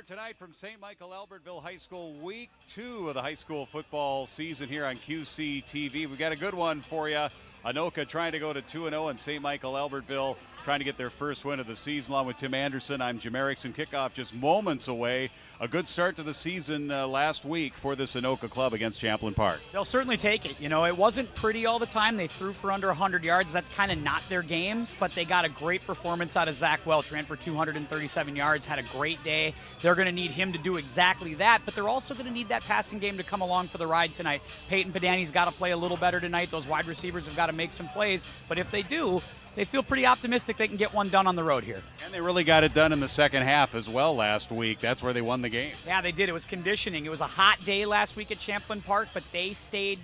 Tonight from St. Michael-Albertville High School, week 2 of the high school football season here on QCTV. We've got a good one for you. Anoka trying to go to 2-0, and St. Michael-Albertville trying to get their first win of the season. Along with Tim Anderson, I'm Jim Erickson. Kickoff just moments away. A good start to the season last week for this Anoka club against Champlain Park. They'll certainly take it. You know, it wasn't pretty all the time. They threw for under 100 yards. That's kind of not their games, but they got a great performance out of Zach Welch. Ran for 237 yards, had a great day. They're going to need him to do exactly that, but they're also going to need that passing game to come along for the ride tonight. Peyton Padani's got to play a little better tonight. Those wide receivers have got to make some plays, but if they do, they feel pretty optimistic they can get one done on the road here. And they really got it done in the second half as well last week. That's where they won the game. Yeah, they did. It was conditioning. It was a hot day last week at Champlain Park, but they stayed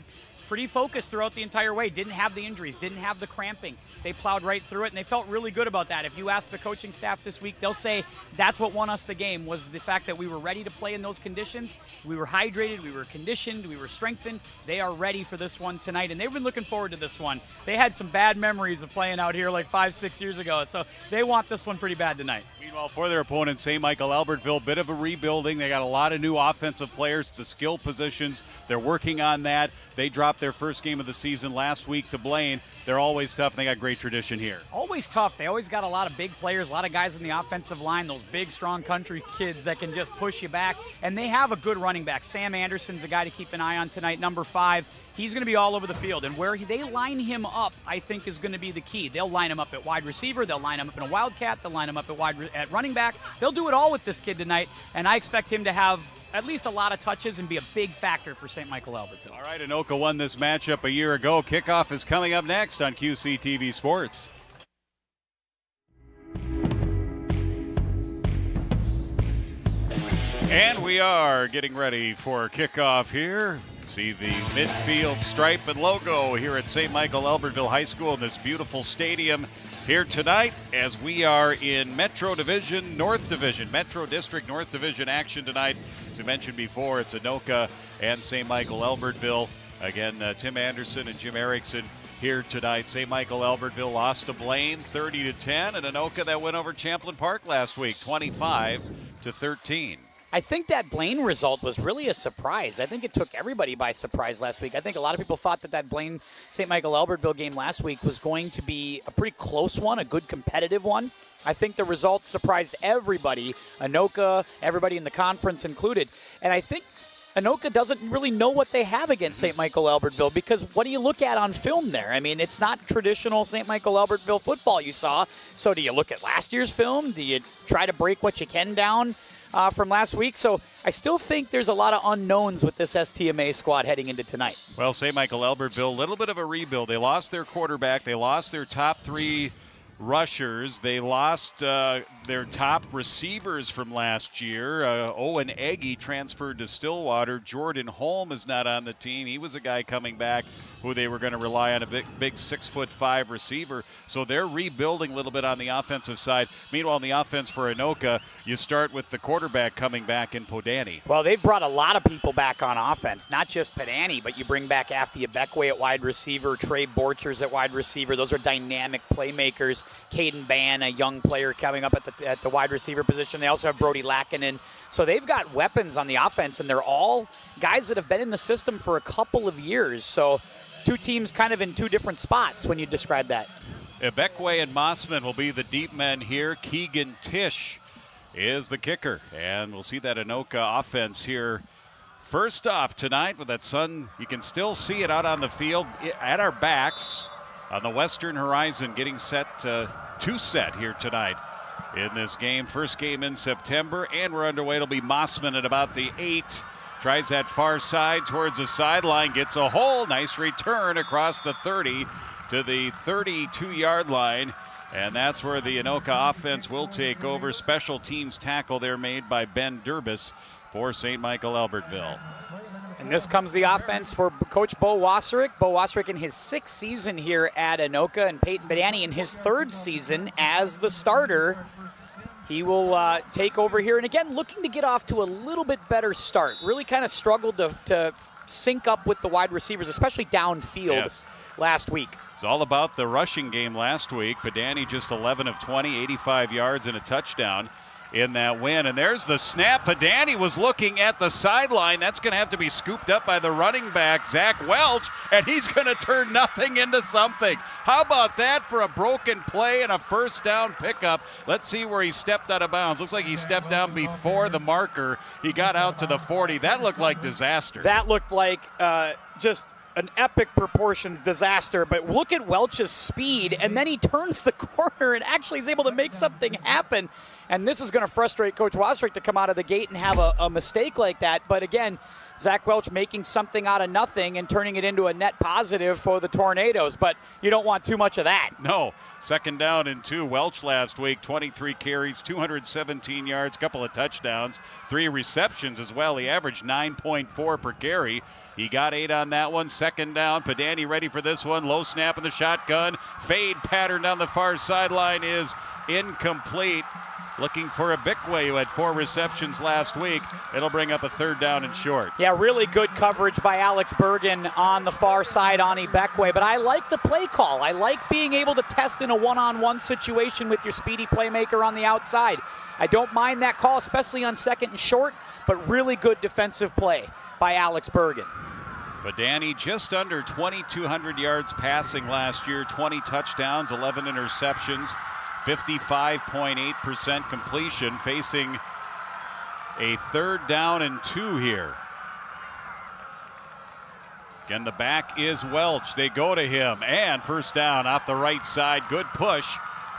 pretty focused throughout the entire way. Didn't have the injuries, didn't have the cramping. They plowed right through it, and they felt really good about that. If you ask the coaching staff this week, they'll say that's what won us the game, was the fact that we were ready to play in those conditions. We were hydrated, we were conditioned, we were strengthened. They are ready for this one tonight, and they've been looking forward to this one. They had some bad memories of playing out here like 5-6 years ago, so they want this one pretty bad tonight. Meanwhile, for their opponent, St. Michael-Albertville, bit of a rebuilding. They got a lot of new offensive players, the skill positions. They're working on that. They dropped their first game of the season last week to Blaine. They're always tough, and they got great tradition here. Always tough. They always got a lot of big players, a lot of guys in the offensive line, those big, strong country kids that can just push you back. And they have a good running back. Sam Anderson's a guy to keep an eye on tonight, number 5. He's going to be all over the field, and where they line him up, I think, is going to be the key. They'll line him up at wide receiver. They'll line him up in a wildcat. They'll line him up at running back. They'll do it all with this kid tonight, and I expect him to have at least a lot of touches and be a big factor for St. Michael-Albertville. All right, Anoka won this matchup a year ago. Kickoff is coming up next on QCTV Sports. And we are getting ready for kickoff here. See the midfield stripe and logo here at St. Michael-Albertville High School in this beautiful stadium here tonight as we are in Metro Division, North Division, Metro District North Division action tonight. As we mentioned before, it's Anoka and St. Michael-Albertville. Again, Tim Anderson and Jim Erickson here tonight. St. Michael-Albertville lost to Blaine 30-10, and Anoka that went over Champlain Park last week 25-13. I think that Blaine result was really a surprise. I think it took everybody by surprise last week. I think a lot of people thought that Blaine St. Michael-Albertville game last week was going to be a pretty close one, a good competitive one. I think the results surprised everybody, Anoka, everybody in the conference included. And I think Anoka doesn't really know what they have against St. Michael-Albertville, because what do you look at on film there? I mean, it's not traditional St. Michael-Albertville football you saw. So do you look at last year's film? Do you try to break what you can down from last week? So I still think there's a lot of unknowns with this STMA squad heading into tonight. Well, St. Michael-Albertville, a little bit of a rebuild. They lost their quarterback. They lost their top 3 rushers. They lost their top receivers from last year. Owen Eggy transferred to Stillwater. Jordan Holm is not on the team. He was a guy coming back who they were going to rely on, a big 6'5" receiver. So they're rebuilding a little bit on the offensive side. Meanwhile, on the offense for Anoka, you start with the quarterback coming back in Podani. Well, they've brought a lot of people back on offense, not just Padani, but you bring back Afia Beckway at wide receiver, Trey Borchers at wide receiver. Those are dynamic playmakers. Caden Ban, a young player coming up at the wide receiver position. They also have Brody Lackinen. So they've got weapons on the offense, and they're all guys that have been in the system for a couple of years. So two teams kind of in two different spots when you describe that. Beckway and Mossman will be the deep men here. Keegan Tisch is the kicker. And we'll see that Anoka offense here first off tonight with that sun. You can still see it out on the field at our backs on the western horizon, getting set to set here tonight in this game. First game in September, and we're underway. It'll be Mossman at about the 8. Tries that far side towards the sideline, gets a hole. Nice return across the 30 to the 32-yard line. And that's where the Anoka offense will take over. Special teams tackle there made by Ben Durbis for St. Michael-Albertville. And this comes the offense for Coach Bo Wasserich. Bo Wasserich in his 6th season here at Anoka, and Peyton Badani in his 3rd season as the starter. He will take over here, and again, looking to get off to a little bit better start. Really kind of struggled to sync up with the wide receivers, especially downfield last week. It's all about the rushing game last week. Badani just 11 of 20, 85 yards and a touchdown. in that win. And there's the snap. Padani was looking at the sideline. That's going to have to be scooped up by the running back, Zach Welch, and he's going to turn nothing into something. How about that for a broken play and a first down pickup? Let's see where he stepped out of bounds. Looks like he stepped down before the marker. He got out to the 40. That looked like disaster. That looked like just an epic proportions disaster, but look at Welch's speed, and then he turns the corner and actually is able to make something happen. And this is going to frustrate Coach Wasserich to come out of the gate and have a mistake like that. But again, Zach Welch making something out of nothing and turning it into a net positive for the Tornadoes, but you don't want too much of that. No. Second down and 2. Welch last week, 23 carries, 217 yards, couple of touchdowns, 3 receptions as well. He averaged 9.4 per carry. He got 8 on that one. Second down. Padani ready for this one. Low snap in the shotgun. Fade pattern down the far sideline is incomplete. Looking for a Bickway, who had 4 receptions last week. It'll bring up a third down and short. Yeah, really good coverage by Alex Bergen on the far side on Ibekwe. But I like the play call. I like being able to test in a one-on-one situation with your speedy playmaker on the outside. I don't mind that call, especially on second and short, but really good defensive play by Alex Bergen. Padani just under 2,200 yards passing last year, 20 touchdowns, 11 interceptions. 55.8% completion, facing a third down and 2 here. Again, the back is Welch. They go to him, and first down off the right side. Good push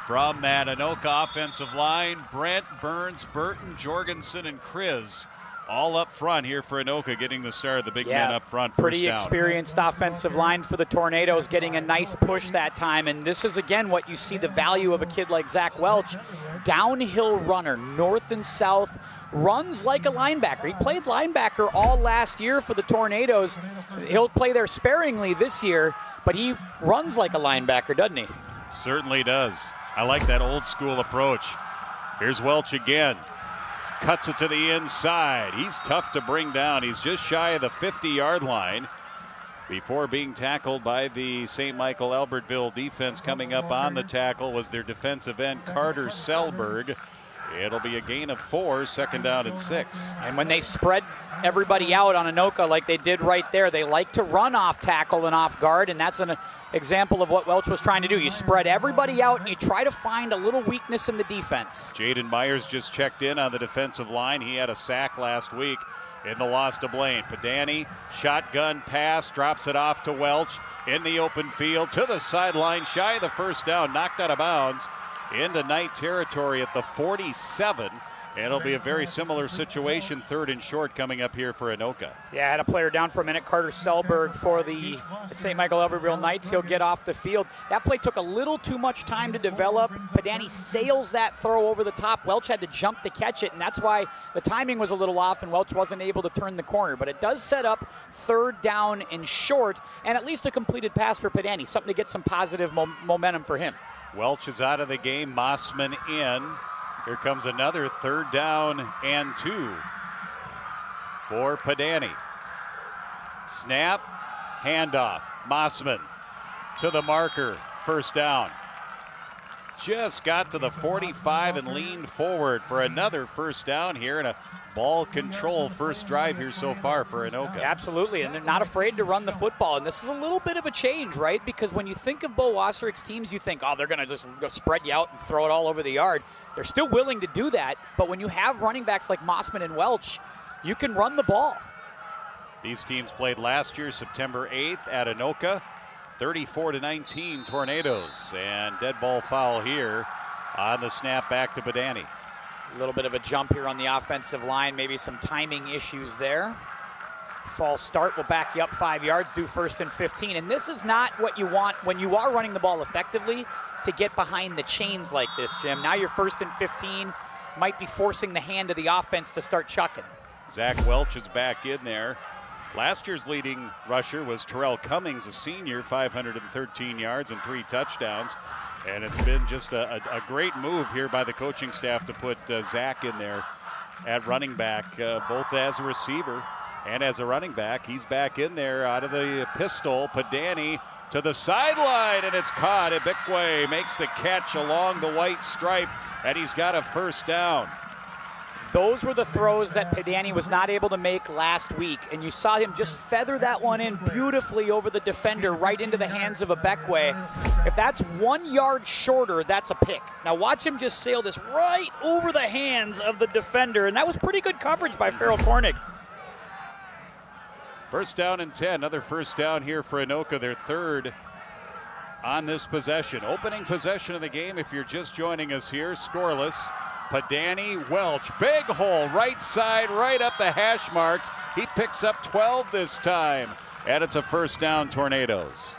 from that Anoka offensive line. Brent, Burns, Burton, Jorgensen, and Kriz all up front here for Anoka, getting the start of the big men up front. Pretty experienced offensive line for the Tornadoes, getting a nice push that time. And this is, again, what you see the value of a kid like Zach Welch. Downhill runner, north and south, runs like a linebacker. He played linebacker all last year for the Tornadoes. He'll play there sparingly this year, but he runs like a linebacker, doesn't he? Certainly does. I like that old school approach. Here's Welch again. Cuts it to the inside. He's tough to bring down. He's just shy of the 50-yard line before being tackled by the St. Michael-Albertville defense. Coming up on the tackle was their defensive end, Carter Selberg. It'll be a gain of 4, second down and 6. And when they spread everybody out on Anoka like they did right there, they like to run off tackle and off guard, and that's an example of what Welch was trying to do. You spread everybody out and you try to find a little weakness in the defense. Jaden Myers just checked in on the defensive line. He had a sack last week in the loss to Blaine. Padani, shotgun pass, drops it off to Welch in the open field to the sideline, shy of the first down, knocked out of bounds into night territory at the 47. And it'll be a very similar situation, third and short, coming up here for Anoka. Yeah, I had a player down for a minute, Carter Selberg for the St. Michael-Albertville Knights. He'll get off the field. That play took a little too much time to develop. Padani sails that throw over the top. Welch had to jump to catch it, and that's why the timing was a little off and Welch wasn't able to turn the corner. But it does set up third down and short, and at least a completed pass for Padani, something to get some positive momentum for him. Welch is out of the game, Mossman in. Here comes another third down and 2 for Padani. Snap, handoff, Mossman to the marker, first down. Just got to the 45 and leaned forward for another first down here, and a ball control first drive here so far for Anoka. Absolutely, and they're not afraid to run the football, and this is a little bit of a change, right? Because when you think of Bo Wasserich's teams, you think, oh, they're going to just go spread you out and throw it all over the yard. They're still willing to do that, but when you have running backs like Mossman and Welch, you can run the ball. These teams played last year, September 8th at Anoka. 34-19 Tornadoes, and dead ball foul here on the snap back to Padani. A little bit of a jump here on the offensive line, maybe some timing issues there. False start will back you up 5 yards, do first and 15, and this is not what you want when you are running the ball effectively, to get behind the chains like this, Jim. Now you're first and 15, might be forcing the hand of the offense to start chucking. Zach Welch is back in there. Last year's leading rusher was Terrell Cummings, a senior, 513 yards and 3 touchdowns. And it's been just a great move here by the coaching staff to put Zach in there at running back, both as a receiver and as a running back. He's back in there out of the pistol. Padani to the sideline, and it's caught. Ibekwe makes the catch along the white stripe, and he's got a first down. Those were the throws that Pedani was not able to make last week, and you saw him just feather that one in beautifully over the defender right into the hands of Abekwe. If that's 1 yard shorter, that's a pick. Now watch him just sail this right over the hands of the defender, and that was pretty good coverage by Farrell Kornig. First down and 10. Another first down here for Anoka, their third on this possession. Opening possession of the game, if you're just joining us here, scoreless. Pedani, Welch, big hole, right side, right up the hash marks. He picks up 12 this time, and it's a first down, Tornadoes.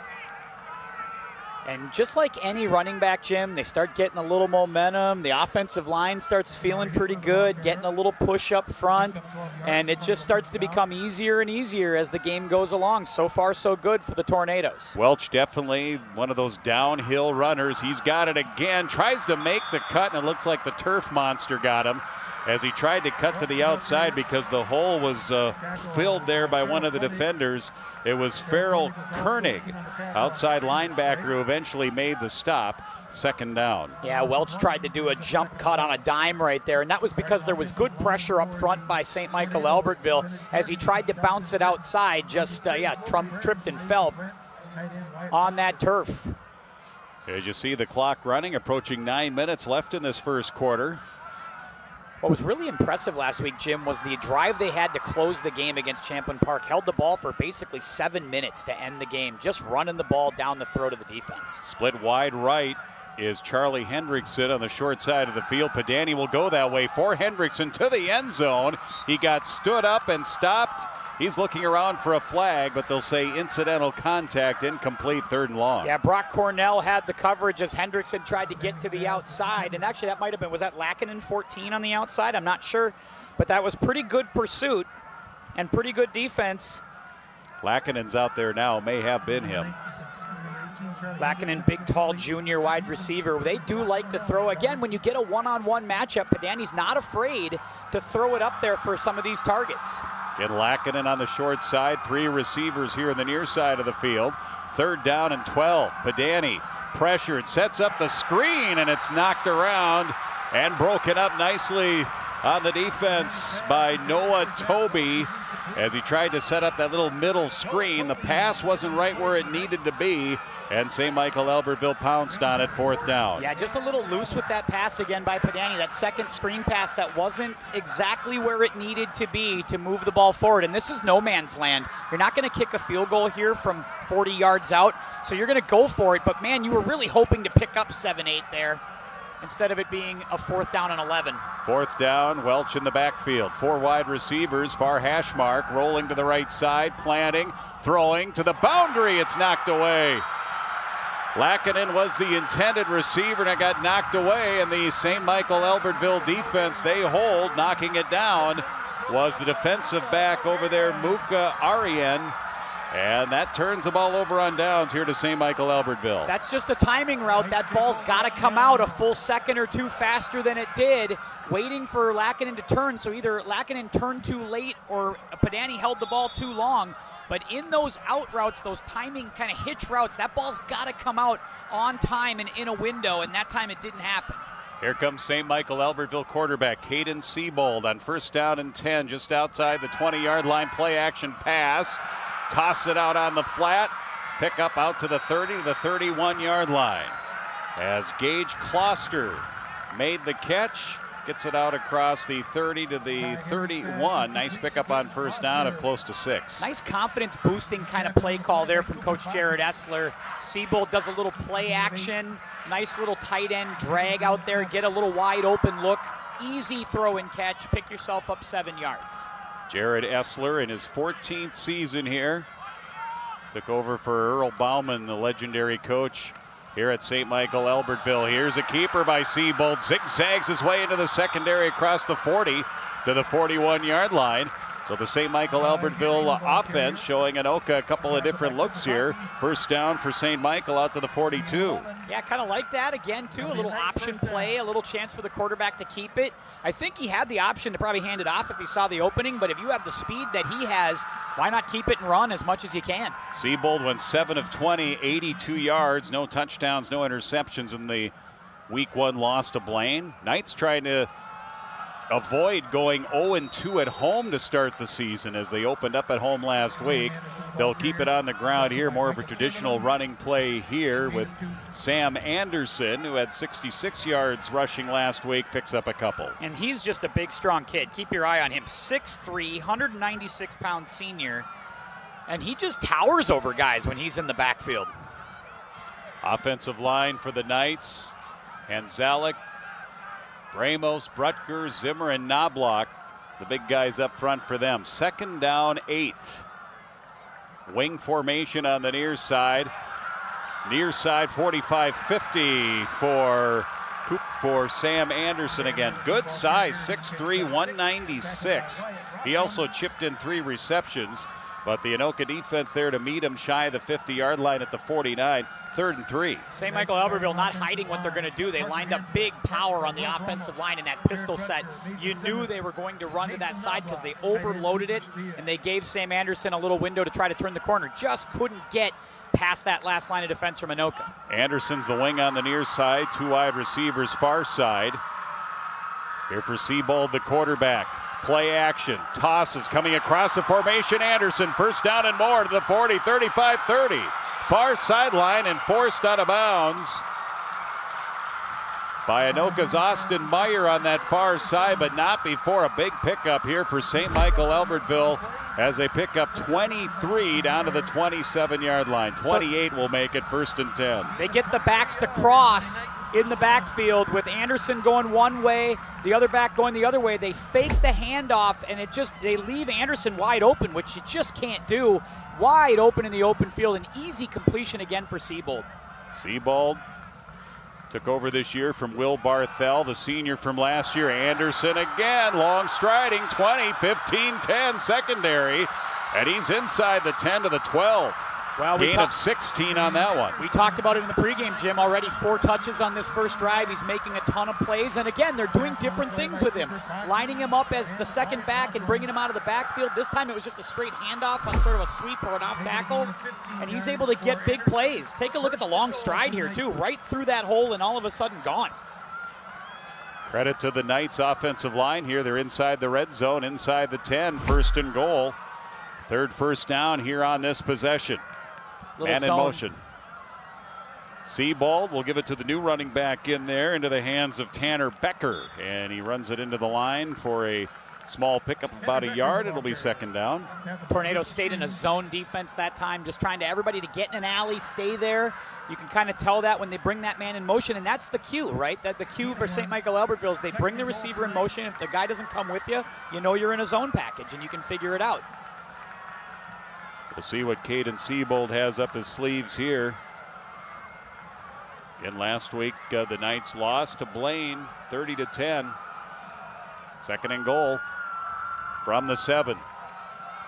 And just like any running back, Jim, they start getting a little momentum. The offensive line starts feeling pretty good, getting a little push up front, and it just starts to become easier and easier as the game goes along. So far, so good for the Tornadoes. Welch definitely one of those downhill runners. He's got it again, tries to make the cut, and it looks like the turf monster got him as he tried to cut to the outside because the hole was filled there by one of the defenders. It was Farrell Kornig, outside linebacker, who eventually made the stop. Second down. Yeah, Welch tried to do a jump cut on a dime right there, and that was because there was good pressure up front by St. Michael-Albertville as he tried to bounce it outside, just, tripped and fell on that turf. As you see the clock running, approaching 9 minutes left in this first quarter. What was really impressive last week, Jim, was the drive they had to close the game against Champlain Park. Held the ball for basically 7 minutes to end the game, just running the ball down the throat of the defense. Split wide right is Charlie Hendrickson on the short side of the field. Pedani will go that way for Hendrickson to the end zone. He got stood up and stopped. He's looking around for a flag, but they'll say incidental contact, incomplete, third and long. Yeah, Brock Cornell had the coverage as Hendrickson tried to get to the outside. And actually, that might have been, was that Lackinen 14 on the outside? I'm not sure. But that was pretty good pursuit and pretty good defense. Lackinen's out there now, may have been him. Lackinen, big, tall, junior wide receiver. They do like to throw. Again, when you get a one-on-one matchup, Pedani's not afraid to throw it up there for some of these targets. Get Lackinen on the short side. Three receivers here in the near side of the field. Third down and 12. Pedani pressured, sets up the screen, and it's knocked around and broken up nicely on the defense by Noah Toby as he tried to set up that little middle screen. The pass wasn't right where it needed to be, and St. Michael-Albertville pounced on it, fourth down. Yeah, just a little loose with that pass again by Pedani. That second screen pass that wasn't exactly where it needed to be to move the ball forward. And this is no man's land. You're not going to kick a field goal here from 40 yards out, so you're going to go for it. But, man, you were really hoping to pick up 7-8 there instead of it being a fourth down and 11. Fourth down, Welch in the backfield. Four wide receivers, far hash mark, rolling to the right side, planting, throwing to the boundary. It's knocked away. Lackinen was the intended receiver and it got knocked away, and the St. Michael-Albertville defense, they hold. Knocking it down was the defensive back over there, Muka Arien, and that turns the ball over on downs here to St. Michael-Albertville. That's just a timing route. That ball's got to come out a full second or two faster than it did, waiting for Lackinen to turn. So either Lackinen turned too late or Pedani held the ball too long. But in those out routes, those timing kind of hitch routes, that ball's got to come out on time and in a window, and that time it didn't happen. Here comes St. Michael-Albertville quarterback Caden Seabold on first down and 10, just outside the 20-yard line. Play action pass. Toss it out on the flat. Pick up out to the 30 to the 31-yard line. As Gage Kloster made the catch. Gets it out across the 30 to the 31. Nice pickup on first down of close to 6. Nice confidence-boosting kind of play call there from Coach Jared Essler. Seabold does a little play action. Nice little tight end drag out there. Get a little wide open look. Easy throw and catch. Pick yourself up 7 yards. Jared Essler in his 14th season here. Took over for Earl Bauman, the legendary coach here at St. Michael-Albertville. Here's a keeper by Seabold. Zigzags his way into the secondary across the 40 to the 41-yard line. So the St. Michael-Albertville offense showing Anoka a couple of different looks here. First down for St. Michael out to the 42. Yeah, kind of like that again, too. A little option play, a little chance for the quarterback to keep it. I think he had the option to probably hand it off if he saw the opening, but if you have the speed that he has, why not keep it and run as much as you can? Seabold went 7 of 20, 82 yards, no touchdowns, no interceptions in the Week 1 loss to Blaine. Knights trying to avoid going 0-2 at home to start the season as they opened up at home last week. They'll keep it on the ground here, more of a traditional running play here with Sam Anderson, who had 66 yards rushing last week, picks up a couple. And he's just a big, strong kid. Keep your eye on him. 6'3", 196-pound senior, and he just towers over guys when he's in the backfield. Offensive line for the Knights, Hanzalek, Bramos, Brutger, Zimmer, and Knobloch, the big guys up front for them. 2nd down, 8. Wing formation on the near side. Near side 45-50 for Sam Anderson again. Good size, 6'3", 196. He also chipped in 3 receptions, but the Anoka defense there to meet him shy of the 50-yard line at the 49. 3rd and 3. St. Michael-Albertville not hiding what they're going to do. They lined up big power on the offensive line in that pistol set. You knew they were going to run to that side because they overloaded it, and they gave Sam Anderson a little window to try to turn the corner. Just couldn't get past that last line of defense from Anoka. Anderson's the wing on the near side, 2 wide receivers far side. Here for Seabold, the quarterback. Play action, tosses coming across the formation. Anderson, 1st down and more to the 40, 35, 30. Far sideline and forced out of bounds by Anoka's Austin Meyer on that far side, but not before a big pickup here for St. Michael-Albertville as they pick up 23 down to the 27-yard line. 28 will make it 1st and 10. They get the backs to cross in the backfield with Anderson going one way, the other back going the other way. They fake the handoff, and they leave Anderson wide open, which you just can't do. Wide open in the open field, an easy completion again for Seabold. Seabold took over this year from Will Barthel, the senior from last year. Anderson again, long striding, 20, 15, 10, secondary, and he's inside the 10 to the 12. Well, gain of 16 on that one. We talked about it in the pregame, Jim, already. 4 touches on this first drive. He's making a ton of plays. And again, they're doing different things with him. Lining him up as the second back and bringing him out of the backfield. This time it was just a straight handoff on sort of a sweep or an off tackle. And he's able to get big plays. Take a look at the long stride here, too. Right through that hole and all of a sudden gone. Credit to the Knights offensive line here. They're inside the red zone, inside the 10, 1st and goal. 3rd first down here on this possession. Man in motion. Seabold will give it to the new running back in there, into the hands of Tanner Becker. And he runs it into the line for a small pickup of about a yard. It'll be 2nd down. Tornadoes stayed in a zone defense that time, just trying to everybody to get in an alley, stay there. You can kind of tell that when they bring that man in motion, and that's the cue, right? That the cue for St. Michael-Albertville is they bring the receiver in motion. If the guy doesn't come with you, you know you're in a zone package, and you can figure it out. We'll see what Caden Seabold has up his sleeves here. Again, last week, the Knights lost to Blaine, 30-10. 2nd and goal from the 7.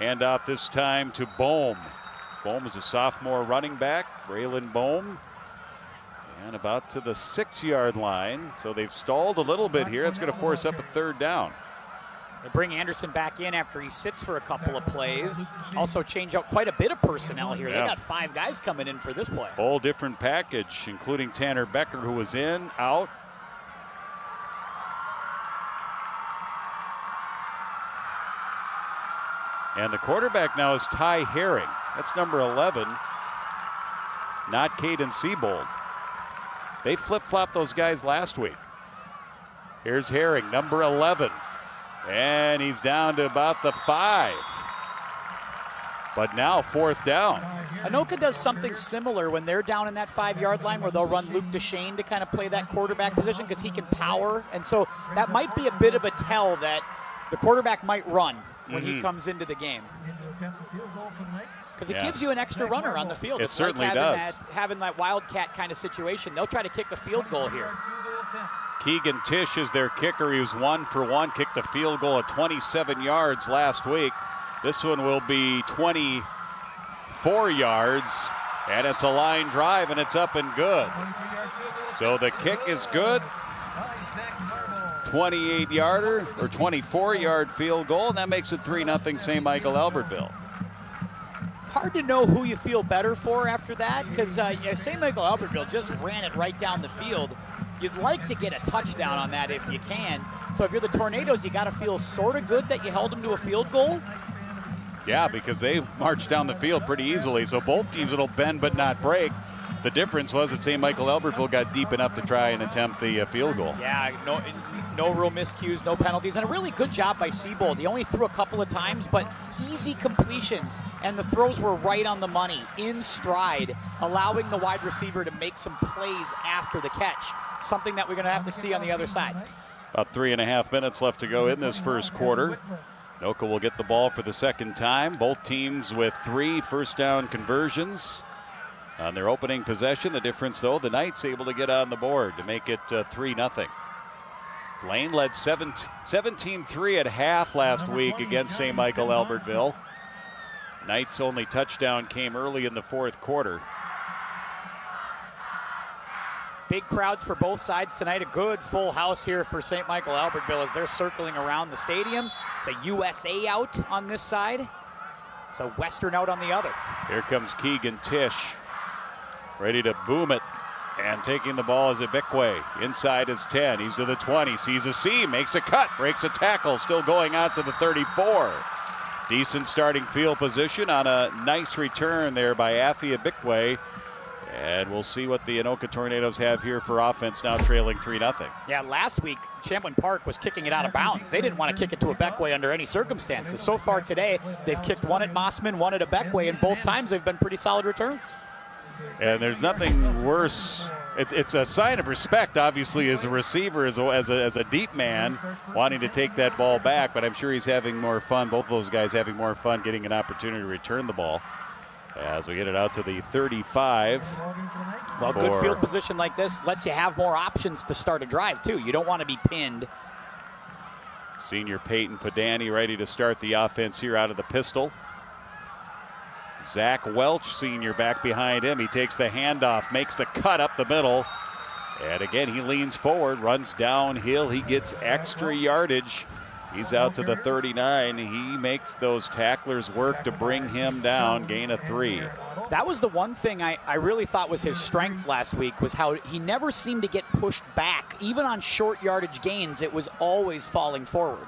Handoff this time to Bohm. Bohm is a sophomore running back, Braylon Bohm. And about to the 6-yard line. So they've stalled a little bit here. That's going to force up a 3rd down. They bring Anderson back in after he sits for a couple of plays. Also change out quite a bit of personnel here. Yeah. They got 5 guys coming in for this play. Whole different package, including Tanner Becker, who was in, out. And the quarterback now is Ty Herring. That's number 11, not Caden Seabold. They flip-flopped those guys last week. Here's Herring, number 11. And he's down to about the 5. But now 4th down. Anoka does something similar when they're down in that 5-yard line where they'll run Luke Deshane to kind of play that quarterback position because he can power. And so that might be a bit of a tell that the quarterback might run when he comes into the game. Because it gives you an extra runner on the field. It certainly does. Having that wildcat kind of situation. They'll try to kick a field goal here. Keegan Tisch is their kicker. He was 1 for 1, kicked a field goal at 27 yards last week. This one will be 24 yards, and it's a line drive, and it's up and good. So the kick is good. 28-yarder or 24-yard field goal, and that makes it 3-0 St. Michael-Albertville. Hard to know who you feel better for after that because St. Michael-Albertville just ran it right down the field. you'd like to get a touchdown on that if you can. So if you're the Tornadoes, you got to feel sort of good that you held them to a field goal. Yeah, because they marched down the field pretty easily, so both teams will bend but not break. The difference was that St. Michael-Albertville got deep enough to try and attempt the field goal. Yeah, no real miscues, no penalties, and a really good job by Siebold. He only threw a couple of times, but easy completions, and the throws were right on the money, in stride, allowing the wide receiver to make some plays after the catch, something that we're going to have to see on the other side. About 3.5 minutes left to go in this first quarter. Anoka will get the ball for the second time. Both teams with 3 first-down conversions on their opening possession. The difference, though, the Knights able to get on the board to make it 3-0. Blaine led 17-3 at half last week against St. Michael-Albertville. Knights' only touchdown came early in the fourth quarter. Big crowds for both sides tonight. A good full house here for St. Michael-Albertville as they're circling around the stadium. It's a USA out on this side. It's a Western out on the other. Here comes Keegan Tish, ready to boom it. And taking the ball is Ibikwe. Inside is 10. He's to the 20. Sees a seam. Makes a cut. Breaks a tackle. Still going out to the 34. Decent starting field position on a nice return there by Afi Ibikwe. And we'll see what the Anoka Tornadoes have here for offense, now trailing 3-0. Yeah, last week, Champlain Park was kicking it out of bounds. They didn't want to kick it to Ibekwe under any circumstances. So far today, they've kicked one at Mossman, one at Ibekwe, and both times they've been pretty solid returns. And there's nothing worse. It's a sign of respect, obviously, as a receiver, as a deep man, wanting to take that ball back. But I'm sure he's having more fun, both of those guys having more fun getting an opportunity to return the ball. As we get it out to the 35. Well, good field position like this lets you have more options to start a drive, too. You don't want to be pinned. Senior Peyton Padani ready to start the offense here out of the pistol. Zach Welch, senior, back behind him. He takes the handoff, makes the cut up the middle. And again, he leans forward, runs downhill. He gets extra yardage. He's out to the 39. He makes those tacklers work to bring him down, gain of 3. That was the one thing I really thought was his strength last week, was how he never seemed to get pushed back. Even on short yardage gains, it was always falling forward.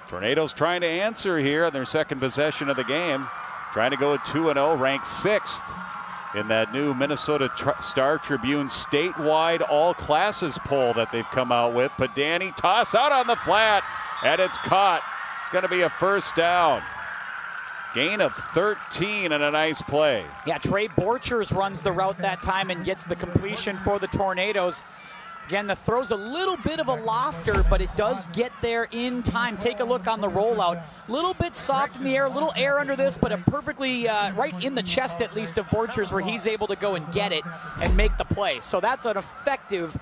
Tornadoes trying to answer here on their second possession of the game. Trying to go at 2-0, ranked 6th in that new Minnesota Star Tribune statewide all classes poll that they've come out with. Padani toss out on the flat, and it's caught. It's going to be a first down. Gain of 13 and a nice play. Yeah, Trey Borchers runs the route that time and gets the completion for the Tornadoes. Again, the throw's a little bit of a lofter, but it does get there in time. Take a look on the rollout. A little bit soft in the air, a little air under this, but a perfectly right in the chest, at least, of Borchers, where he's able to go and get it and make the play. So that's an effective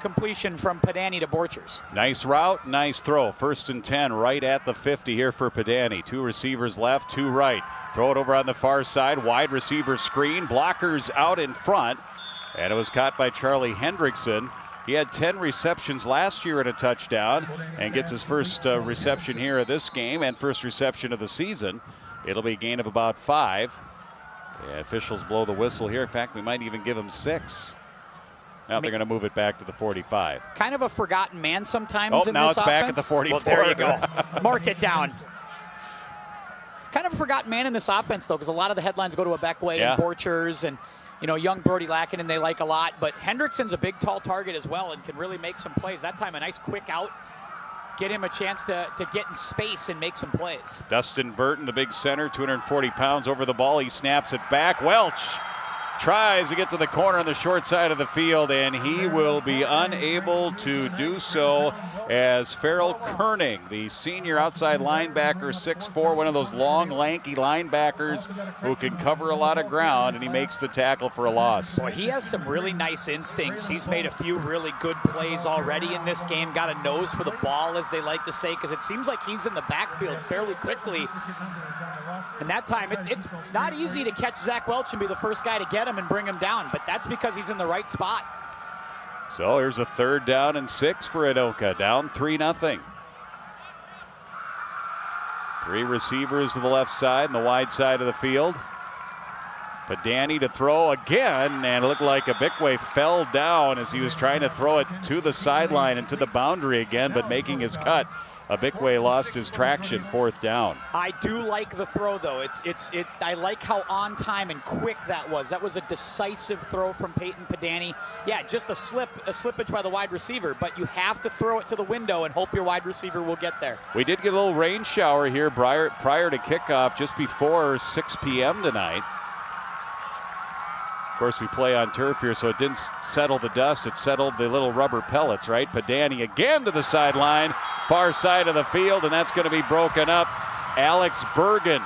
completion from Padani to Borchers. Nice route, nice throw. 1st and 10 right at the 50 here for Padani. 2 receivers left, 2 right. Throw it over on the far side. Wide receiver screen. Blockers out in front. And it was caught by Charlie Hendrickson. He had 10 receptions last year and a touchdown, and gets his first reception here of this game and first reception of the season. It'll be a gain of about 5. Yeah, officials blow the whistle here. In fact, we might even give him 6. Now they're going to move it back to the 45. Kind of a forgotten man sometimes in now this it's offense. back at the 44. Well, there you go. Mark it down. Kind of a forgotten man in this offense, though, because a lot of the headlines go to Ibekwe and Borchers and young Brody Lackinen they like a lot, but Hendrickson's a big, tall target as well and can really make some plays. That time a nice quick out, get him a chance to get in space and make some plays. Dustin Burton, the big center, 240 pounds over the ball. He snaps it back. Welch tries to get to the corner on the short side of the field, and he will be unable to do so as Farrell Koenig, the senior outside linebacker, 6'4", one of those long, lanky linebackers who can cover a lot of ground, and he makes the tackle for a loss. Boy, he has some really nice instincts. He's made a few really good plays already in this game, got a nose for the ball, as they like to say, because it seems like he's in the backfield fairly quickly. And that time, it's not easy to catch Zach Welch and be the first guy to get him and bring him down, but that's because he's in the right spot. So here's a 3rd down and 6 for Anoka, down 3-0. 3 receivers to the left side and the wide side of the field. Padani to throw again, and it looked like Abikwe fell down as he was trying to throw it to the sideline and to the boundary again, but making his cut. Abikwe lost his traction, 4th down. I do like the throw, though. I like how on time and quick that was. That was a decisive throw from Peyton Padani. Yeah, just a slippage by the wide receiver, but you have to throw it to the window and hope your wide receiver will get there. We did get a little rain shower here prior to kickoff, just before 6 p.m. tonight. Of course, we play on turf here, so it didn't settle the dust. It settled the little rubber pellets, right? Padani again to the sideline, far side of the field, and that's going to be broken up. Alex Bergen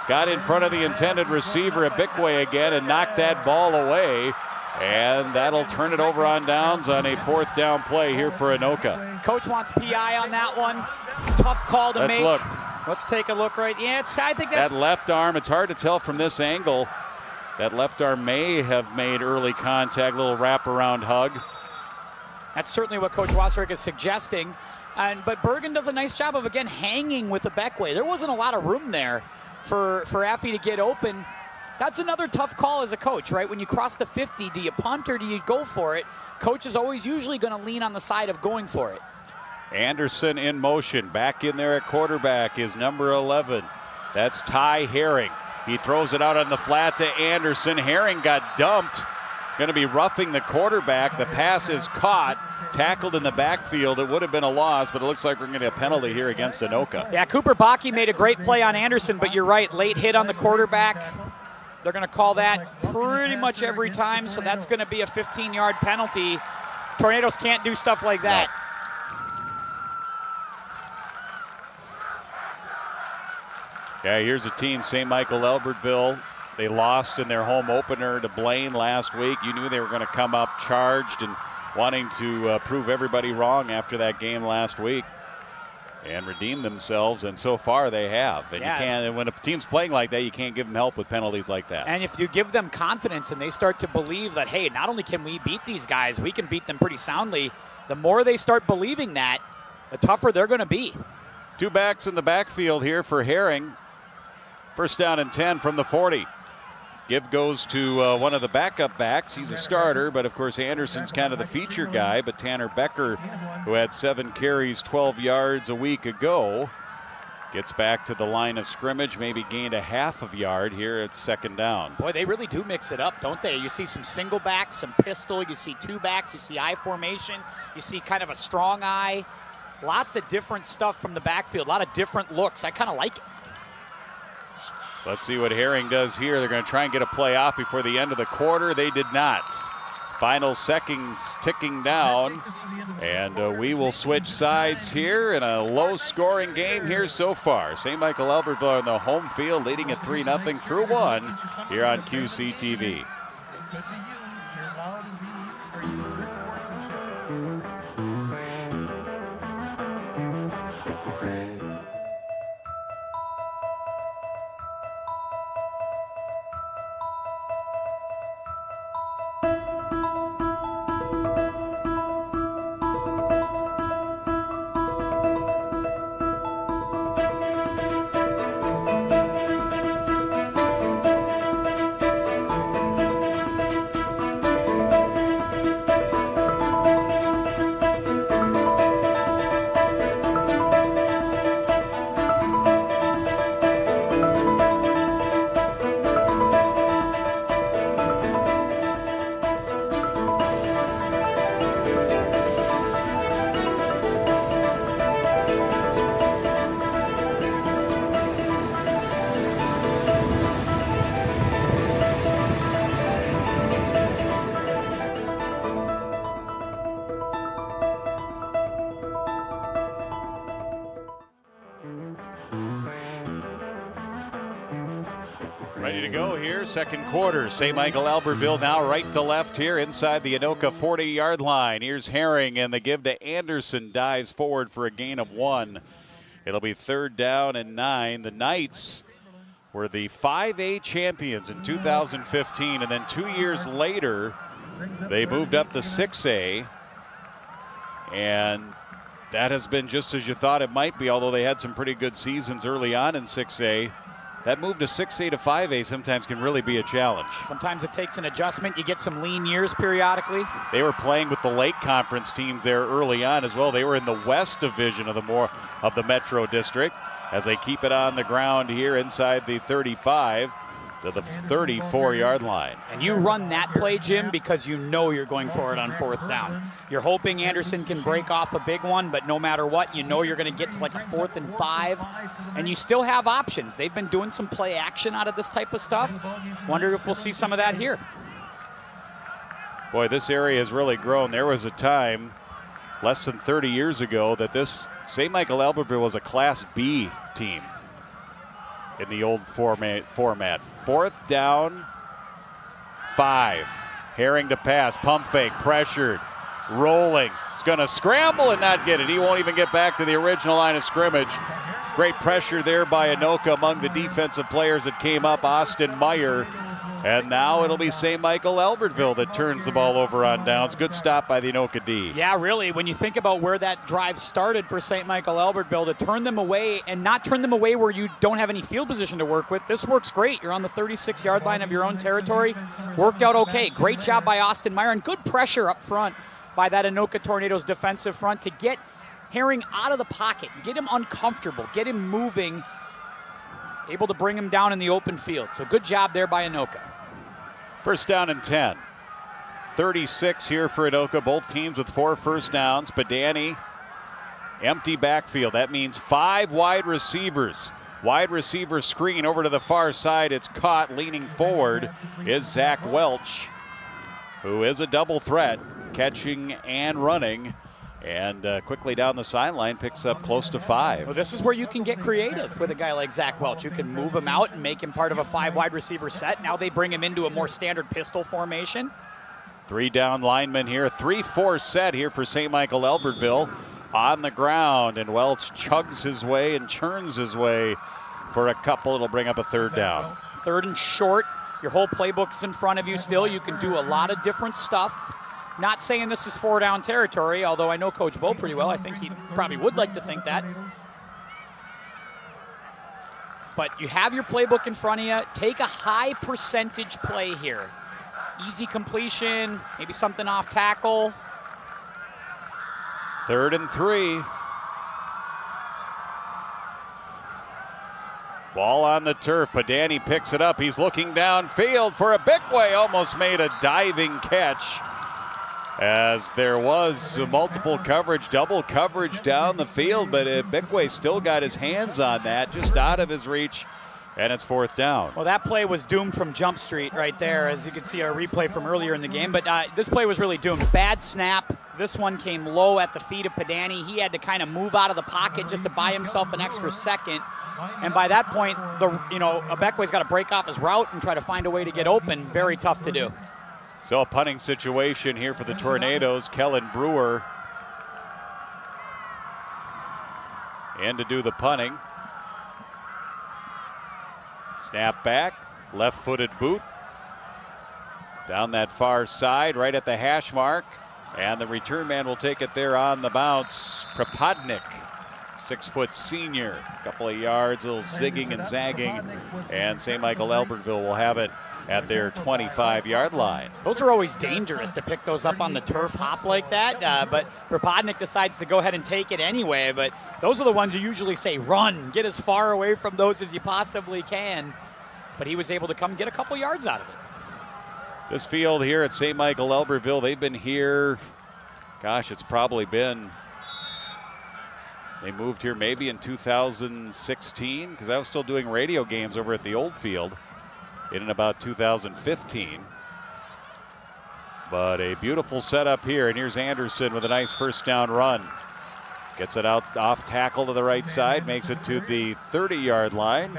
got in front of the intended receiver, Abikwe again, and knocked that ball away. And that'll turn it over on downs on a 4th down play here for Anoka. Coach wants PI on that one. It's a tough call to make. Let's look. Let's take a look right. Yeah, I think that's... That left arm, it's hard to tell from this angle. That left arm may have made early contact, little wraparound hug. That's certainly what Coach Wasserich is suggesting. But Bergen does a nice job of, again, hanging with Abikwe. There wasn't a lot of room there for Affy to get open. That's another tough call as a coach, right? When you cross the 50, do you punt or do you go for it? Coach is always usually going to lean on the side of going for it. Anderson in motion. Back in there at quarterback is number 11. That's Ty Herring. He throws it out on the flat to Anderson. Herring got dumped. It's going to be roughing the quarterback. The pass is caught, tackled in the backfield. It would have been a loss, but it looks like we're going to get a penalty here against Anoka. Yeah, Cooper Baki made a great play on Anderson, but you're right, late hit on the quarterback. They're going to call that pretty much every time, so that's going to be a 15-yard penalty. Tornadoes can't do stuff like that. No. Yeah, here's a team, St. Michael-Albertville. They lost in their home opener to Blaine last week. You knew they were going to come up charged and wanting to prove everybody wrong after that game last week and redeem themselves, and so far they have. And you can't, when a team's playing like that, you can't give them help with penalties like that. And if you give them confidence and they start to believe that, hey, not only can we beat these guys, we can beat them pretty soundly, the more they start believing that, the tougher they're going to be. 2 backs in the backfield here for Herring. 1st down and 10 from the 40. Give goes to one of the backup backs. He's a starter, but of course Anderson's kind of the feature guy. But Tanner Becker, who had 7 carries, 12 yards a week ago, gets back to the line of scrimmage, maybe gained a half of yard here at 2nd down. Boy, they really do mix it up, don't they? You see some single backs, some pistol, you see 2 backs, you see I formation, you see kind of a strong eye. Lots of different stuff from the backfield, a lot of different looks. I kind of like it. Let's see what Herring does here. They're going to try and get a play off before the end of the quarter. They did not. Final seconds ticking down. And we will switch sides here in a low-scoring game here so far. St. Michael-Albertville on the home field, leading at 3-0 through 1 here on QCTV. Ready to go here, 2nd quarter. St. Michael-Albertville now right to left here inside the Anoka 40-yard line. Here's Herring, and the give to Anderson dives forward for a gain of 1. It'll be 3rd down and 9. The Knights were the 5A champions in 2015, and then 2 years later, they moved up to 6A. And that has been just as you thought it might be, although they had some pretty good seasons early on in 6A. that move to 6A to 5A sometimes can really be a challenge. Sometimes it takes an adjustment. You get some lean years periodically. They were playing with the Lake Conference teams there early on as well. They were in the West Division of the Metro District as they keep it on the ground here inside the 35 to the 34-yard line. And you run that play, Jim, because you know you're going for it on 4th down. You're hoping Anderson can break off a big one, but no matter what, you know you're going to get to like a 4th and 5, and you still have options. They've been doing some play action out of this type of stuff. Wonder if we'll see some of that here. Boy, this area has really grown. There was a time less than 30 years ago that this St. Michael-Albertville was a Class B team in the old format. 4th down, 5. Herring to pass, pump fake, pressured, rolling. He's going to scramble and not get it. He won't even get back to the original line of scrimmage. Great pressure there by Anoka among the defensive players that came up, Austin Meyer. And now it'll be St. Michael-Albertville that turns the ball over on downs. Good stop by the Anoka D. Yeah, really, when you think about where that drive started for St. Michael-Albertville, to turn them away and not turn them away where you don't have any field position to work with, this works great. You're on the 36-yard line of your own territory. Worked out okay. Great job by Austin Meyer, and good pressure up front by that Anoka Tornadoes defensive front to get Herring out of the pocket, get him uncomfortable, get him moving, able to bring him down in the open field. So good job there by Anoka. 1st down and 10. 36 here for Anoka. Both teams with 4 first downs. Padani, empty backfield. That means 5 wide receivers. Wide receiver screen over to the far side. It's caught. Leaning forward is Zach Welch, who is a double threat, catching and running. And quickly down the sideline, picks up close to 5. Well, this is where you can get creative with a guy like Zach Welch. You can move him out and make him part of a 5 wide receiver set. Now they bring him into a more standard pistol formation. 3 down linemen here. 3-4 set here for St. Michael-Albertville on the ground. And Welch chugs his way and churns his way for a couple. It'll bring up a 3rd down. 3rd and short. Your whole playbook is in front of you still. You can do a lot of different stuff. Not saying this is 4-down territory, although I know Coach Bo pretty well. I think he probably would like to think that. But you have your playbook in front of you. Take a high percentage play here. Easy completion, maybe something off tackle. 3rd and 3. Ball on the turf. Padani picks it up. He's looking downfield for a big way. Almost made a diving catch, as there was multiple coverage, double coverage down the field, but Bickway still got his hands on that, just out of his reach, and it's 4th down. Well, that play was doomed from Jump Street right there, as you can see our replay from earlier in the game, but this play was really doomed. Bad snap. This one came low at the feet of Padani. He had to kind of move out of the pocket just to buy himself an extra second, and by that point, Bickway's got to break off his route and try to find a way to get open. Very tough to do. So a punting situation here for the Tornadoes. Kellen Brewer in to do the punting. Snap back, left-footed boot. Down that far side, right at the hash mark. And the return man will take it there on the bounce. Propadnik, 6-foot senior. A couple of yards, a little zigging and zagging. And St. Michael-Albertville will have it at their 25-yard line. Those are always dangerous to pick those up on the turf hop like that, but Propadnik decides to go ahead and take it anyway, but those are the ones you usually say run, get as far away from those as you possibly can, but he was able to come get a couple yards out of it. This field here at St. Michael-Albertville, they've been here, gosh, it's probably been, they moved here maybe in 2016, because I was still doing radio games over at the old field in about 2015. But a beautiful setup here, and here's Anderson with a nice 1st down run. Gets it out off tackle to the right side, makes it to the 30-yard line.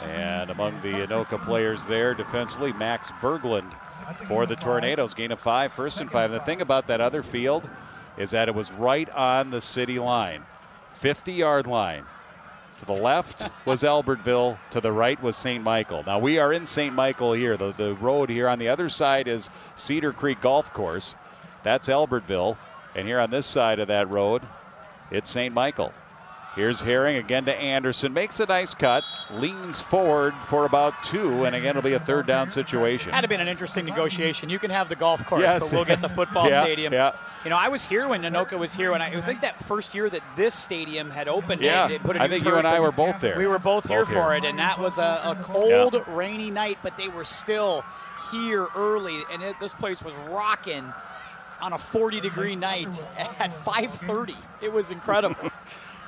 And among the Anoka players there defensively, Max Berglund for the Tornadoes. Gain of 5, 1st and 5. And the thing about that other field is that it was right on the city line, 50-yard line. To the left was Albertville. To the right was St. Michael. Now we are in St. Michael here. The road here on the other side is Cedar Creek Golf Course. That's Albertville. And here on this side of that road, it's St. Michael. Here's Herring again to Anderson. Makes a nice cut. Leans forward for about 2. And again, it'll be a 3rd down situation. Had to been an interesting negotiation. You can have the golf course, Yes. but we'll get the football stadium. Yeah. You know, I was here when Anoka was here, and I think that first year that this stadium had opened, Yeah, put a new I think turf you and I in. were both there. We were both here for it, and that was a cold, rainy night, but they were still here early, and this place was rocking on a 40-degree night at 5:30. It was incredible.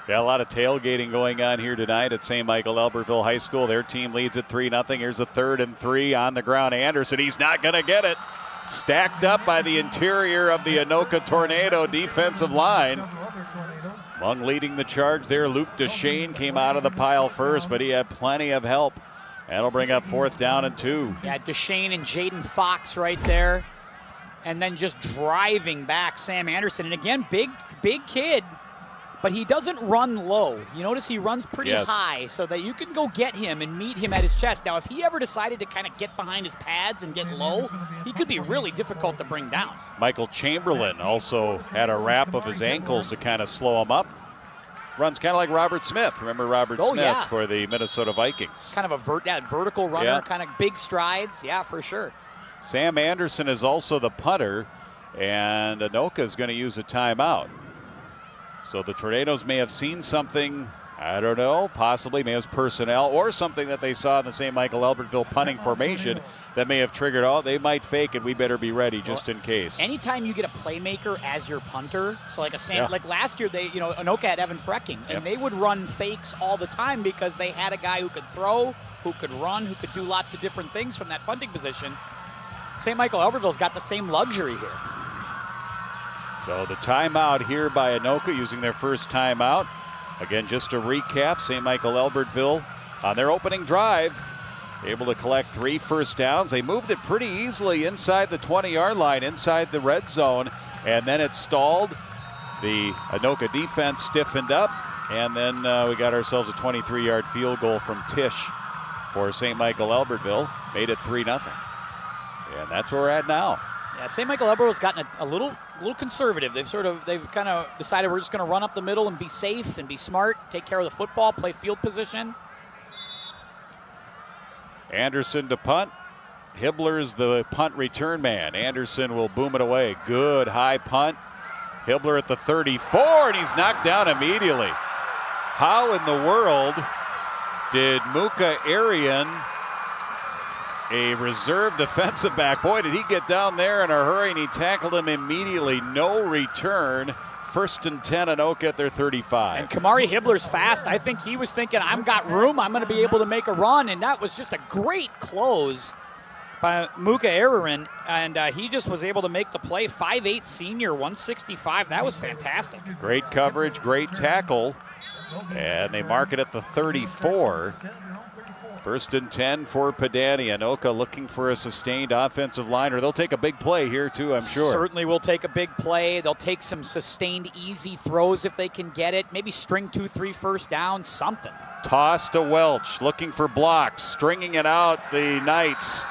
Yeah, a lot of tailgating going on here tonight at St. Michael-Albertville High School. Their team leads at 3-0. Here's a 3rd and 3 on the ground. Anderson, he's not going to get it. Stacked up by the interior of the Anoka Tornado defensive line. Among leading the charge there, Luke Deshane came out of the pile first, but he had plenty of help. That'll bring up 4th down and 2. Yeah, Deshane and Jaden Fox right there. And then just driving back Sam Anderson. And again, big kid, but he doesn't run low. You notice he runs pretty high so that you can go get him and meet him at his chest. Now, if he ever decided to kind of get behind his pads and get low, he could be really difficult to bring down. Michael Chamberlain also had a wrap of his ankles to kind of slow him up. Runs kind of like Robert Smith. Remember Robert Smith for the Minnesota Vikings. Kind of a vertical runner, kind of big strides. Yeah, for sure. Sam Anderson is also the punter, and Anoka is going to use a timeout. So the Tornadoes may have seen something, I don't know, possibly may have personnel or something that they saw in the St. Michael-Albertville punting formation that may have triggered, they might fake it. We better be ready just in case. Anytime you get a playmaker as your punter, so like like last year, Anoka had Evan Frecking, and they would run fakes all the time because they had a guy who could throw, who could run, who could do lots of different things from that punting position. St. Michael-Albertville's got the same luxury here. So the timeout here by Anoka using their first timeout. Again, just to recap, St. Michael-Albertville on their opening drive, able to collect 3 first downs. They moved it pretty easily inside the 20-yard line, inside the red zone, and then it stalled. The Anoka defense stiffened up, and then we got ourselves a 23-yard field goal from Tisch for St. Michael-Albertville. Made it 3-0. And that's where we're at now. Yeah, St. Michael-Albertville's gotten a little conservative. They've kind of decided we're just going to run up the middle and be safe and be smart, take care of the football, play field position. Anderson to punt. Hibbler's the punt return man. Anderson will boom it away. Good high punt. Hibbler at the 34, and he's knocked down immediately. How in the world did Muka Arian, a reserve defensive back, boy, did he get down there in a hurry, and he tackled him immediately. No return. 1st and 10, Anoka at their 35. And Kamari Hibbler's fast. I think he was thinking, I've got room. I'm going to be able to make a run. And that was just a great close by Muka Arian. And he just was able to make the play. 5'8" senior, 165. That was fantastic. Great coverage, great tackle. And they mark it at the 34. 1st and 10 for Pedani. Anoka looking for a sustained offensive line, or they'll take a big play here too, I'm sure. Certainly will take a big play. They'll take some sustained easy throws if they can get it. Maybe string 2-3 first down, something. Toss to Welch, looking for blocks, stringing it out, the Knights.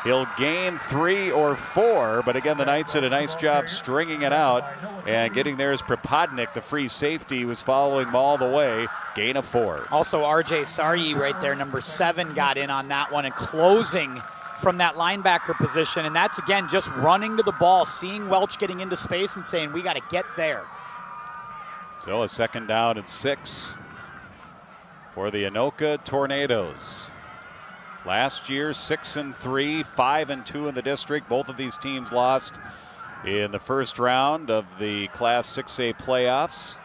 He'll gain 3 or 4, but again, the Knights did a nice job stringing it out, and getting there is Propadnik, the free safety, was following him all the way. Gain of 4. Also, R.J. Saryi right there, number 7, got in on that one and closing from that linebacker position, and that's, again, just running to the ball, seeing Welch getting into space and saying, we got to get there. So a 2nd down and 6 for the Anoka Tornadoes. Last year, 6-3, 5-2 in the district. Both of these teams lost in the first round of the Class 6A playoffs.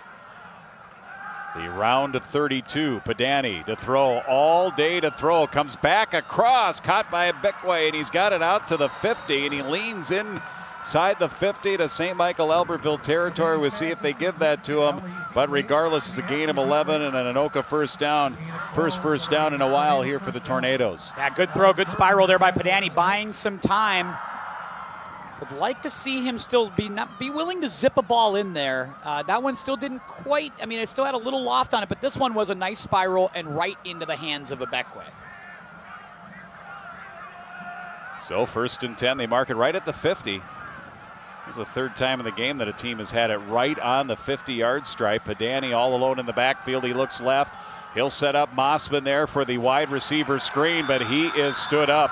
The round of 32, Pedani to throw, all day to throw, comes back across, caught by Bekwe, and he's got it out to the 50, and he leans inside the 50 to St. Michael-Albertville territory. We'll see if they give that to him, but regardless, it's a gain of 11 and an Anoka first down. First down in a while here for the Tornadoes. Yeah, good throw, good spiral there by Pedani, buying some time. Would like to see him still be willing to zip a ball in there. That one still didn't quite, it still had a little loft on it, but this one was a nice spiral and right into the hands of Bekwe. So 1st and 10, they mark it right at the 50. It's the third time in the game that a team has had it right on the 50-yard stripe. Padani all alone in the backfield. He looks left. He'll set up Mossman there for the wide receiver screen, but he is stood up.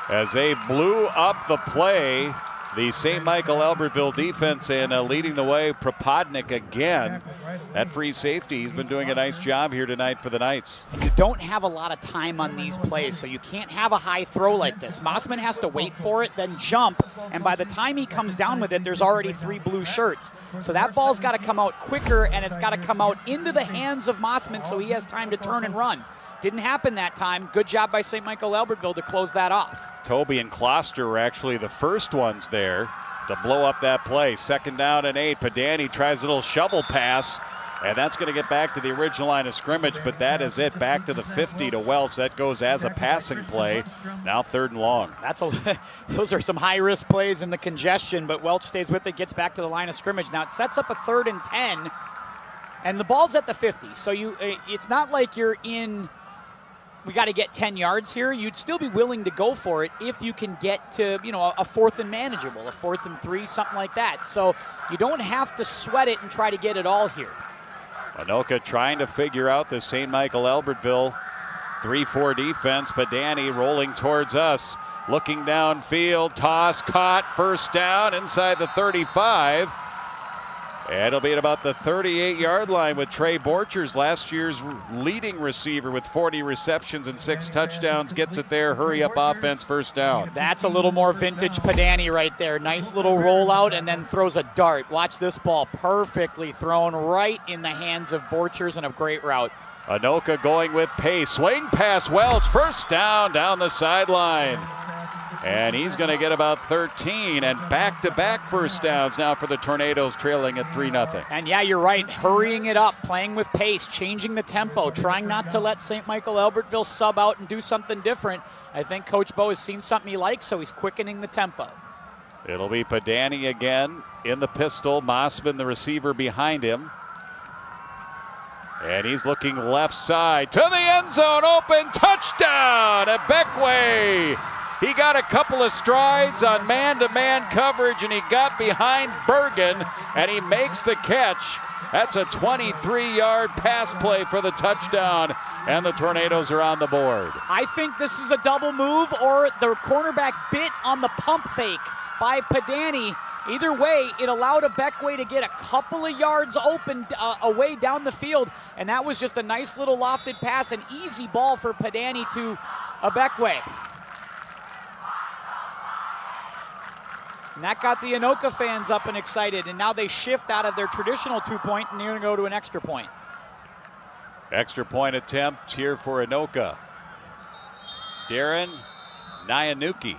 As they blew up the play, the St. Michael-Albertville defense and leading the way, Propodnik again. That free safety, he's been doing a nice job here tonight for the Knights. And you don't have a lot of time on these plays, so you can't have a high throw like this. Mossman has to wait for it, then jump, and by the time he comes down with it, there's already 3 blue shirts. So that ball's got to come out quicker, and it's got to come out into the hands of Mossman so he has time to turn and run. Didn't happen that time. Good job by St. Michael-Albertville to close that off. Toby and Kloster were actually the first ones there to blow up that play. 2nd down and 8. Padani tries a little shovel pass, and that's going to get back to the original line of scrimmage, but that is it. Back to the 50 to Welch. That goes as a passing play. Now 3rd and long. Those are some high-risk plays in the congestion, but Welch stays with it, gets back to the line of scrimmage. Now it sets up a 3rd and 10, and the ball's at the 50. So it's not like you're in, we got to get 10 yards here. You'd still be willing to go for it if you can get to, a 4th and manageable, a 4th and 3, something like that. So you don't have to sweat it and try to get it all here. Anoka trying to figure out the St. Michael-Albertville 3-4 defense, but Danny rolling towards us, looking downfield, toss, caught, 1st down inside the 35. And it'll be at about the 38-yard line with Trey Borchers, last year's leading receiver with 40 receptions and 6 touchdowns. Gets it there, hurry-up offense, 1st down. That's a little more vintage Padani right there. Nice little rollout and then throws a dart. Watch this ball, perfectly thrown right in the hands of Borchers and a great route. Anoka going with pace, swing pass, Welch, 1st down the sideline. And he's going to get about 13, and back-to-back 1st downs now for the Tornadoes, trailing at 3-0. And yeah, you're right, hurrying it up, playing with pace, changing the tempo, trying not to let St. Michael-Albertville sub out and do something different. I think Coach Bo has seen something he likes, so he's quickening the tempo. It'll be Padani again in the pistol, Mossman the receiver behind him. And he's looking left side to the end zone, open, touchdown at Beckway. He got a couple of strides on man-to-man coverage, and he got behind Bergen, and he makes the catch. That's a 23-yard pass play for the touchdown, and the Tornadoes are on the board. I think this is a double move, or the cornerback bit on the pump fake by Padani. Either way, it allowed a Beckway to get a couple of yards open away down the field, and that was just a nice little lofted pass, an easy ball for Padani to a Beckway. And that got the Anoka fans up and excited, and now they shift out of their traditional 2-point, and they're going to go to an extra point. Extra point attempt here for Anoka. Darren Nyanuki.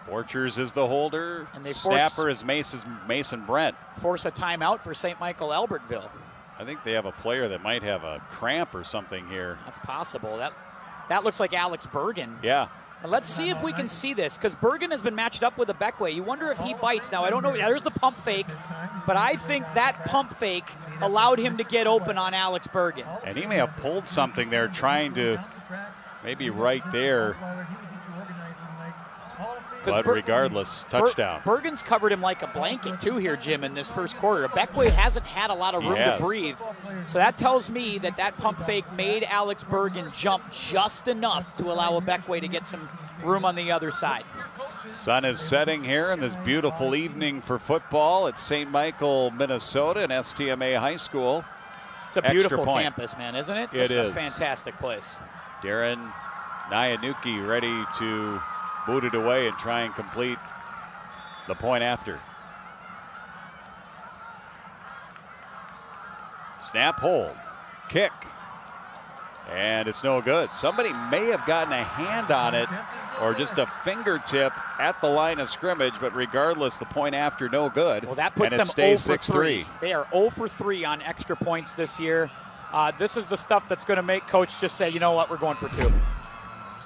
Borchers is the holder. And they snapper is Mason Brent. Force a timeout for St. Michael-Albertville. I think they have a player that might have a cramp or something here. That's possible. That looks like Alex Bergen. Yeah. And let's see if we can see this, because Bergen has been matched up with a Beckway. You wonder if he bites. Now, I don't know. There's the pump fake, but I think that pump fake allowed him to get open on Alex Bergen. And he may have pulled something there, trying to maybe right there. But regardless, touchdown. Bergen's covered him like a blanket, too, here, Jim, in this first quarter. Beckway hasn't had a lot of room to breathe. So that tells me that pump fake made Alex Bergen jump just enough to allow a Beckway to get some room on the other side. Sun is setting here in this beautiful evening for football at St. Michael, Minnesota, and STMA High School. It's a beautiful campus, man, isn't it? It is. It's a fantastic place. Darren Nyanuki ready to boot it away and try and complete the point after. Snap, hold, kick, and it's no good. Somebody may have gotten a hand on it or just a fingertip at the line of scrimmage, but regardless, the point after no good. Well, that puts them 0 for 3. They are 0 for 3 on extra points this year. This is the stuff that's going to make Coach just say, you know what, we're going for 2.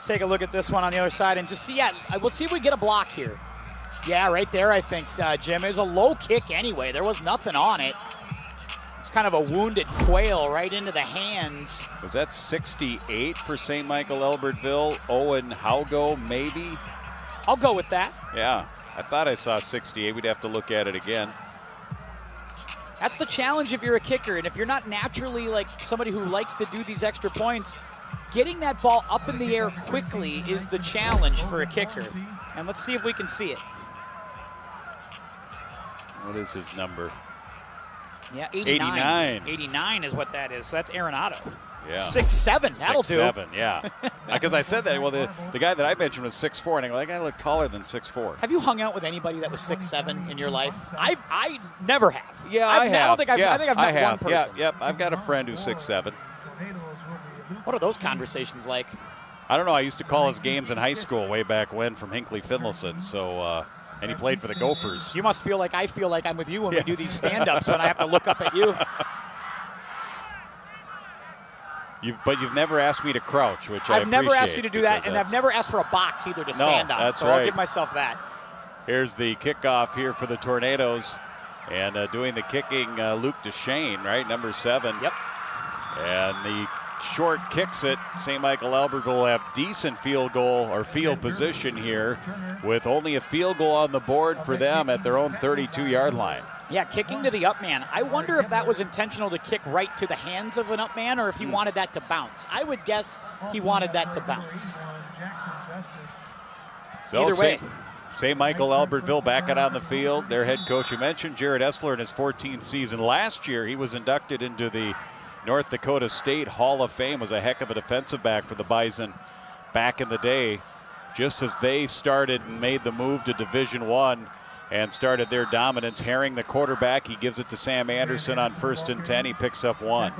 Take a look at this one on the other side and just see, we'll see if we get a block here. Yeah, right there, I think, Jim. It was a low kick anyway. There was nothing on it. It's kind of a wounded quail right into the hands. Was that 68 for St. Michael-Albertville? Owen Haugo, maybe? I'll go with that. Yeah. I thought I saw 68. We'd have to look at it again. That's the challenge if you're a kicker, and if you're not naturally like somebody who likes to do these extra points, getting that ball up in the air quickly is the challenge for a kicker. And let's see if we can see it. What is his number? Yeah, 89. 89 is what that is. So that's Arenado. Yeah. 6'7". That'll 6'7", yeah. Because I said that. Well, the guy that I mentioned was 6'4", and I go, that guy looked taller than 6'4". Have you hung out with anybody that was 6'7" in your life? I never have. Yeah, I have. I don't think I think I've met one person. Yeah, yep. I've got a friend who's 6'7". What are those conversations like? I don't know. I used to call his games in high school way back when from Hinckley Finlayson. So, and he played for the Gophers. You must feel like I feel like I'm with you when we do these stand-ups when I have to look up at you. But you've never asked me to crouch, which I've never asked you to do that, and I've never asked for a box either to stand on. That's so right. I'll give myself that. Here's the kickoff here for the Tornadoes, and doing the kicking, Luke Duchesne, right, number 7. Yep. And the short kicks it. St. Michael-Albertville will have decent field goal or field position here, with only a field goal on the board for them at their own 32-yard line. Yeah, kicking to the up man. I wonder if that was intentional to kick right to the hands of an up man or if he wanted that to bounce. I would guess he wanted that to bounce. So either way. St. Michael-Albertville back out on the field. Their head coach, you mentioned Jared Essler in his 14th season. Last year, he was inducted into the North Dakota State Hall of Fame. Was a heck of a defensive back for the Bison back in the day. Just as they started and made the move to Division I and started their dominance. Herring, the quarterback, he gives it to Sam Anderson on 1st and 10. He picks up 1.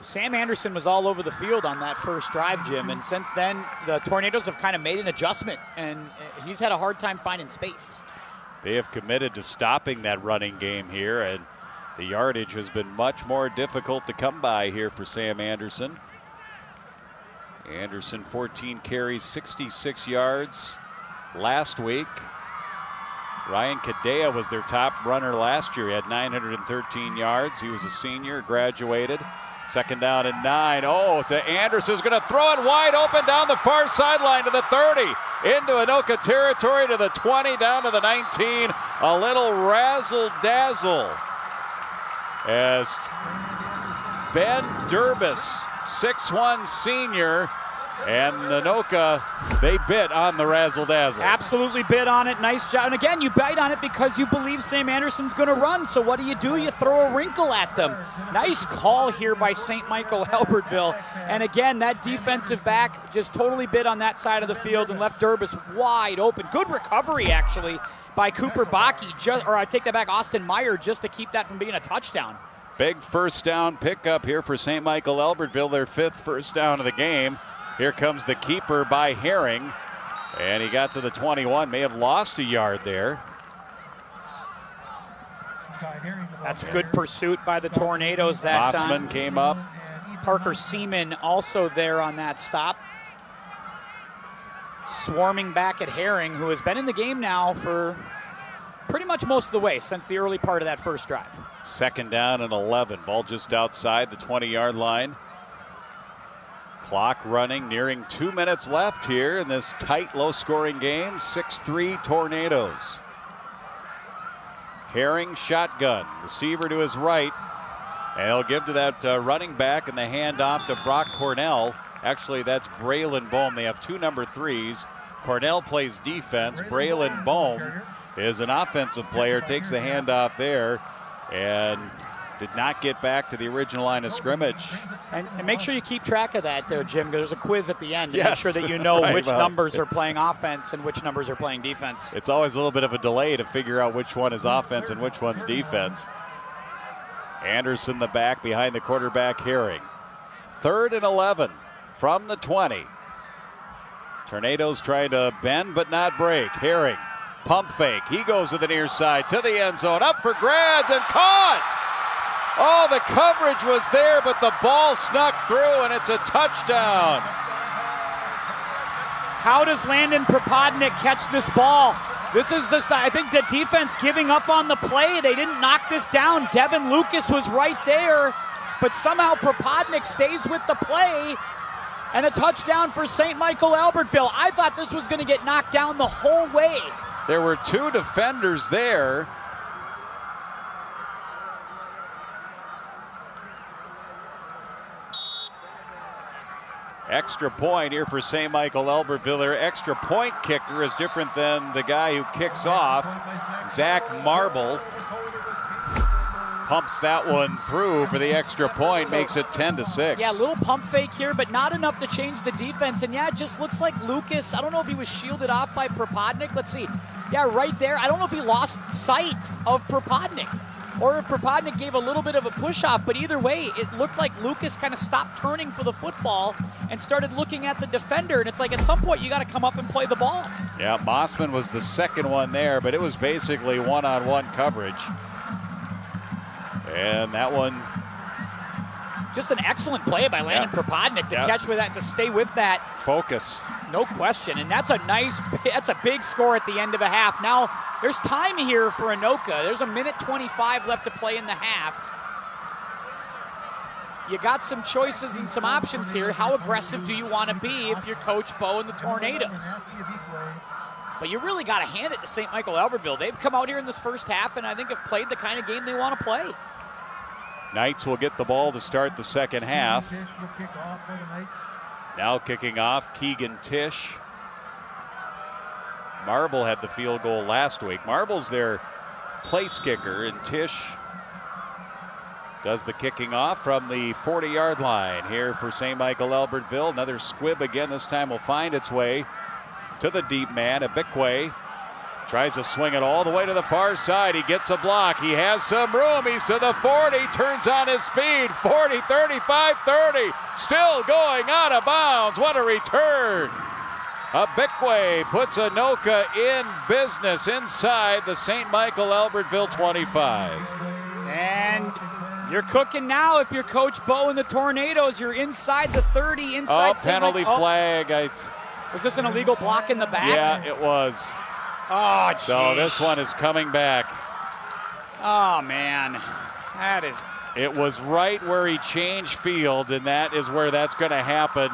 Sam Anderson was all over the field on that first drive, Jim, and since then the Tornadoes have kind of made an adjustment, and he's had a hard time finding space. They have committed to stopping that running game here, and the yardage has been much more difficult to come by here for Sam Anderson. Anderson, 14 carries, 66 yards last week. Ryan Cadea was their top runner last year. He had 913 yards. He was a senior, graduated. 2nd down and 9. Oh, to Anderson's going to throw it wide open down the far sideline to the 30. Into Anoka territory to the 20, down to the 19. A little razzle-dazzle as Ben Durbis, 6'1" senior, and Anoka, they bit on the razzle-dazzle. Absolutely bit on it. Nice job. And again, you bite on it because you believe Sam Anderson's going to run. So what do? You throw a wrinkle at them. Nice call here by St. Michael-Albertville. And again, that defensive back just totally bit on that side of the field and left Durbis wide open. Good recovery, actually, by Cooper Bakke, I take that back, Austin Meyer, just to keep that from being a touchdown. Big first down pickup here for St. Michael-Albertville, their 5th first down of the game. Here comes the keeper by Herring, and he got to the 21. May have lost a yard there. That's good pursuit by the Tornadoes that time. Mossman came up. Parker Seaman also there on that stop. Swarming back at Herring, who has been in the game now for pretty much most of the way since the early part of that first drive. 2nd down and 11. Ball just outside the 20-yard line. Clock running, nearing 2 minutes left here in this tight, low-scoring game. 6-3 Tornadoes. Herring shotgun, receiver to his right, and he'll give to that running back, and the handoff to Brock Cornell. Actually, that's Braylon Bohm. They have 2 number 3s. Cornell plays defense. Braylon Bohm is an offensive player, takes the handoff there, and did not get back to the original line of scrimmage. And make sure you keep track of that there, Jim. There's a quiz at the end to yes, make sure that you know right, which numbers are playing offense and which numbers are playing defense. It's always a little bit of a delay to figure out which one is offense and which one's defense. Anderson the back behind the quarterback Herring. 3rd and 11 from the 20. Tornadoes trying to bend but not break. Herring, pump fake. He goes to the near side to the end zone. Up for grabs and caught! Oh, the coverage was there, but the ball snuck through, and it's a touchdown. How does Landon Propodnik catch this ball? This is just, I think, the defense giving up on the play. They didn't knock this down. Devin Lucas was right there, but somehow Propodnik stays with the play, and a touchdown for St. Michael-Albertville. I thought this was going to get knocked down the whole way. There were two defenders there. Extra point here for St. Michael-Albertville. Their extra point kicker is different than the guy who kicks off. Zach Marble pumps that one through for the extra point, makes it 10-6. Yeah, a little pump fake here, but not enough to change the defense. And yeah, it just looks like Lucas, I don't know if he was shielded off by Propodnik. Let's see. Yeah, right there. I don't know if he lost sight of Propodnik or if Propodnik gave a little bit of a push off, but either way, it looked like Lucas kind of stopped turning for the football and started looking at the defender. And it's like at some point you got to come up and play the ball. Yeah, Mossman was the second one there, but it was basically one-on-one coverage. And that one, just an excellent play by Landon Propodnik to catch with that, to stay with that focus. No question, and that's a big score at the end of a half. Now, there's time here for Anoka. There's 1:25 left to play in the half. You got some choices and some options here. How aggressive do you want to be if you're Coach Bo and the Tornadoes? But you really got to hand it to St. Michael-Albertville. They've come out here in this first half and I think have played the kind of game they want to play. Knights will get the ball to start the second half. Now kicking off, Keegan Tish. Marble had the field goal last week. Marble's their place kicker, and Tish does the kicking off from the 40-yard line here for St. Michael-Albertville. Another squib again. This time will find its way to the deep man. Abikwe tries to swing it all the way to the far side. He gets a block. He has some room. He's to the 40. Turns on his speed. 40, 35, 30. Still going out of bounds. What a return. Abikwe puts Anoka in business inside the St. Michael-Albertville 25. And you're cooking now if you're Coach Bo and the Tornadoes. You're inside the 30, inside. Penalty flag. Was this an illegal block in the back? Yeah, it was. Oh, geez. So this one is coming back. Oh, man. That is... It was right where he changed field, and that is where that's going to happen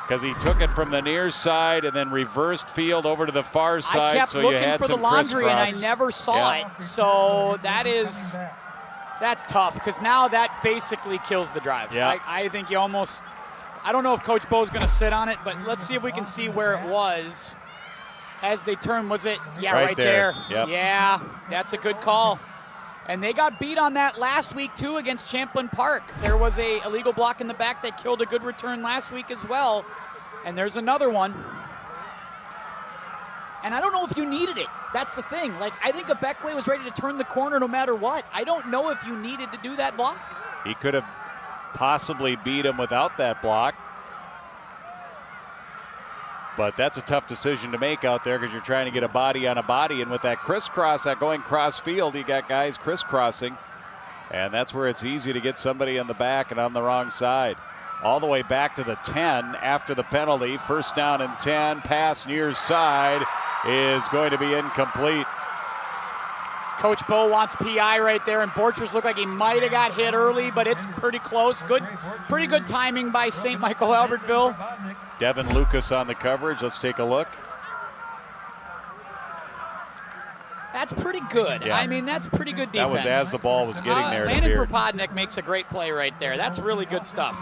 because he took it from the near side and then reversed field over to the far side. I kept looking for the laundry, and I never saw it. So that's tough because now that basically kills the drive. Yeah. I think you almost... I don't know if Coach Bo's going to sit on it, but let's see if we can see where it was. As they turn, was it? Yeah, right there. Yep. Yeah, that's a good call. And they got beat on that last week, too, against Champlain Park. There was a illegal block in the back that killed a good return last week as well. And there's another one. And I don't know if you needed it. That's the thing. Like, I think Abekwe was ready to turn the corner no matter what. I don't know if you needed to do that block. He could have possibly beat him without that block. But that's a tough decision to make out there because you're trying to get a body on a body. And with that crisscross, that going cross field, you got guys crisscrossing. And that's where it's easy to get somebody in the back and on the wrong side. All the way back to the 10 after the penalty. First down and 10. Pass near side is going to be incomplete. Coach Bo wants PI right there, and Borchers looked like he might have got hit early, but it's pretty close. Pretty good timing by St. Michael-Albertville. Devin Lucas on the coverage. Let's take a look. That's pretty good. Yeah. I mean, that's pretty good defense. That was as the ball was getting there. Landon Propodnik makes a great play right there. That's really good stuff.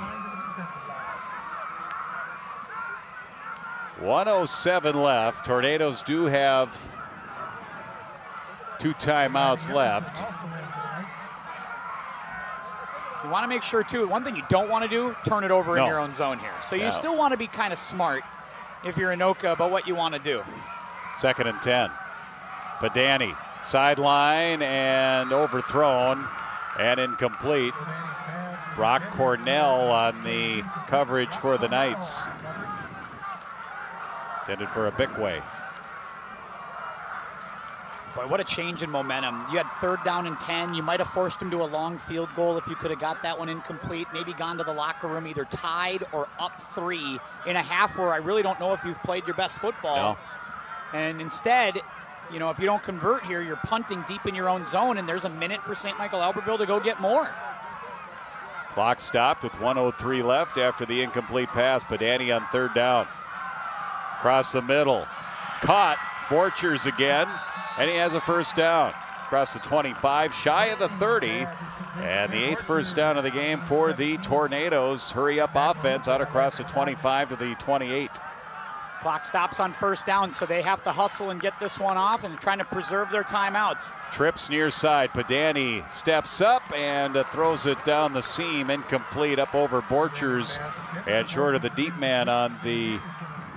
1:07 left. Tornadoes do have 2 timeouts left. You want to make sure, too, one thing you don't want to do, turn it over in your own zone here. So you still want to be kind of smart if you're Anoka about what you want to do. 2nd and 10. Padani, sideline and overthrown and incomplete. Brock Cornell on the coverage for the Knights. Intended for Abikwe. Boy, what a change in momentum. You had 3rd down and 10. You might have forced him to a long field goal if you could have got that one incomplete. Maybe gone to the locker room either tied or up 3 in a half where I really don't know if you've played your best football. No. And instead, you know, if you don't convert here, you're punting deep in your own zone, and there's a minute for St. Michael-Albertville to go get more. Clock stopped with 1:03 left after the incomplete pass. Padani on 3rd down. Across the middle. Caught. Borchers again. And he has a first down across the 25, shy of the 30. And the 8th first down of the game for the Tornadoes. Hurry up offense out across the 25 to the 28. Clock stops on first down, so they have to hustle and get this one off and trying to preserve their timeouts. Trips near side. Padani steps up and throws it down the seam. Incomplete up over Borchers. And short of the deep man on the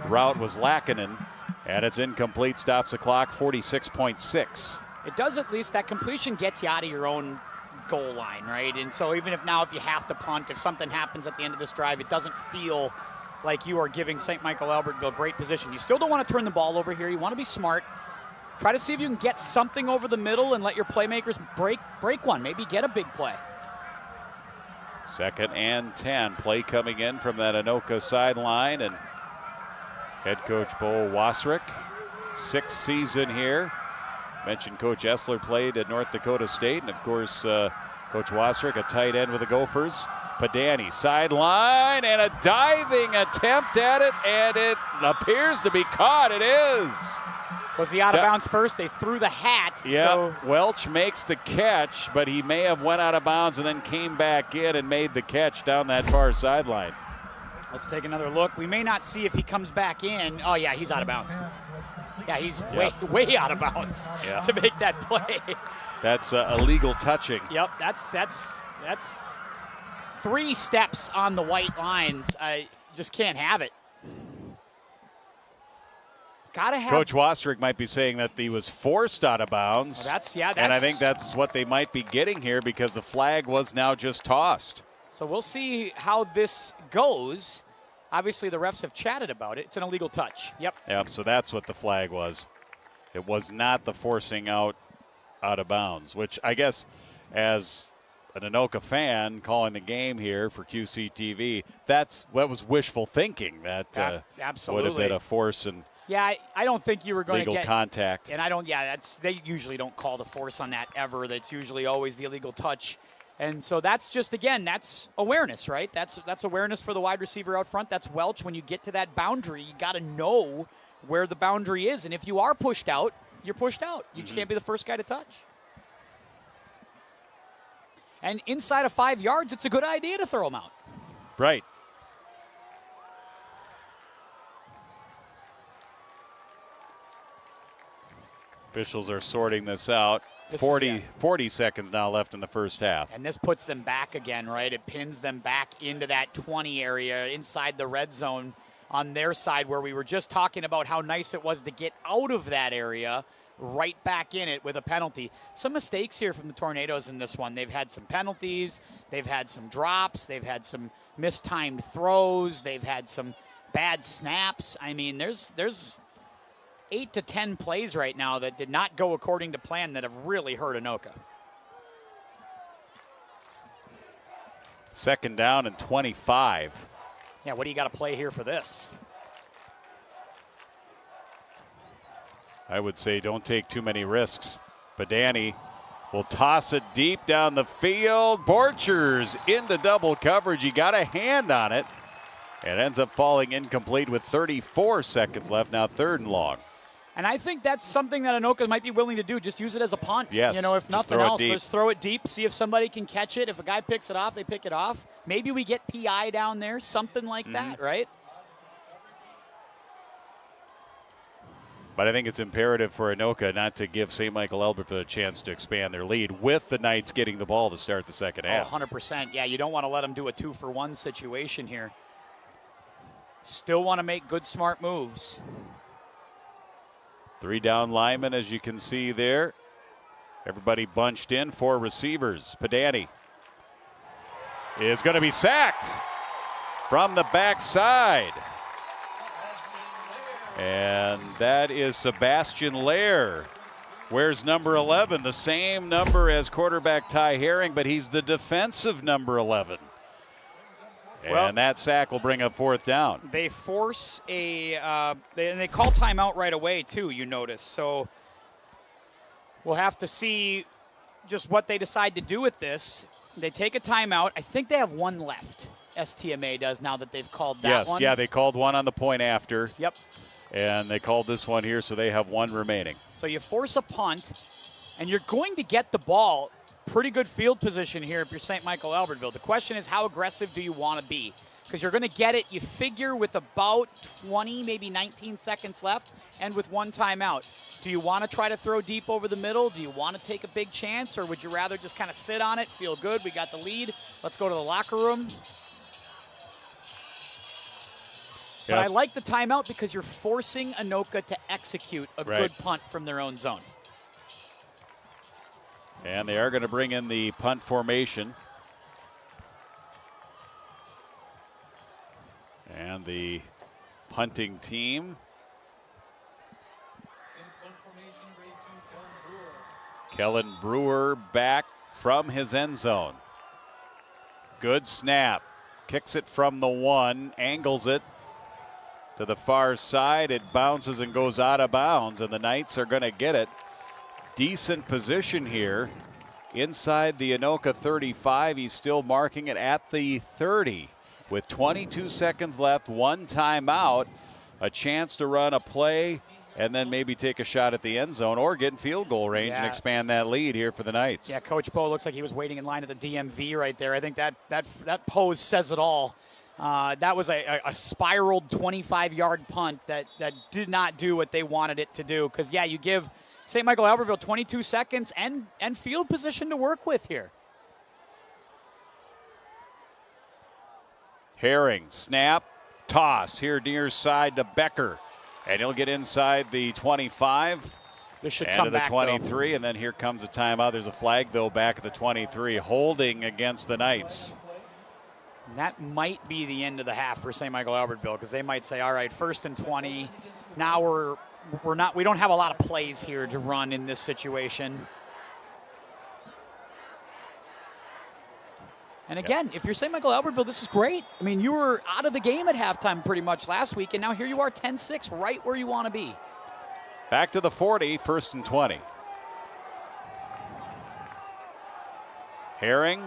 route was Lackinen. And it's incomplete. Stops the clock. 46.6. It does at least. That completion gets you out of your own goal line, right? And so even if you have to punt, if something happens at the end of this drive, it doesn't feel like you are giving St. Michael-Albertville great position. You still don't want to turn the ball over here. You want to be smart. Try to see if you can get something over the middle and let your playmakers break one. Maybe get a big play. 2nd and 10. Play coming in from that Anoka sideline. And head coach Bo Wasrick, 6th season here. Mentioned Coach Essler played at North Dakota State. And, of course, Coach Wasrick, a tight end with the Gophers. Padani, sideline, and a diving attempt at it, and it appears to be caught. It is. Was he out of bounds first? They threw the hat. Yeah, so Welch makes the catch, but he may have went out of bounds and then came back in and made the catch down that far sideline. Let's take another look. We may not see if he comes back in. Oh, yeah, he's out of bounds. Yeah, he's way out of bounds to make that play. That's illegal touching. Yep, that's 3 steps on the white lines. I just can't have it. Gotta have. Coach Wasrick might be saying that he was forced out of bounds. And I think that's what they might be getting here because the flag was now just tossed. So we'll see how this goes. Obviously, the refs have chatted about it. It's an illegal touch. Yep. Yep, so that's what the flag was. It was not the forcing out of bounds, which I guess as an Anoka fan calling the game here for QCTV, what was wishful thinking. That absolutely would have been a force and I don't think you were going to get legal contact. And I don't. Yeah, they usually don't call the force on that ever. That's usually always the illegal touch. And so that's just, again, that's awareness, right? That's awareness for the wide receiver out front. That's Welch. When you get to that boundary, you got to know where the boundary is. And if you are pushed out, you're pushed out. You just can't be the first guy to touch. And inside of 5 yards, it's a good idea to throw them out. Right. Officials are sorting this out. 40 seconds now left in the first half. And this puts them back again, right? It pins them back into that 20 area inside the red zone on their side where we were just talking about how nice it was to get out of that area, right back in it with a penalty. Some mistakes here from the Tornadoes in this one. They've had some penalties. They've had some drops. They've had some mistimed throws. They've had some bad snaps. I mean, there's 8 to 10 plays right now that did not go according to plan that have really hurt Anoka. 2nd down and 25. Yeah, what do you got to play here for this? I would say don't take too many risks. Padani will toss it deep down the field. Borchers into double coverage. He got a hand on it. It ends up falling incomplete with 34 seconds left. Now 3rd and long. And I think that's something that Anoka might be willing to do. Just use it as a punt. Yes. If nothing else, just throw it deep. See if somebody can catch it. If a guy picks it off, they pick it off. Maybe we get PI down there, something like that, right? But I think it's imperative for Anoka not to give St. Michael-Albertville a chance to expand their lead with the Knights getting the ball to start the second half. 100%. Yeah, you don't want to let them do a 2-for-1 situation here. Still want to make good, smart moves. 3 down linemen, as you can see there. Everybody bunched in, 4 receivers. Padani is going to be sacked from the backside. And that is Sebastian Lair. Wears number 11, the same number as quarterback Ty Herring, but he's the defensive number 11. And that sack will bring up 4th down. They force they call timeout right away, too, you notice. So we'll have to see just what they decide to do with this. They take a timeout. I think they have 1 left. STMA does now that they've called that one. Yes, yeah, they called one on the point after. Yep. And they called this one here, so they have one remaining. So you force a punt, and you're going to get the ball. Pretty good field position here if you're St. Michael-Albertville. The question is, how aggressive do you want to be? Because you're going to get it, you figure, with about 20, maybe 19 seconds left and with one timeout. Do you want to try to throw deep over the middle? Do you want to take a big chance, or would you rather just kind of sit on it, feel good, we got the lead, let's go to the locker room? But I like the timeout because you're forcing Anoka to execute a good punt from their own zone. And they are going to bring in the punt formation. And the punting team. Kellen Brewer back from his end zone. Good snap. Kicks it from the 1, angles it to the far side. It bounces and goes out of bounds, and the Knights are going to get it. Decent position here inside the Anoka 35. He's still marking it at the 30 with 22 seconds left, one timeout, a chance to run a play and then maybe take a shot at the end zone or get in field goal range and expand that lead here for the Knights. Yeah, Coach Bo looks like he was waiting in line at the DMV right there. I think that pose says it all. That was a spiraled 25-yard punt that did not do what they wanted it to do. Because, you give St. Michael-Albertville 22 seconds and field position to work with here. Herring, snap, toss here near side to Becker. And he'll get inside the 25. This should and come to the back, 23, though. And then here comes a timeout. There's a flag, though, back at the 23, holding against the Knights. That might be the end of the half for St. Michael-Albertville, because they might say, all right, 1st and 20. Now we don't have a lot of plays here to run in this situation. And again, if you're St. Michael-Albertville, this is great. I mean, you were out of the game at halftime pretty much last week, and now here you are 10-6, right where you want to be. Back to the 40, 1st and 20. Herring,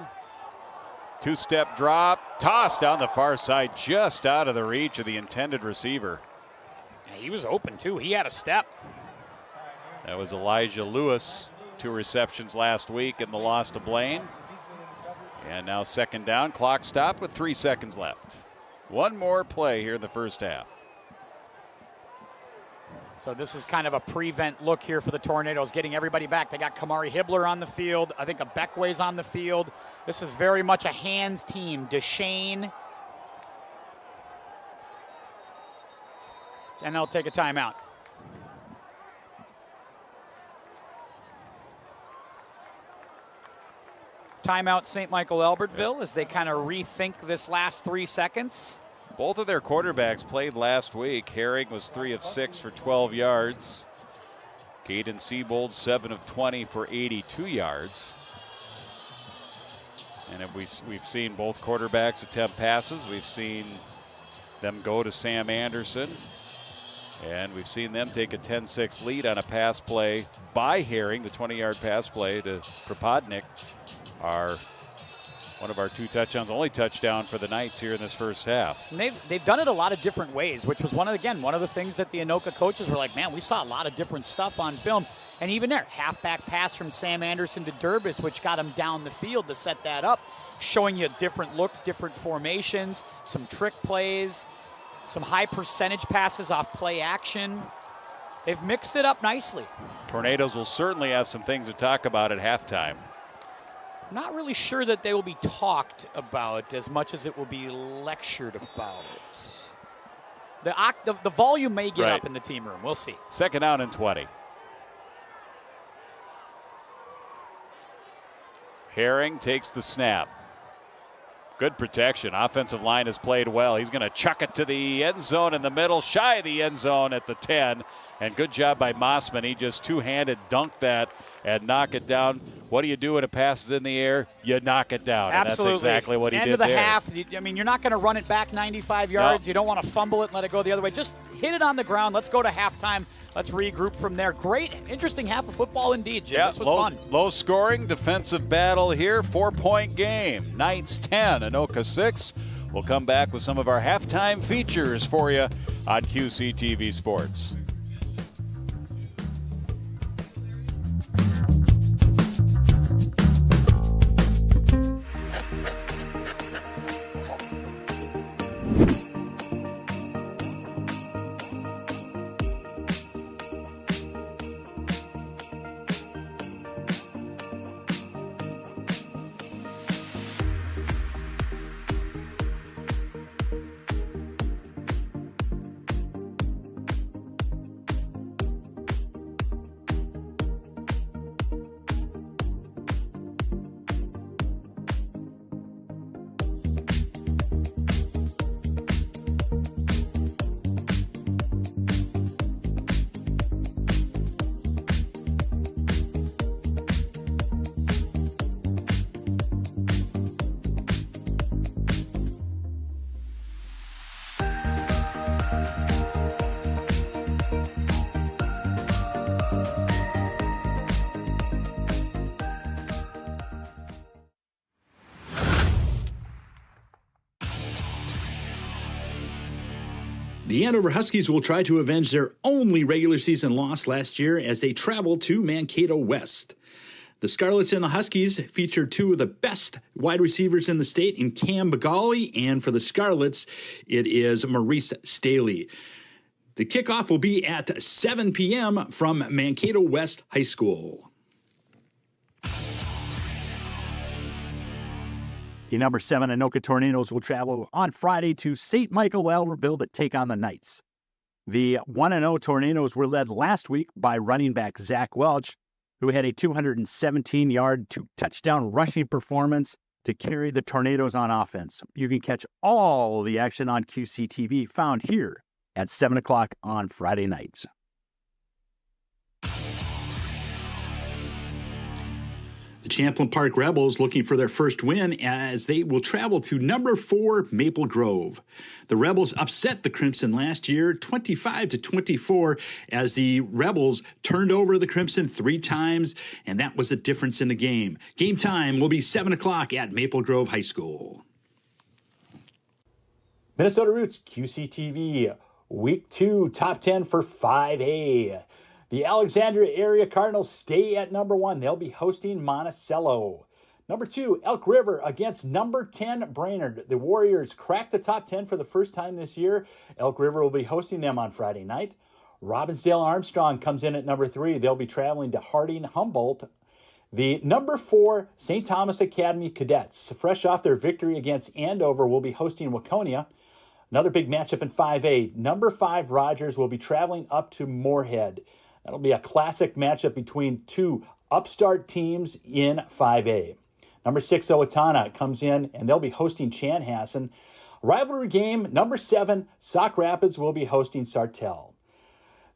two-step drop, toss down the far side, just out of the reach of the intended receiver. Yeah, he was open, too. He had a step. That was Elijah Lewis, 2 receptions last week in the loss to Blaine. And now 2nd down, clock stopped with 3 seconds left. One more play here in the first half. So this is kind of a prevent look here for the Tornadoes, getting everybody back. They got Kamari Hibbler on the field. I think a Beckway's on the field. This is very much a hands team. DeShane. And they'll take a timeout. Timeout St. Michael-Albertville as they kind of rethink this last 3 seconds. Both of their quarterbacks played last week. Herring was 3 of 6 for 12 yards. Caden Siebold 7 of 20 for 82 yards. And we've seen both quarterbacks attempt passes. We've seen them go to Sam Anderson. And we've seen them take a 10-6 lead on a pass play by Herring, the 20-yard pass play to Propodnik. One of our 2 touchdowns, only touchdown for the Knights here in this first half. And they've done it a lot of different ways, which was one of the things that the Anoka coaches were like, man, we saw a lot of different stuff on film. And even there, halfback pass from Sam Anderson to Durbis, which got him down the field to set that up, showing you different looks, different formations, some trick plays, some high percentage passes off play action. They've mixed it up nicely. Tornadoes will certainly have some things to talk about at halftime. Not really sure that they will be talked about as much as it will be lectured about. The volume may get up in the team room. We'll see. 2nd down and 20. Herring takes the snap. Good protection. Offensive line has played well. He's going to chuck it to the end zone in the middle, shy of the end zone at the 10. And good job by Mossman. He just two-handed dunked that and knock it down. What do you do when a pass is in the air? You knock it down. Absolutely. And that's exactly what he did there. End of the half. I mean, you're not going to run it back 95 yards. No. You don't want to fumble it and let it go the other way. Just hit it on the ground. Let's go to halftime. Let's regroup from there. Great, interesting half of football indeed, Jim. Yeah, this was fun. Low scoring defensive battle here. 4-point game. Knights 10, Anoka 6. We'll come back with some of our halftime features for you on QCTV Sports. The Andover Huskies will try to avenge their only regular season loss last year as they travel to Mankato West. The Scarlets and the Huskies feature two of the best wide receivers in the state in Cam Bagali, and for the Scarlets, it is Maurice Staley. The kickoff will be at 7 p.m. from Mankato West High School. The number 7 Anoka Tornadoes will travel on Friday to St. Michael-Albertville to take on the Knights. The 1-0 Tornadoes were led last week by running back Zach Welch, who had a 217-yard, 2-touchdown rushing performance to carry the Tornadoes on offense. You can catch all the action on QCTV found here at 7 o'clock on Friday nights. The Champlain Park Rebels looking for their first win as they will travel to number 4 Maple Grove. The Rebels upset the Crimson last year 25-24 as the Rebels turned over the Crimson 3 times, and that was the difference in the game. Game time will be 7 o'clock at Maple Grove High School. Minnesota Roots QCTV Week 2 Top 10 for 5A. The Alexandria Area Cardinals stay at number 1. They'll be hosting Monticello. Number 2, Elk River against number 10 Brainerd. The Warriors cracked the top 10 for the first time this year. Elk River will be hosting them on Friday night. Robbinsdale Armstrong comes in at number 3. They'll be traveling to Harding Humboldt. The number 4 St. Thomas Academy Cadets, fresh off their victory against Andover, will be hosting Waconia. Another big matchup in 5A. Number 5 Rogers will be traveling up to Moorhead. That'll be a classic matchup between two upstart teams in 5A. Number 6, Owatonna comes in, and they'll be hosting Chanhassen. Rivalry game, number 7, Sauk Rapids will be hosting Sartell.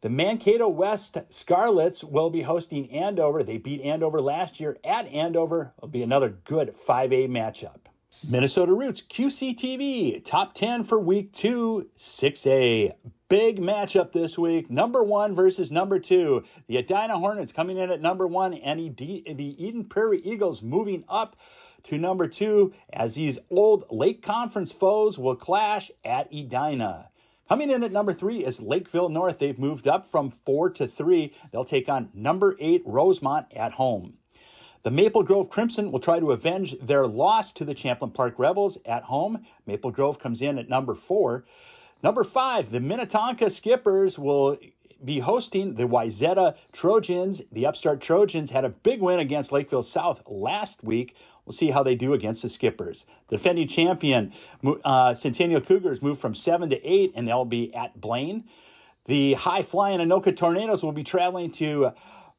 The Mankato West Scarlets will be hosting Andover. They beat Andover last year at Andover. It'll be another good 5A matchup. Minnesota Roots QCTV Top 10 for Week 2, 6A. Big matchup this week. Number 1 versus number 2. The Edina Hornets coming in at number 1, and the Eden Prairie Eagles moving up to number 2 as these old Lake Conference foes will clash at Edina. Coming in at number 3 is Lakeville North. They've moved up from 4 to 3. They'll take on number 8 Rosemont at home. The Maple Grove Crimson will try to avenge their loss to the Champlain Park Rebels at home. Maple Grove comes in at number 4. Number 5, the Minnetonka Skippers will be hosting the Wayzata Trojans. The upstart Trojans had a big win against Lakeville South last week. We'll see how they do against the Skippers. The defending champion, Centennial Cougars, moved from 7 to 8, and they'll be at Blaine. The high-flying Anoka Tornadoes will be traveling to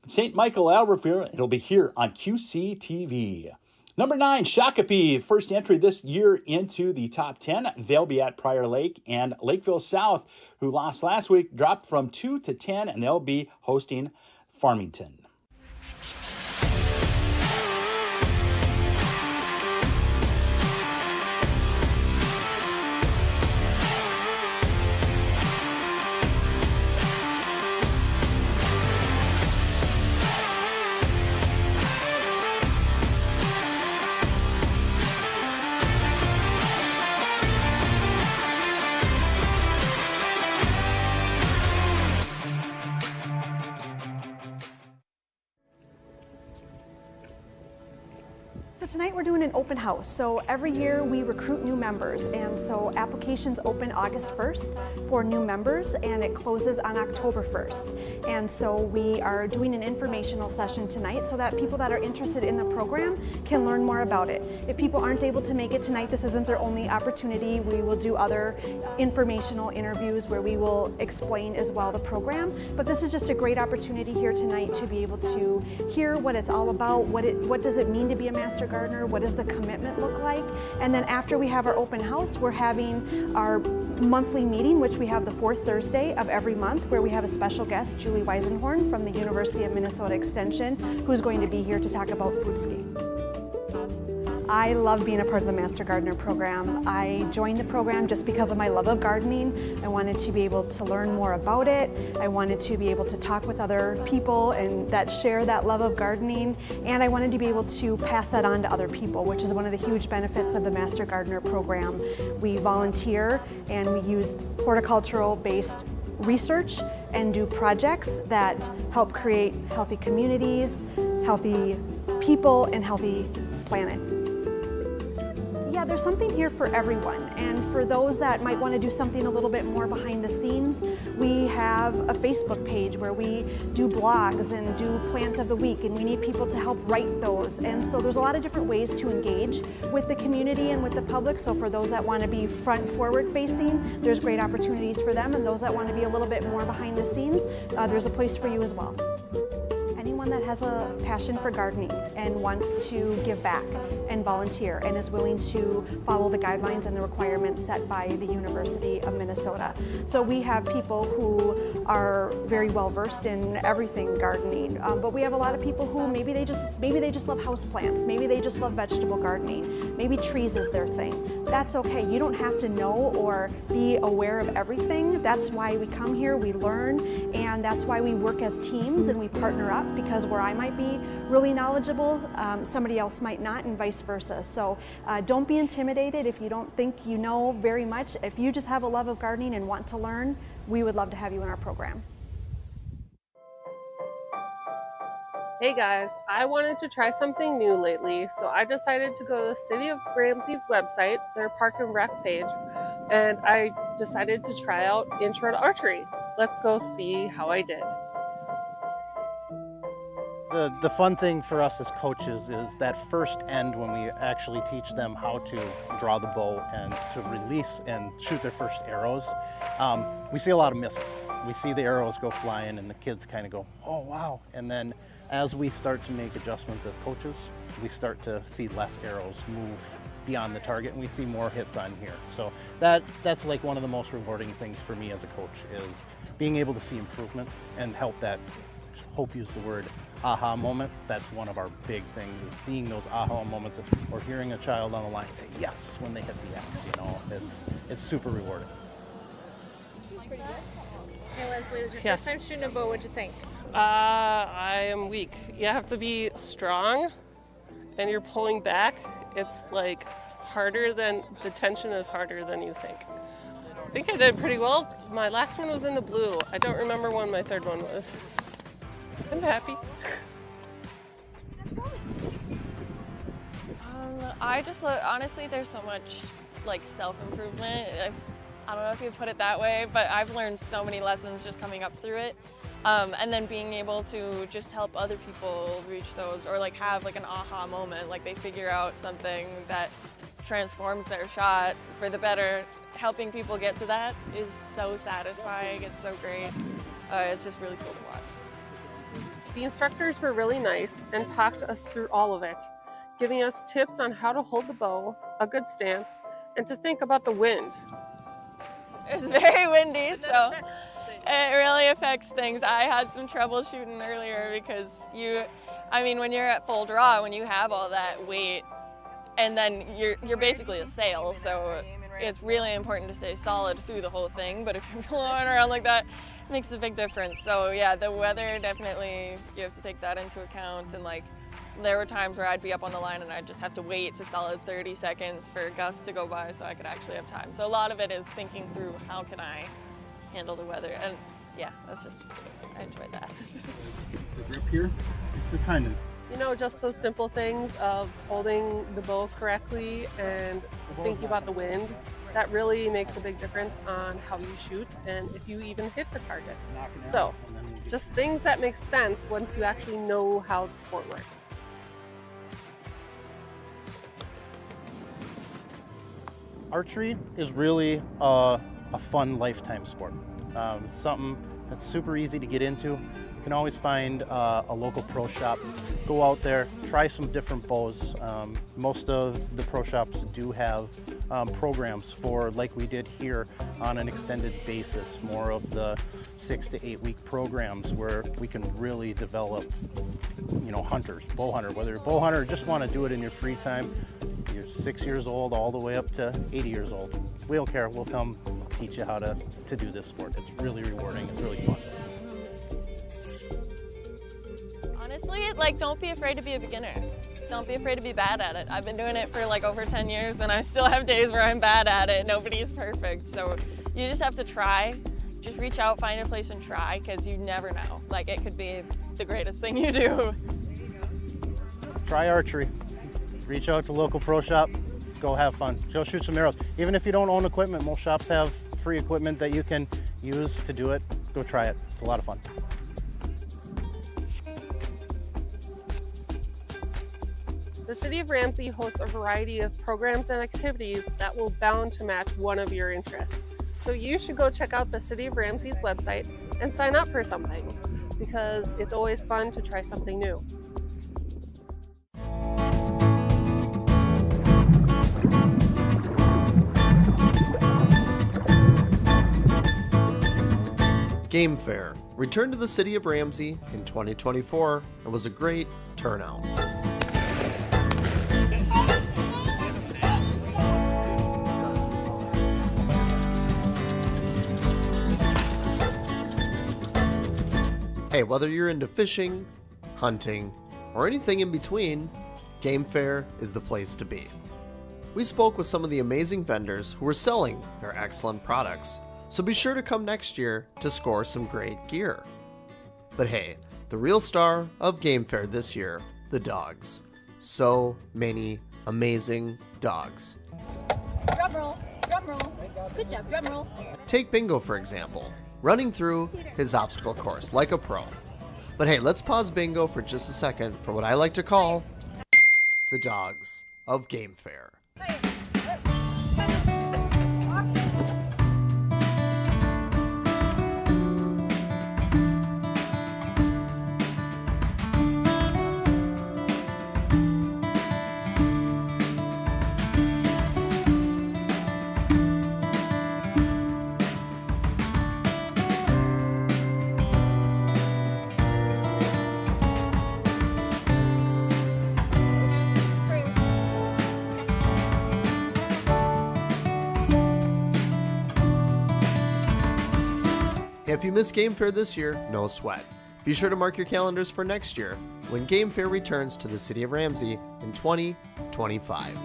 St. Michael-Albertville. It'll be here on QCTV. Number 9, Shakopee, first entry this year into the top 10. They'll be at Prior Lake, and Lakeville South, who lost last week, dropped from 2 to 10, and they'll be hosting Farmington. we're doing an open house. So every year we recruit new members, and so applications open August 1st for new members, and it closes on October 1st. And so we are doing an informational session tonight so that people that are interested in the program can learn more about it. If people aren't able to make it tonight, this isn't their only opportunity. We will do other informational interviews where we will explain as well the program. But this is just a great opportunity here tonight to be able to hear what it's all about, what does it mean to be a Master Gardener, what does the commitment look like, and then after we have our open house, we're having our monthly meeting, which we have the fourth Thursday of every month, where we have a special guest, Julie Weisenhorn from the University of Minnesota Extension, who's going to be here to talk about foodscape. I love being a part of the Master Gardener program. I joined the program just because of my love of gardening. I wanted to be able to learn more about it. I wanted to be able to talk with other people and that share that love of gardening. And I wanted to be able to pass that on to other people, which is one of the huge benefits of the Master Gardener program. We volunteer and we use horticultural-based research and do projects that help create healthy communities, healthy people, and healthy planet. Yeah, there's something here for everyone, and for those that might want to do something a little bit more behind the scenes, we have a Facebook page where we do blogs and do Plant of the Week, and we need people to help write those. And so there's a lot of different ways to engage with the community and with the public. So for those that want to be front forward facing, there's great opportunities for them, and those that want to be a little bit more behind the scenes, there's a place for you as well. Anyone that has a passion for gardening and wants to give back and volunteer and is willing to follow the guidelines and the requirements set by the University of Minnesota. So we have people who are very well versed in everything gardening, but we have a lot of people who maybe they just love houseplants, maybe they just love vegetable gardening, maybe trees is their thing. That's okay. You don't have to know or be aware of everything. That's why we come here, we learn, and that's why we work as teams and we partner up, because where I might be really knowledgeable, somebody else might not, and vice versa. So don't be intimidated if you don't think you know very much. If you just have a love of gardening and want to learn, we would love to have you in our program. Hey guys, I wanted to try something new lately, so I decided to go to the City of Ramsey's website, their Park and Rec page, and I decided to try out Intro to Archery. Let's go see how I did. The fun thing for us as coaches is that first end when we actually teach them how to draw the bow and to release and shoot their first arrows. We see a lot of misses. We see the arrows go flying and the kids kind of go, oh wow. And then as we start to make adjustments as coaches, we start to see less arrows move beyond the target and we see more hits on here. So that's like one of the most rewarding things for me as a coach, is being able to see improvement and help that, Hope used the word aha moment. That's one of our big things, is seeing those aha moments or hearing a child on the line say yes when they hit the X. You know, it's super rewarding. Hey Leslie, it was your Yes. first time shooting a bow. What'd you think? I am weak. You have to be strong and you're pulling back. It's like the tension is harder than you think. I think I did pretty well. My last one was in the blue. I don't remember when my third one was. I'm happy. I just honestly, there's so much like self-improvement. I don't know if you put it that way, but I've learned so many lessons just coming up through it. And then being able to just help other people reach those, or like have like an aha moment, like they figure out something that transforms their shot for the better. Helping people get to that is so satisfying. It's so great. It's just really cool to watch. The instructors were really nice and talked us through all of it, giving us tips on how to hold the bow, a good stance, and to think about the wind. It's very windy, so it really affects things. I had some trouble shooting earlier because when you're at full draw, when you have all that weight, and then you're basically a sail, so it's really important to stay solid through the whole thing. But if you're blowing around like that, it makes a big difference. So yeah, the weather, definitely, you have to take that into account. And like, there were times where I'd be up on the line and I'd just have to wait a solid 30 seconds for gusts to go by so I could actually have time. So a lot of it is thinking through, how can I handle the weather? And yeah, I enjoyed that. The grip here, it's a kind of You know, just those simple things of holding the bow correctly and thinking about the wind, that really makes a big difference on how you shoot and if you even hit the target. So, just things that make sense once you actually know how the sport works. Archery is really a fun lifetime sport. Something that's super easy to get into. You can always find a local pro shop. Go out there, try some different bows. Most of the pro shops do have programs for, like we did here, on an extended basis, more of the 6 to 8 week programs where we can really develop, you know, hunters, bow hunter, whether you're a bow hunter or just want to do it in your free time. You're 6 years old all the way up to 80 years old. We don't care. We'll come teach you how to do this sport. It's really rewarding. It's really fun. Honestly, like, don't be afraid to be a beginner. Don't be afraid to be bad at it. I've been doing it for like over 10 years and I still have days where I'm bad at it. Nobody's perfect. So you just have to try. Just reach out, find a place and try, because you never know. Like, it could be the greatest thing you do. Try archery. Reach out to local pro shop. Go have fun. Go shoot some arrows. Even if you don't own equipment, most shops have free equipment that you can use to do it. Go try it. It's a lot of fun. The City of Ramsey hosts a variety of programs and activities that will bound to match one of your interests. So you should go check out the City of Ramsey's website and sign up for something, because it's always fun to try something new. Game Fair returned to the City of Ramsey in 2024 and was a great turnout. Hey, whether you're into fishing, hunting, or anything in between, Game Fair is the place to be. We spoke with some of the amazing vendors who were selling their excellent products, so be sure to come next year to score some great gear. But hey, the real star of Game Fair this year, the dogs. So many amazing dogs. Drum roll, drum roll. Good job, drum roll. Take Bingo, for example, running through his obstacle course like a pro. But hey, let's pause Bingo for just a second for what I like to call the dogs of Game Fair. If you missed Game Fair this year, no sweat. Be sure to mark your calendars for next year when Game Fair returns to the City of Ramsey in 2025.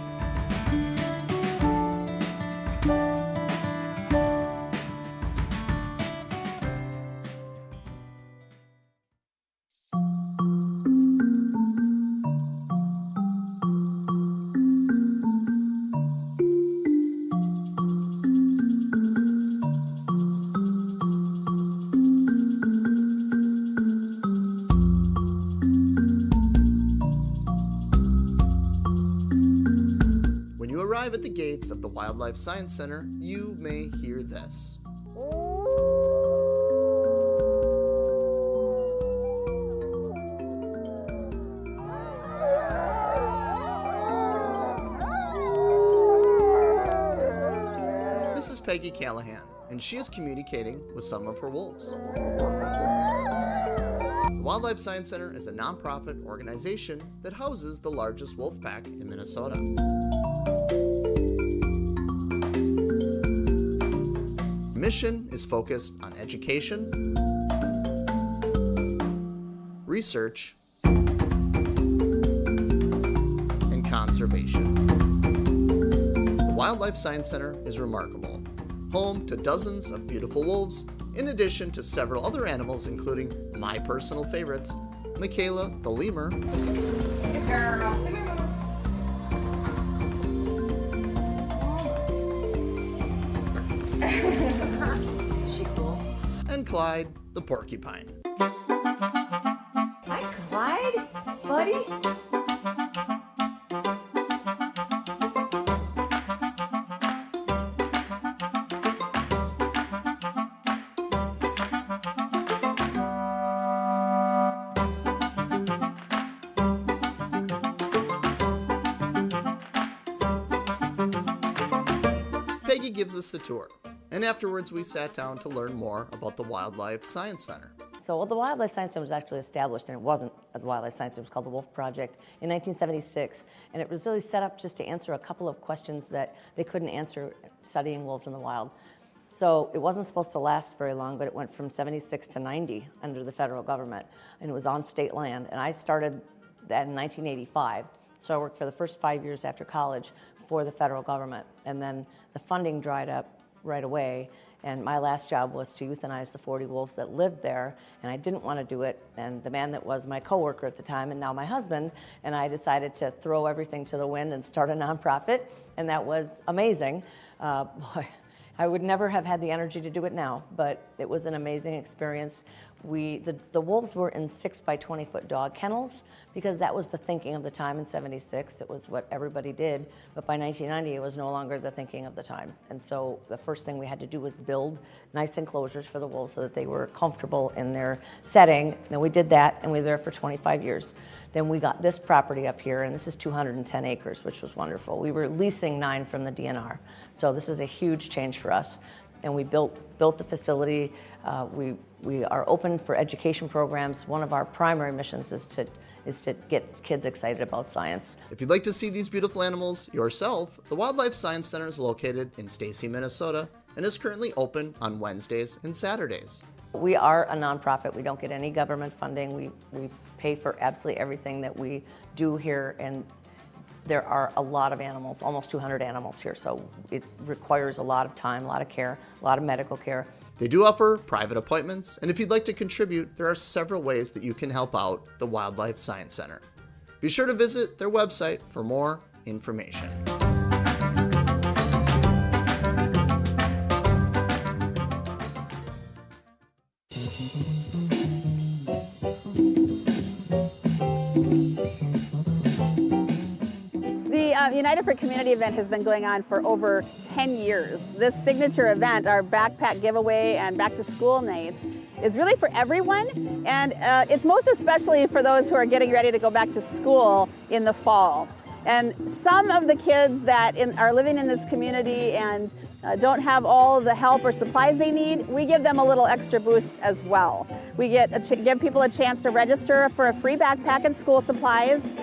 At the gates of the Wildlife Science Center, you may hear this. This is Peggy Callahan, and she is communicating with some of her wolves. The Wildlife Science Center is a nonprofit organization that houses the largest wolf pack in Minnesota. Mission is focused on education, research, and conservation. The Wildlife Science Center is remarkable, home to dozens of beautiful wolves, in addition to several other animals, including my personal favorites, Michaela, the lemur, Good girl. Is she cool? and Clyde, the porcupine. Hi, Clyde, buddy. Peggy gives us the tour, and afterwards we sat down to learn more about the Wildlife Science Center. So the Wildlife Science Center was actually established, and it wasn't the Wildlife Science Center, it was called the Wolf Project in 1976, and it was really set up just to answer a couple of questions that they couldn't answer studying wolves in the wild. So it wasn't supposed to last very long, but it went from 76 to 90 under the federal government, and it was on state land, and I started that in 1985. So I worked for the first 5 years after college for the federal government, and then the funding dried up right away, and my last job was to euthanize the 40 wolves that lived there, and I didn't want to do it, and the man that was my coworker at the time and now my husband and I decided to throw everything to the wind and start a nonprofit, and that was amazing. Boy, I would never have had the energy to do it now, but it was an amazing experience. The wolves were in 6 by 20 foot dog kennels because that was the thinking of the time in 76. It was what everybody did, but by 1990 it was no longer the thinking of the time. And so the first thing we had to do was build nice enclosures for the wolves so that they were comfortable in their setting. And we did that, and we were there for 25 years. Then we got this property up here, and this is 210 acres, which was wonderful. We were leasing 9 from the DNR. So this is a huge change for us. And we built the facility. We are open for education programs. One of our primary missions is to get kids excited about science. If you'd like to see these beautiful animals yourself, the Wildlife Science Center is located in Stacy, Minnesota, and is currently open on Wednesdays and Saturdays. We are a nonprofit. We don't get any government funding. We pay for absolutely everything that we do here, and there are a lot of animals, almost 200 animals here, so it requires a lot of time, a lot of care, a lot of medical care. They do offer private appointments, and if you'd like to contribute, there are several ways that you can help out the Wildlife Science Center. Be sure to visit their website for more information. The United for Community event has been going on for over 10 years. This signature event, our backpack giveaway and back to school night, is really for everyone, and it's most especially for those who are getting ready to go back to school in the fall. And some of the kids that are living in this community and don't have all the help or supplies they need, we give them a little extra boost as well. We give people a chance to register for a free backpack and school supplies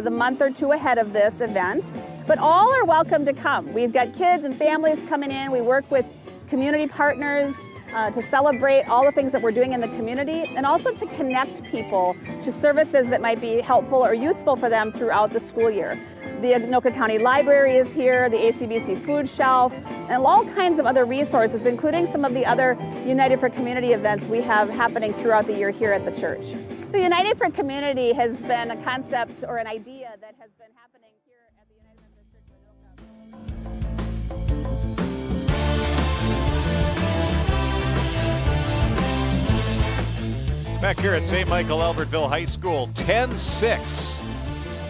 the month or two ahead of this event. But all are welcome to come. We've got kids and families coming in. We work with community partners to celebrate all the things that we're doing in the community, and also to connect people to services that might be helpful or useful for them throughout the school year. The Anoka County Library is here, the ACBC Food Shelf, and all kinds of other resources, including some of the other United for Community events we have happening throughout the year here at the church. The United for Community has been a concept or an idea that has been happening here at the United Methodist Church. Back here at St. Michael-Albertville High School, 10-6.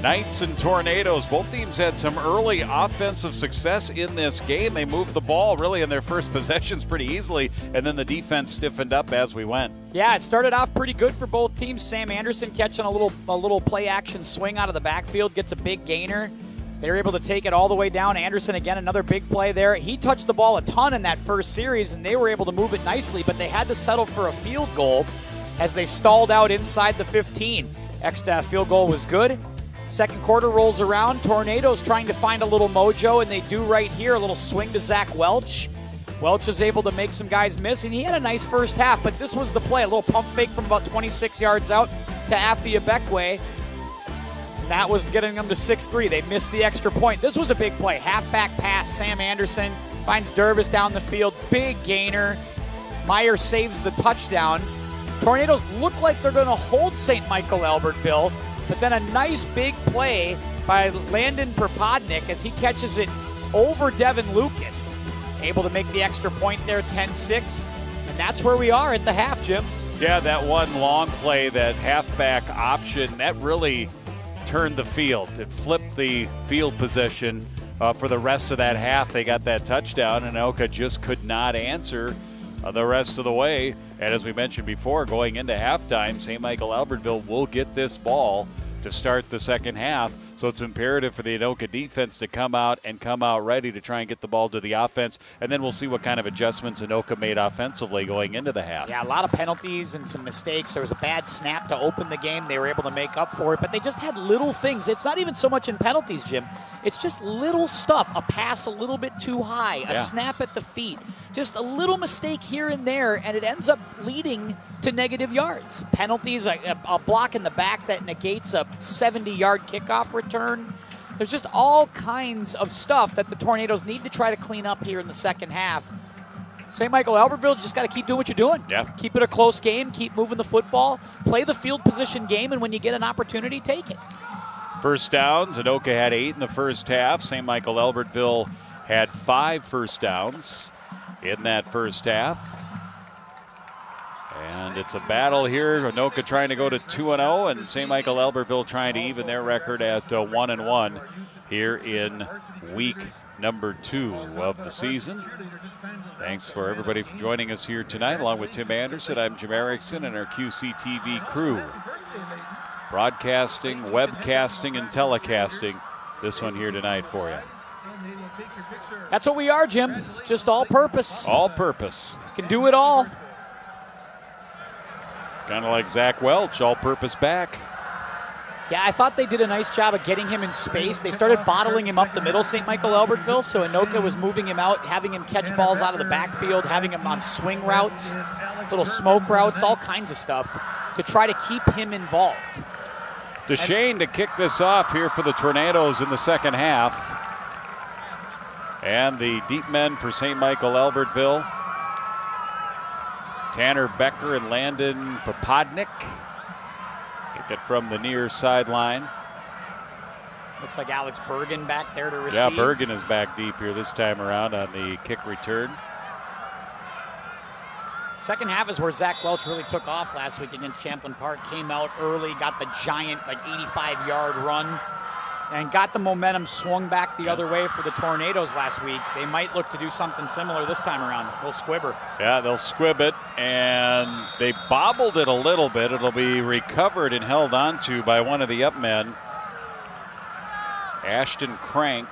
Knights and Tornadoes. Both teams had some early offensive success in this game. They moved the ball really in their first possessions pretty easily, and then the defense stiffened up as we went. Yeah, it started off pretty good for both teams. Sam Anderson catching a little play action swing out of the backfield, gets a big gainer. They were able to take it all the way down. Anderson, again, another big play there. He touched the ball a ton in that first series, and they were able to move it nicely, but they had to settle for a field goal as they stalled out inside the 15. Extra field goal was good. Second quarter rolls around. Tornadoes trying to find a little mojo, and they do right here. A little swing to Zach Welch. Welch is able to make some guys miss, and he had a nice first half, but this was the play. A little pump fake from about 26 yards out to Afia Beckway. And that was getting them to 6-3. They missed the extra point. This was a big play. Halfback pass. Sam Anderson finds Dervis down the field. Big gainer. Meyer saves the touchdown. Tornadoes look like they're going to hold St. Michael-Albertville, but then a nice big play by Landon Propodnik as he catches it over Devin Lucas. Able to make the extra point there, 10-6, and that's where we are at the half, Jim. Yeah, that one long play, that halfback option, that really turned the field. It flipped the field position for the rest of that half. They got that touchdown, and Anoka just could not answer the rest of the way. And as we mentioned before, going into halftime, St. Michael-Albertville will get this ball to start the second half. So it's imperative for the Anoka defense to come out ready to try and get the ball to the offense. And then we'll see what kind of adjustments Anoka made offensively going into the half. Yeah, a lot of penalties and some mistakes. There was a bad snap to open the game. They were able to make up for it, but they just had little things. It's not even so much in penalties, Jim. It's just little stuff. A pass a little bit too high, a snap at the feet. Just a little mistake here and there, and it ends up leading to negative yards. Penalties, a block in the back that negates a 70-yard kickoff return. There's just all kinds of stuff that the Tornadoes need to try to clean up here in the second half. St. Michael-Albertville just got to keep doing what you're doing. Yeah. Keep it a close game, keep moving the football, play the field position game, and when you get an opportunity, take it. First downs, Anoka had 8 in the first half. St. Michael-Albertville had 5 first downs in that first half. And it's a battle here. Anoka trying to go to 2-0, and St. Michael-Albertville trying to even their record at 1-1 here in week number 2 of the season. Thanks for everybody for joining us here tonight. Along with Tim Anderson, I'm Jim Erickson and our QCTV crew. Broadcasting, webcasting, and telecasting this one here tonight for you. That's what we are, Jim. Just all purpose. All purpose. Can do it all. Kind of like Zach Welch, all-purpose back. Yeah, I thought they did a nice job of getting him in space. They started bottling him up the middle, St. Michael-Albertville, so Anoka was moving him out, having him catch balls out of the backfield, having him on swing routes, little smoke routes, all kinds of stuff to try to keep him involved. DeShane to kick this off here for the Tornadoes in the second half. And the deep men for St. Michael-Albertville, Tanner Becker and Landon Propodnik. Kick it from the near sideline. Looks like Alex Bergen back there to receive. Yeah, Bergen is back deep here this time around on the kick return. Second half is where Zach Welch really took off last week against Champlin Park. Came out early, got the giant 85-yard run, and got the momentum swung back the other way for the Tornadoes last week. They might look to do something similar this time around. They'll squibber. Yeah, they'll squib it, and they bobbled it a little bit. It'll be recovered and held onto by one of the up men, Ashton Crank.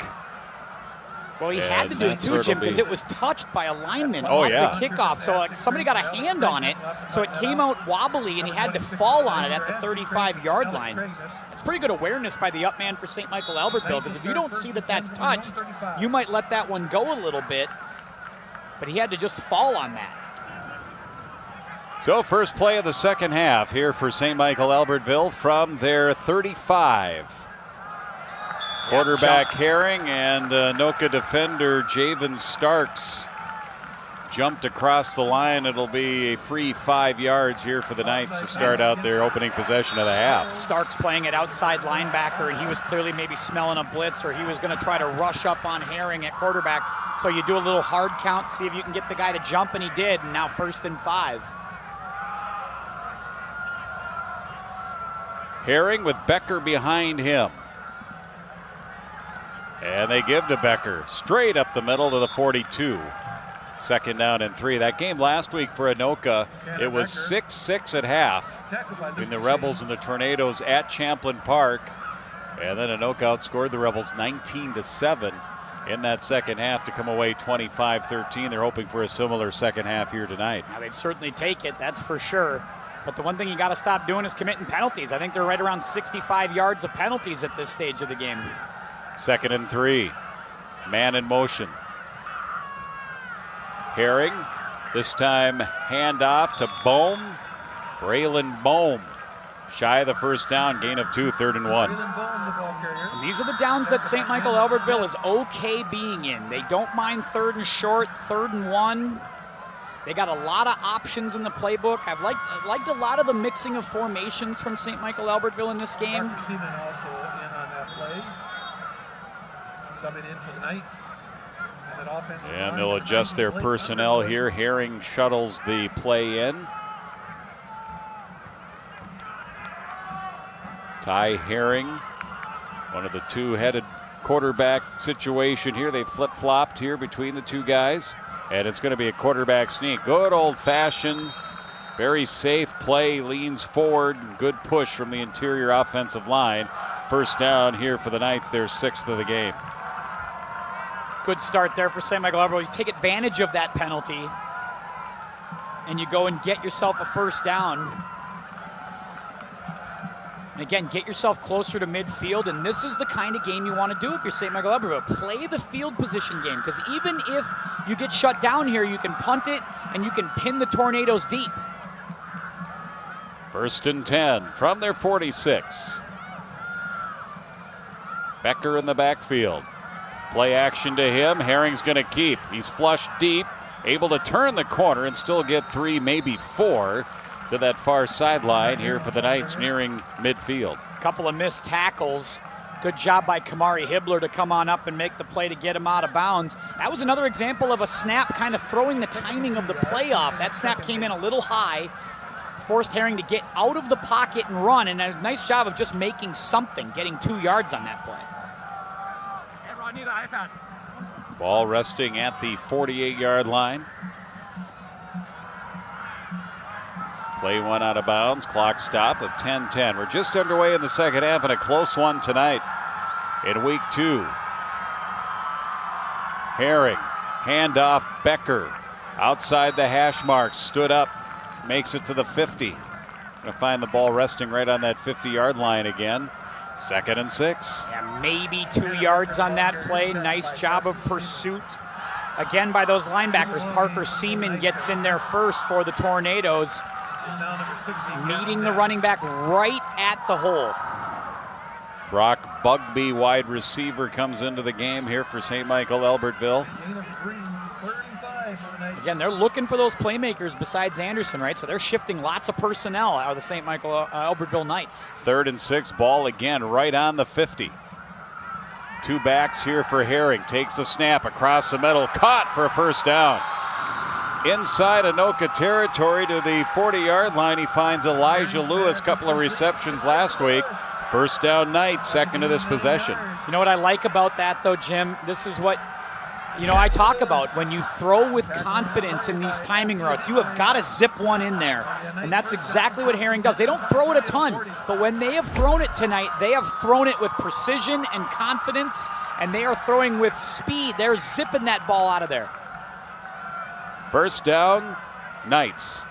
Well, he had to do it too, Jim, because it was touched by a lineman off the kickoff. So somebody got a hand on it, so it came out wobbly, and he had to fall on it at the 35-yard line. It's pretty good awareness by the up man for St. Michael-Albertville, because if you don't see that that's touched, you might let that one go a little bit, but he had to just fall on that. So first play of the second half here for St. Michael-Albertville from their 35. Quarterback Herring and Anoka defender Javen Starks jumped across the line. It'll be a free 5 yards here for the Knights to start out their opening possession of the half. Starks playing at outside linebacker, and he was clearly maybe smelling a blitz, or he was going to try to rush up on Herring at quarterback. So you do a little hard count, see if you can get the guy to jump, and he did, and now 1st and 5. Herring with Becker behind him. And they give to Becker straight up the middle to the 42. 2nd down and 3. That game last week for Anoka, it was 6-6 at half between the Rebels and the Tornadoes at Champlin Park. And then Anoka outscored the Rebels 19-7 in that second half to come away 25-13. They're hoping for a similar second half here tonight. Now, they'd certainly take it, that's for sure. But the one thing you got to stop doing is committing penalties. I think they're right around 65 yards of penalties at this stage of the game. 2nd and 3. Man in motion. Herring, this time handoff to Bohm. Braylon Bohm, shy of the first down, gain of 2, 3rd and 1. And these are the downs that St. Michael-Albertville is okay being in. They don't mind 3rd and short, 3rd and 1. They got a lot of options in the playbook. I've liked a lot of the mixing of formations from St. Michael-Albertville in this game. Parker Seaman also in on that play. Subbing in for the Knights. And they'll adjust their personnel here. Herring shuttles the play in. Ty Herring, one of the two-headed quarterback situation here. They flip-flopped here between the two guys. And it's going to be a quarterback sneak. Good old-fashioned, very safe play. Leans forward. Good push from the interior offensive line. First down here for the Knights. Their 6th of the game. Good start there for St. Michael-Albertville. You take advantage of that penalty, and you go and get yourself a first down. And again, get yourself closer to midfield, and this is the kind of game you want to do if you're St. Michael-Albertville. Play the field position game, because even if you get shut down here, you can punt it, and you can pin the Tornadoes deep. 1st and 10 from their 46. Becker in the backfield. Play action to him. Herring's going to keep. He's flushed deep, able to turn the corner and still get 3, maybe 4 to that far sideline here for the Knights nearing midfield. Couple of missed tackles. Good job by Kamari Hibbler to come on up and make the play to get him out of bounds. That was another example of a snap kind of throwing the timing of the play off. That snap came in a little high, forced Herring to get out of the pocket and run, and a nice job of just making something, getting 2 yards on that play. Ball resting at the 48-yard line. Play went out of bounds. Clock stop at 10-10. We're just underway in the second half and a close one tonight in week 2. Herring, handoff Becker. Outside the hash marks, stood up, makes it to the 50. Gonna find the ball resting right on that 50-yard line again. 2nd and 6. Yeah, maybe 2 yards on that play. Nice job of pursuit. Again by those linebackers. Parker Seaman gets in there first for the Tornadoes. Meeting the running back right at the hole. Brock Bugby, wide receiver, comes into the game here for St. Michael-Albertville. Again, they're looking for those playmakers besides Anderson, right? So they're shifting lots of personnel out of the St. Michael-Albertville Knights. 3rd and 6, ball again right on the 50. 2 backs here for Herring. Takes the snap across the middle, caught for a first down. Inside Anoka territory to the 40-yard line, he finds Elijah Lewis. Couple of receptions last week. First down Knights, 2nd of this possession. You know what I like about that, though, Jim? This is what I talk about. When you throw with confidence in these timing routes, you have got to zip one in there. And that's exactly what Herring does. They don't throw it a ton, but when they have thrown it tonight, they have thrown it with precision and confidence, and they are throwing with speed. They're zipping that ball out of there. First down, Knights.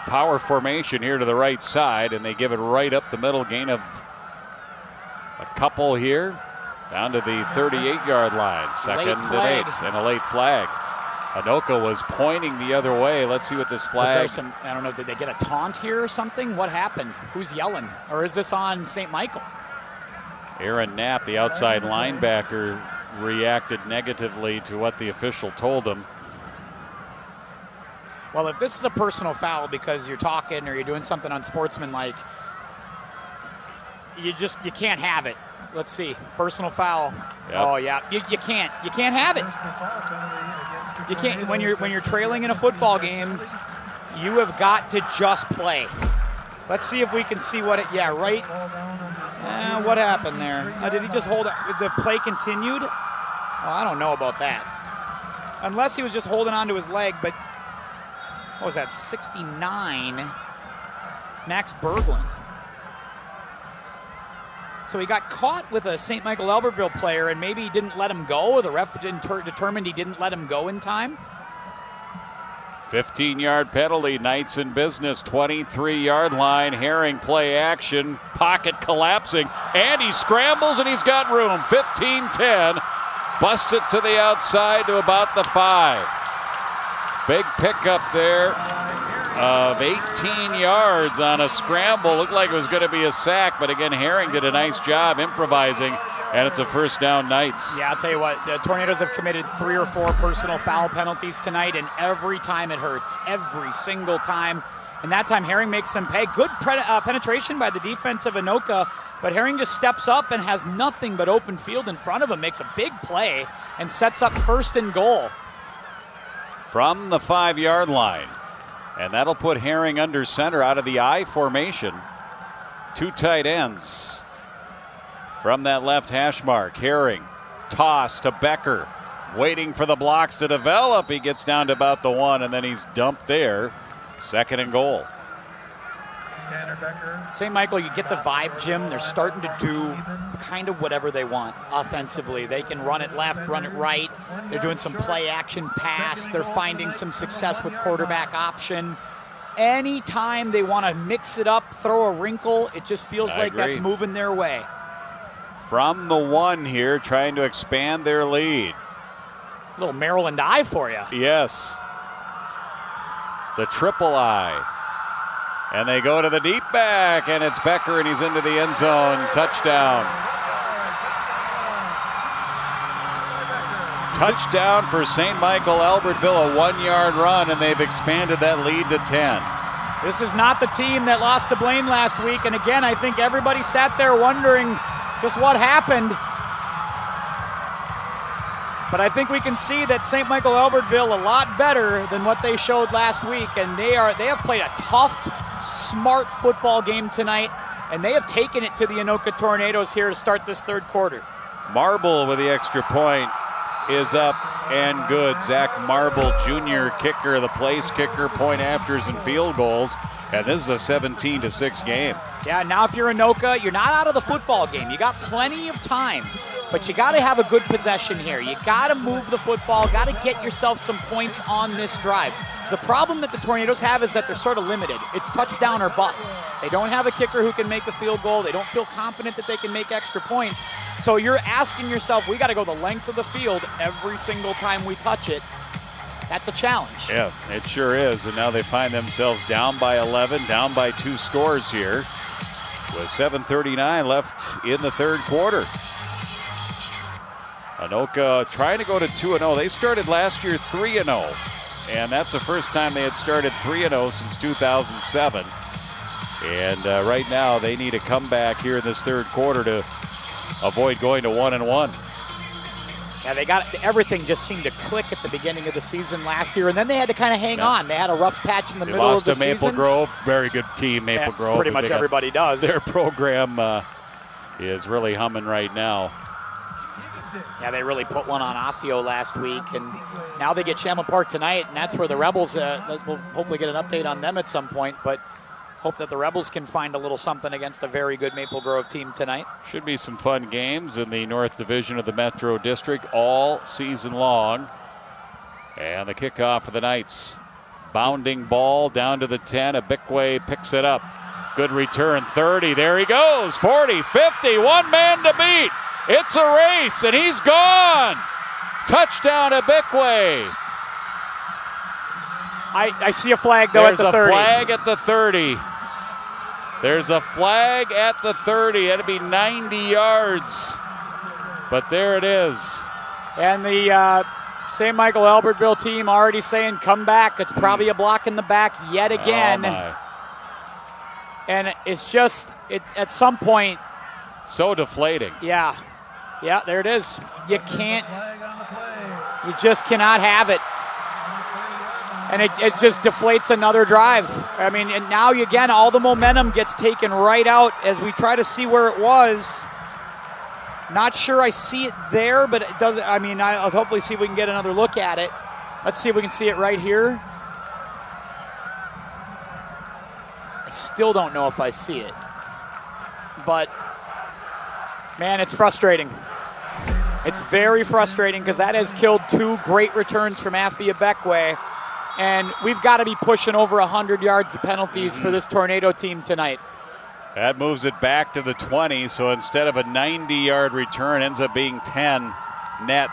Power formation here to the right side, and they give it right up the middle. Gain of a couple here. Down to the 38-yard line. 2nd and 8, and a late flag. Anoka was pointing the other way. Let's see what this flag. I don't know, did they get a taunt here or something? What happened? Who's yelling? Or is this on St. Michael? Aaron Knapp, the outside linebacker, reacted negatively to what the official told him. Well, if this is a personal foul because you're talking or you're doing something unsportsmanlike, you can't have it. Let's see. Personal foul. Yep. Oh yeah. You can't have it. You can't when you're trailing in a football game, you have got to just play. Let's see if we can see what it right. What happened there? Did he just hold it? The play continued? Oh, I don't know about that. Unless he was just holding onto his leg, but what was that? 69. Max Berglund. So he got caught with a St. Michael-Albertville player, and maybe he didn't let him go, or the ref determined he didn't let him go in time. 15-yard penalty, Knights in business, 23-yard line. Herring play action, pocket collapsing, and he scrambles and he's got room. 15-10, bust it to the outside to about the 5. Big pickup there of 18 yards on a scramble. Looked like it was going to be a sack, but again, Herring did a nice job improvising And it's a first down, Knights. Yeah, I'll tell you what, the Tornadoes have committed 3 or 4 personal foul penalties tonight, and every time it hurts, every single time. And that time Herring makes them pay. Good penetration by the defense of Anoka, but Herring just steps up and has nothing but open field in front of him, makes a big play, and sets up 1st and goal. From the 5-yard line. And that'll put Herring under center out of the I formation. 2 tight ends. From that left hash mark, Herring, toss to Becker, waiting for the blocks to develop. He gets down to about the 1, and then he's dumped there. 2nd and goal. St. Michael, you get the vibe, Jim. They're starting to do kind of whatever they want offensively. They can run it left, run it right. They're doing some play action pass. They're finding some success with quarterback option. Anytime they want to mix it up, throw a wrinkle, it just feels like that's moving their way. From the 1 here, trying to expand their lead. A little Maryland I for you. Yes. The triple I. And they go to the deep back, and it's Becker, and he's into the end zone. Touchdown. Touchdown for St. Michael-Albertville, a 1-yard run, and they've expanded that lead to 10. This is not the team that lost to Blaine last week, and again, I think everybody sat there wondering just what happened. But I think we can see that St. Michael-Albertville a lot better than what they showed last week, and they have played a tough, smart football game tonight, and they have taken it to the Anoka Tornadoes here to start this 3rd quarter. Marble with the extra point is up and good. Zach Marble, junior kicker, the place kicker, point afters and field goals, and this is a 17-6 game. Yeah, now if you're Anoka, you're not out of the football game. You got plenty of time, but you got to have a good possession here. You got to move the football, got to get yourself some points on this drive. The problem that the Tornadoes have is that they're sort of limited. It's touchdown or bust. They don't have a kicker who can make a field goal. They don't feel confident that they can make extra points. So you're asking yourself, we got to go the length of the field every single time we touch it. That's a challenge. Yeah, it sure is. And now they find themselves down by 11, down by 2 scores here, with 7:39 left in the 3rd quarter. Anoka trying to go to 2-0. They started last year 3-0, and that's the first time they had started 3-0 since 2007. And right now they need a comeback here in this 3rd quarter to avoid going to 1-1. Yeah, they got everything just seemed to click at the beginning of the season last year, and then they had to kind of hang on. They had a rough patch in the middle of the season. Lost to Maple Grove, very good team, Maple Grove. Pretty much everybody does. Their program is really humming right now. Yeah, they really put one on Osseo last week, and now they get Champlin Park tonight, and that's where the Rebels, we'll hopefully get an update on them at some point, but hope that the Rebels can find a little something against a very good Maple Grove team tonight. Should be some fun games in the North Division of the Metro District all season long. And the kickoff for the Knights. Bounding ball down to the 10. Abikwe picks it up. Good return, 30. There he goes, 40, 50, 1 man to beat. It's a race, and he's gone. Touchdown, Abikwe. I see a flag, though, at the 30. There's a flag at the 30. There's a flag at the 30. That'd be 90 yards. But there it is. And the St. Michael-Albertville team already saying, come back. It's probably a block in the back yet again. Oh my. And it's just, at some point. So deflating. Yeah. Yeah, there it is. You just cannot have it. And it just deflates another drive. I mean, and now, again, all the momentum gets taken right out as we try to see where it was. Not sure I see it there, but it doesn't. I mean, I'll hopefully see if we can get another look at it. Let's see if we can see it right here. I still don't know if I see it. But, man, it's frustrating. It's very frustrating because that has killed 2 great returns from Afi Abekwe. And we've got to be pushing over 100 yards of penalties for this Tornado team tonight. That moves it back to the 20, so instead of a 90-yard return, ends up being 10 net.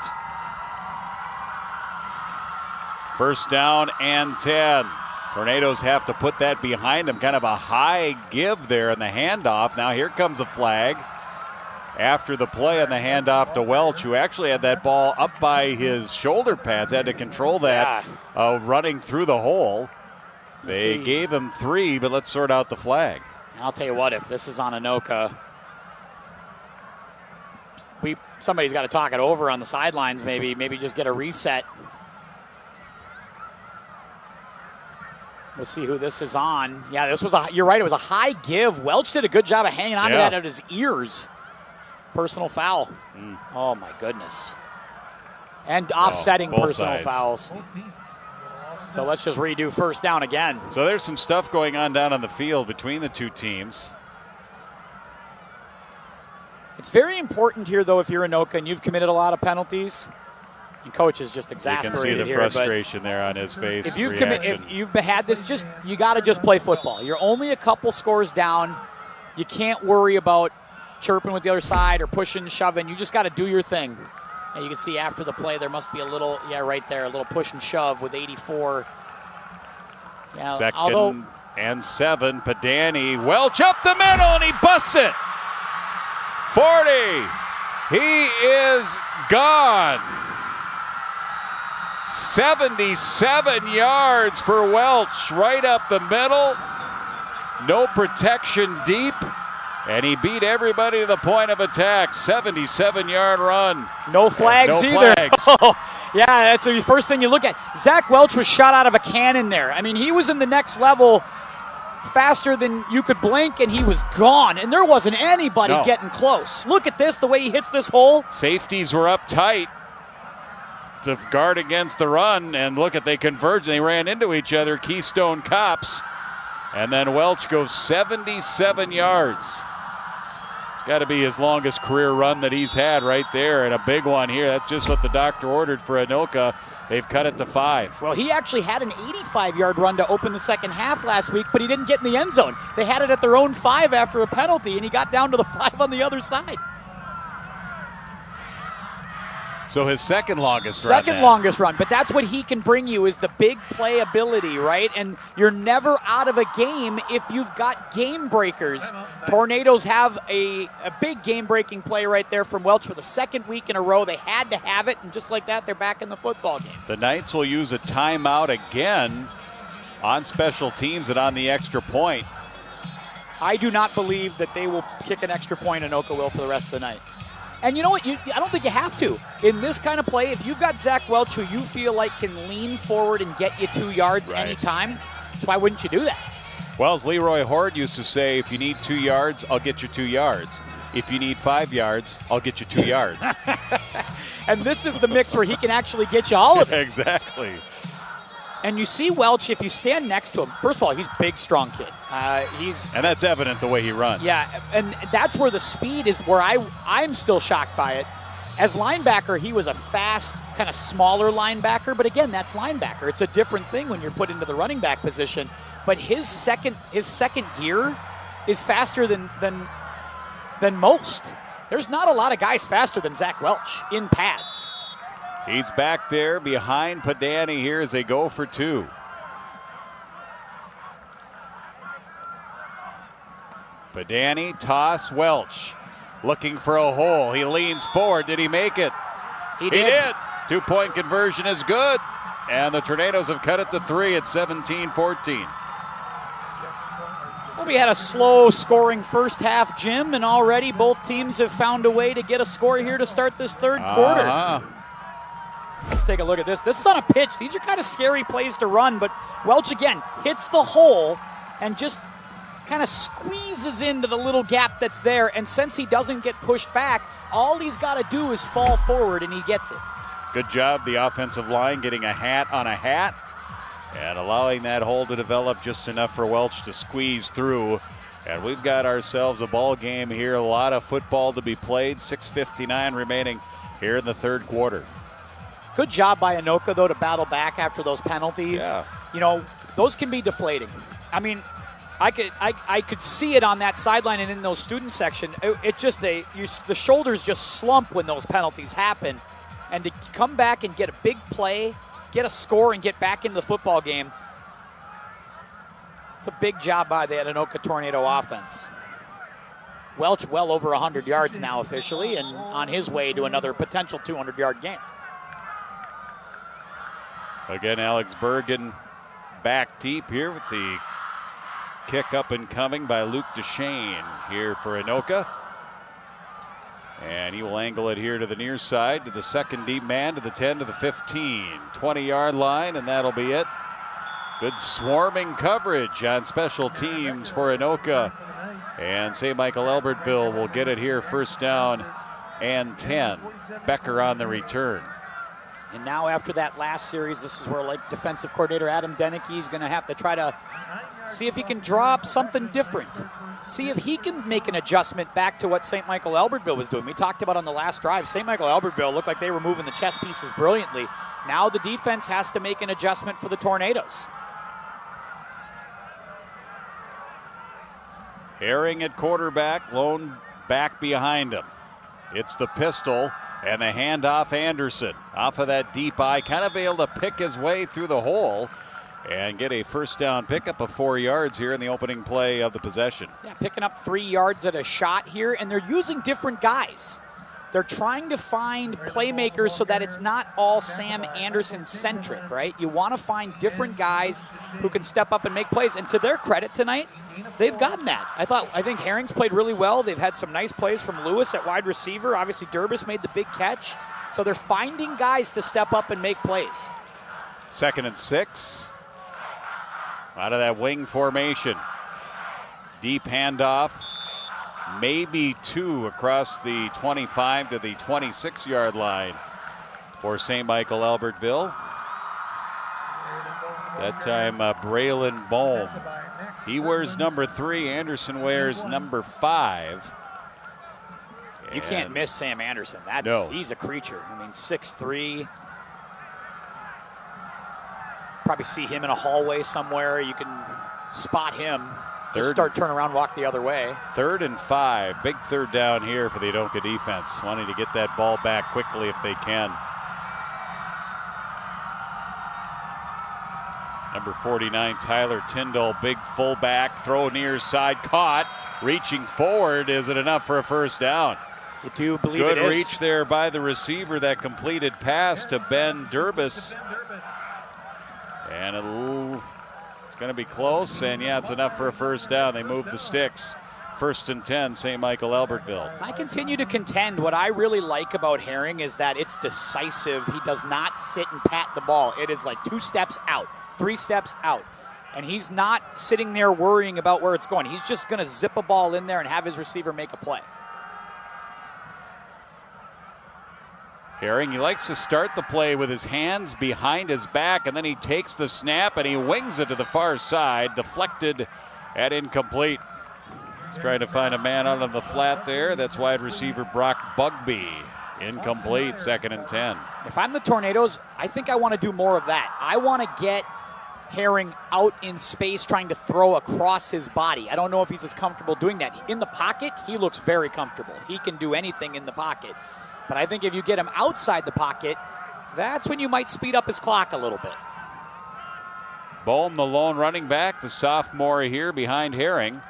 First down and 10. Tornadoes have to put that behind them. Kind of a high give there in the handoff. Now here comes a flag. after the play on the handoff to Welch, who actually had that ball up by his shoulder pads, had to control that running through the hole. They gave him 3, but let's sort out the flag. I'll tell you what, if this is on Anoka, somebody's got to talk it over on the sidelines, maybe just get a reset. We'll see who this is on. Yeah, you're right, it was a high give. Welch did a good job of hanging on to that at his ears. Personal foul. Oh, my goodness. And offsetting personal fouls. So let's just redo first down again. So there's some stuff going on down on the field between the two teams. It's very important here, though, if you're Anoka and you've committed a lot of penalties. And coach is just exasperated here. You can see the frustration there on his face. If you've had this, you got to just play football. You're only a couple scores down. You can't worry about chirping with the other side or pushing and shoving. You just got to do your thing. And you can see after the play there must be a little, right there, a little push and shove with 84. Yeah, Second and 7. Padani, Welch up the middle, and he busts it. 40. He is gone. 77 yards for Welch, right up the middle. No protection deep. And he beat everybody to the point of attack. 77-yard run. No flags either. Yeah, that's the first thing you look at. Zach Welch was shot out of a cannon there. I mean, he was in the next level faster than you could blink, and he was gone. And there wasn't anybody getting close. Look at this, the way he hits this hole. Safeties were up tight to guard against the run, and look at, they converged. They ran into each other, Keystone Cops. And then Welch goes 77 yards. Got to be his longest career run that he's had right there, and a big one here. That's just what the doctor ordered for Anoka. They've cut it to 5. Well, he actually had an 85-yard run to open the second half last week, but he didn't get in the end zone. They had it at their own 5 after a penalty, and he got down to the 5 on the other side. So his second longest run. Second longest run, but that's what he can bring you is the big play ability, right? And you're never out of a game if you've got game breakers. Tornadoes have a big game-breaking play right there from Welch for the second week in a row. They had to have it, and just like that, they're back in the football game. The Knights will use a timeout again on special teams and on the extra point. I do not believe that they will kick an extra point, Anoka will, for the rest of the night. And you know what? I don't think you have to. In this kind of play, if you've got Zach Welch who you feel like can lean forward and get you 2 yards anytime, so why wouldn't you do that? Well, as Leroy Horde used to say, if you need 2 yards, I'll get you 2 yards. If you need 5 yards, I'll get you 2 yards. And this is the mix where he can actually get you all of it. Exactly. And you see Welch, if you stand next to him, first of all, he's a big, strong kid. And that's evident the way he runs. Yeah, and that's where the speed is where I'm still shocked by it. As linebacker, he was a fast, kind of smaller linebacker, but again, that's linebacker. It's a different thing when you're put into the running back position. But his second gear is faster than most. There's not a lot of guys faster than Zach Welch in pads. He's back there behind Padani here as they go for 2. Padani, toss, Welch. Looking for a hole. He leans forward. Did he make it? He did. 2-point conversion is good. And the Tornadoes have cut it to 3 at 17-14. Well, we had a slow scoring first half, Jim, and already both teams have found a way to get a score here to start this third quarter. Let's take a look at this. This is on a pitch. These are kind of scary plays to run, but Welch, again, hits the hole and just kind of squeezes into the little gap that's there, and since he doesn't get pushed back, all he's got to do is fall forward, and he gets it. Good job, the offensive line, getting a hat on a hat and allowing that hole to develop just enough for Welch to squeeze through. And we've got ourselves a ball game here. A lot of football to be played. 6:59 remaining here in the third quarter. Good job by Anoka, though, to battle back after those penalties. Yeah. You know, those can be deflating. I mean, I could see it on that sideline and in those student section. The shoulders just slump when those penalties happen. And to come back and get a big play, get a score, and get back into the football game, it's a big job by the Anoka Tornado offense. Welch well over 100 yards now officially and on his way to another potential 200-yard game. Again, Alex Bergen back deep here with the kick up and coming by Luke Duchesne here for Anoka. And he will angle it here to the near side, to the second deep man, to the 10, to the 15. 20-yard line, and that'll be it. Good swarming coverage on special teams for Anoka. And St. Michael-Albertville will get it here, first down and 10. Becker on the return. And now after that last series, this is where like defensive coordinator Adam Deneke is going to have to try to see if he can draw up something different. See if he can make an adjustment back to what St. Michael-Albertville was doing. We talked about on the last drive, St. Michael-Albertville looked like they were moving the chess pieces brilliantly. Now the defense has to make an adjustment for the Tornadoes. Herring at quarterback, lone back behind him. It's the pistol and the handoff Anderson. Off of that deep eye, kind of able to pick his way through the hole and get a first down pickup of 4 yards here in the opening play of the possession. Yeah, picking up 3 yards at a shot here, and they're using different guys. They're trying to find playmakers so that it's not all Sam Anderson-centric, right? You want to find different guys who can step up and make plays, and to their credit tonight, they've gotten that. I think Herring's played really well. They've had some nice plays from Lewis at wide receiver. Obviously, Durbis made the big catch. So they're finding guys to step up and make plays. 2nd and 6. Out of that wing formation. Deep handoff. Maybe 2 across the 25 to the 26-yard line for St. Michael-Albertville. That time, Braylon Bohm. He wears number 3. Anderson wears number 5. You can't miss Sam Anderson. He's a creature. I mean, 6'3". Probably see him in a hallway somewhere. You can spot him. Just start, turn around, walk the other way. 3rd and 5. Big third down here for the Anoka defense. Wanting to get that ball back quickly if they can. Number 49, Tyler Tyndall, big fullback, throw near side, caught, reaching forward. Is it enough for a first down? You do believe it is. Good reach there by the receiver, that completed pass to Ben Durbis. And it's going to be close, and yeah, it's enough for a first down. They move the sticks. 1st and 10, St. Michael-Albertville. I continue to contend. What I really like about Herring is that it's decisive. He does not sit and pat the ball. It is like 2 steps out, 3 steps out. And he's not sitting there worrying about where it's going. He's just going to zip a ball in there and have his receiver make a play. Herring, he likes to start the play with his hands behind his back, and then he takes the snap and he wings it to the far side, deflected and incomplete. He's trying to find a man out on the flat there. That's wide receiver Brock Bugby. Incomplete, 2nd and 10. If I'm the Tornadoes, I think I want to do more of that. I want to get Herring out in space trying to throw across his body. I don't know if he's as comfortable doing that. In the pocket, he looks very comfortable. He can do anything in the pocket. But I think if you get him outside the pocket, that's when you might speed up his clock a little bit. Bohm, the lone running back, the sophomore here behind Herring.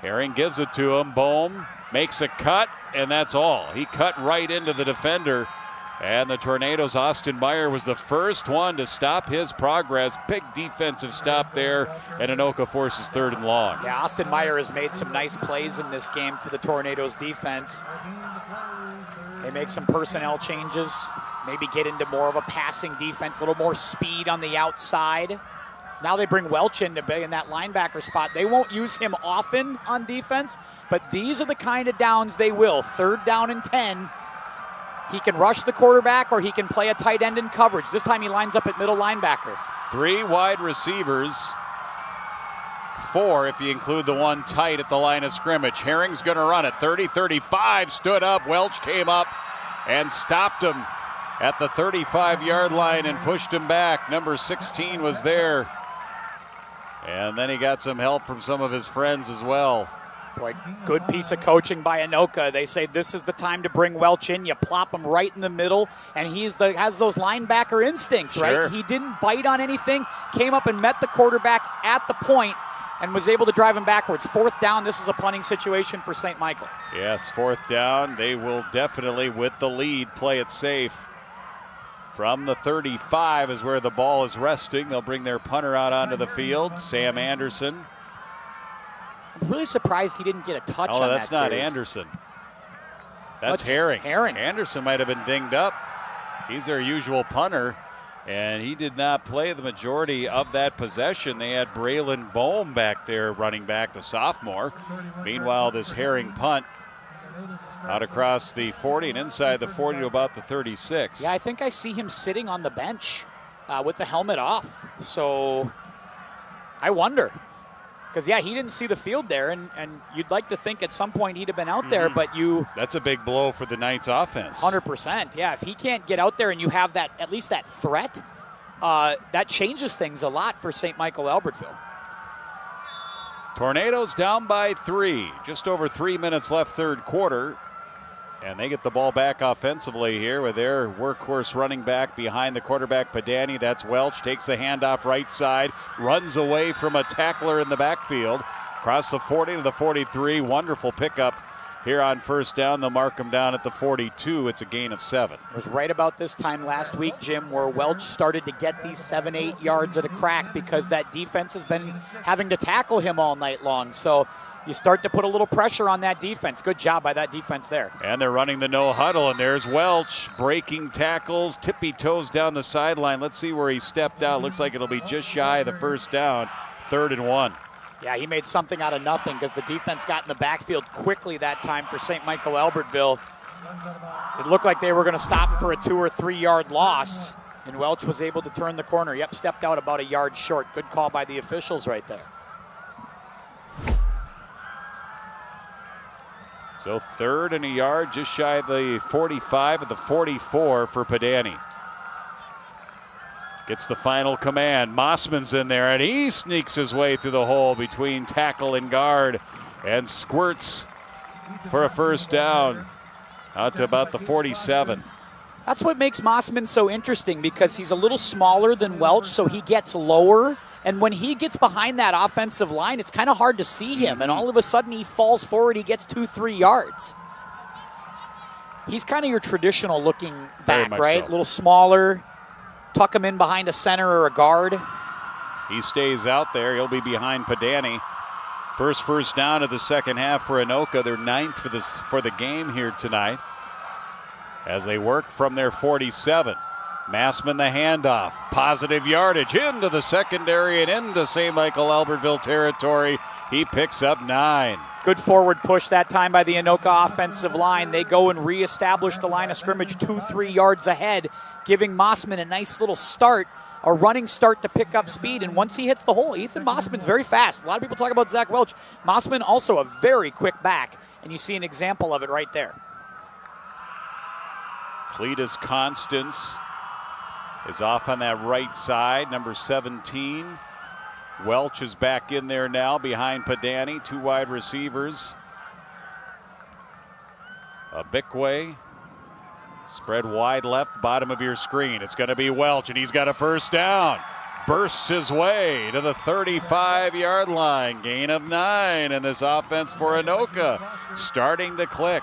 Herring gives it to him. Bohm makes a cut, and that's all. He cut right into the defender. And the Tornadoes' Austin Meyer was the first one to stop his progress. Big defensive stop there, and Anoka forces 3rd and long. Yeah, Austin Meyer has made some nice plays in this game for the Tornadoes' defense. They make some personnel changes, maybe get into more of a passing defense, a little more speed on the outside. Now they bring Welch in that linebacker spot. They won't use him often on defense, but these are the kind of downs they will. 3rd down and 10. He can rush the quarterback or he can play a tight end in coverage. This time he lines up at middle linebacker. 3 wide receivers. 4 if you include the one tight at the line of scrimmage. Herring's going to run it. 30-35, stood up. Welch came up and stopped him at the 35-yard line and pushed him back. Number 16 was there. And then he got some help from some of his friends as well. Boy, good piece of coaching by Anoka. They say this is the time to bring Welch in. You plop him right in the middle, and he has those linebacker instincts, right? Sure. He didn't bite on anything, came up and met the quarterback at the point, and was able to drive him backwards. 4th down, this is a punting situation for St. Michael. Yes, 4th down. They will definitely, with the lead, play it safe. From the 35 is where the ball is resting. They'll bring their punter out onto the field, Sam Anderson. I'm really surprised he didn't get a touch on that that's not series. Anderson. That's Herring. Herring. Anderson might have been dinged up. He's their usual punter, and he did not play the majority of that possession. They had Braylon Bohm back there running back, the sophomore. Meanwhile, this Herring punt out across the 40 and inside the 40 to about the 36. Yeah, I think I see him sitting on the bench with the helmet off. So I wonder. Because, yeah, he didn't see the field there, and you'd like to think at some point he'd have been out there, but you... That's a big blow for the Knights offense. 100%, yeah. If he can't get out there and you have that, at least that threat, that changes things a lot for St. Michael-Albertville. Tornadoes down by 3. Just over 3 minutes left third quarter. And they get the ball back offensively here with their workhorse running back behind the quarterback, Padani. That's Welch. Takes the handoff right side. Runs away from a tackler in the backfield. Across the 40 to the 43. Wonderful pickup here on first down. They'll mark him down at the 42. It's a gain of 7. It was right about this time last week, Jim, where Welch started to get these 7-8 yards at a crack because that defense has been having to tackle him all night long. So you start to put a little pressure on that defense. Good job by that defense there. And they're running the no huddle, and there's Welch breaking tackles, tippy toes down the sideline. Let's see where he stepped out. Looks like it'll be just shy of the first down, 3rd and 1. Yeah, he made something out of nothing because the defense got in the backfield quickly that time for St. Michael-Albertville. It looked like they were going to stop him for a 2 or 3 yard loss, and Welch was able to turn the corner. Yep, stepped out about a yard short. Good call by the officials right there. So 3rd and a yard, just shy of the 45 of the 44 for Padani. Gets the final command. Mossman's in there, and he sneaks his way through the hole between tackle and guard and squirts for a first down out to about the 47. That's what makes Mossman so interesting because he's a little smaller than Welch, so he gets lower. And when he gets behind that offensive line, it's kind of hard to see him. And all of a sudden he falls forward, he gets 2-3 yards. He's kind of your traditional looking back, right? A little smaller. Tuck him in behind a center or a guard. He stays out there. He'll be behind Padani. First down of the second half for Anoka. They're 9th for the game here tonight as they work from their 47. Massman the handoff. Positive yardage into the secondary and into St. Michael-Albertville territory. He picks up 9. Good forward push that time by the Anoka offensive line. They go and reestablish the line of scrimmage 2-3 yards ahead, giving Mossman a nice little start, a running start to pick up speed. And once he hits the hole, Ethan Mossman's very fast. A lot of people talk about Zach Welch. Mossman also a very quick back, and you see an example of it right there. Cletus Constance is off on that right side, number 17. Welch is back in there now behind Padani, 2 wide receivers. Bickway spread wide left, bottom of your screen. It's going to be Welch, and he's got a first down. Bursts his way to the 35-yard line. Gain of 9, and this offense for Anoka starting to click.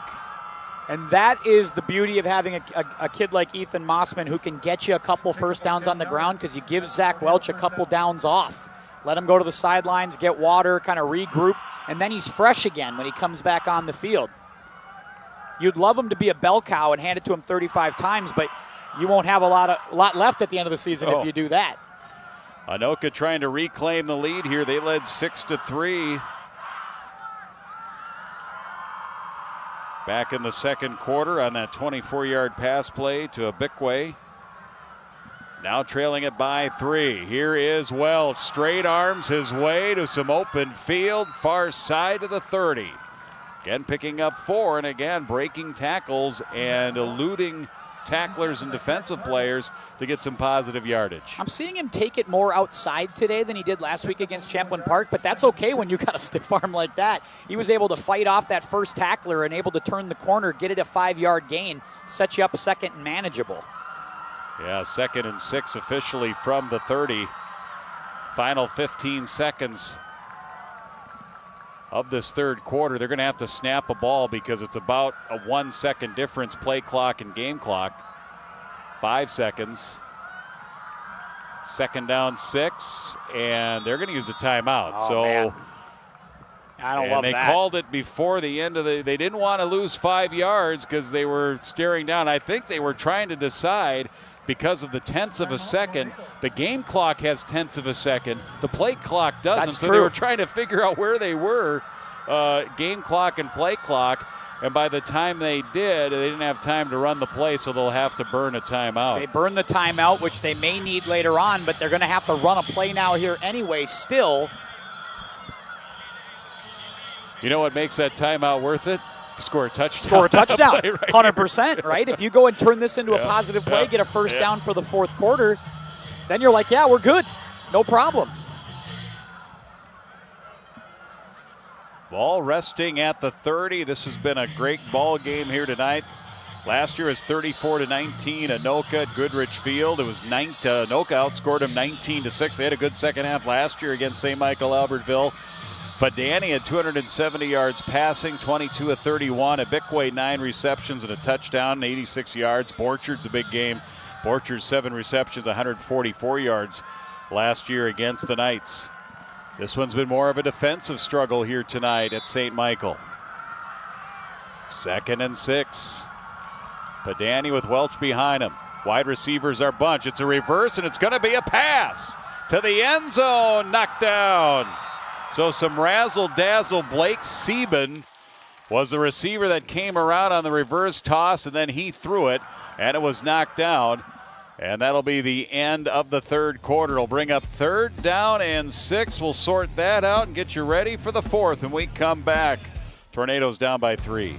And that is the beauty of having a kid like Ethan Mossman who can get you a couple first downs on the ground because you give Zach Welch a couple downs off. Let him go to the sidelines, get water, kind of regroup, and then he's fresh again when he comes back on the field. You'd love him to be a bell cow and hand it to him 35 times, but you won't have a lot left at the end of the season if you do that. Anoka trying to reclaim the lead here. They led 6-3. Back in the second quarter on that 24-yard pass play to Bickway. Now trailing it by 3. Here is Welch. Straight arms his way to some open field, far side of the 30. Again picking up 4, and again breaking tackles and eluding tacklers and defensive players to get some positive yardage. I'm seeing him take it more outside today than he did last week against Champlin Park, but that's okay when you got a stiff arm like that. He was able to fight off that first tackler and able to turn the corner, get it a 5-yard gain, set you up second and manageable. Yeah, 2nd and 6 officially from the 30. Final 15 seconds of this third quarter. They're going to have to snap a ball because it's about a 1 second difference, play clock and game clock. 5 seconds. Second down 6, and they're going to use a timeout. Oh, man. I don't love that. And they called it before the end of they didn't want to lose 5 yards because they were staring down. I think they were trying to decide because of the tenths of a second. The game clock has tenths of a second. The play clock doesn't. That's so true. They were trying to figure out where they were, game clock and play clock. And by the time they did, they didn't have time to run the play, so they'll have to burn a timeout. They burn the timeout, which they may need later on, but they're going to have to run a play now here anyway still. You know what makes that timeout worth it? Score a touchdown. Score a touchdown, Right 100%, right? If you go and turn this into a positive play, get a first down for the fourth quarter, then you're like, yeah, we're good. No problem. Ball resting at the 30. This has been a great ball game here tonight. Last year was 34-19. Anoka at Goodrich Field. It was Anoka outscored them 19-6. They had a good second half last year against St. Michael-Albertville. But Danny had 270 yards passing, 22 of 31. Abikwe 9 receptions and a touchdown, 86 yards. Borchard's a big game. Borchard 7 receptions, 144 yards last year against the Knights. This one's been more of a defensive struggle here tonight at St. Michael. 2nd and 6. Padani with Welch behind him. Wide receivers are bunch. It's a reverse, and it's going to be a pass to the end zone. Knocked down. So some razzle-dazzle. Blake Sieben was the receiver that came around on the reverse toss, and then he threw it, and it was knocked down. And that'll be the end of the third quarter. It'll bring up 3rd down and 6. We'll sort that out and get you ready for the 4th when we come back. Tornadoes down by 3.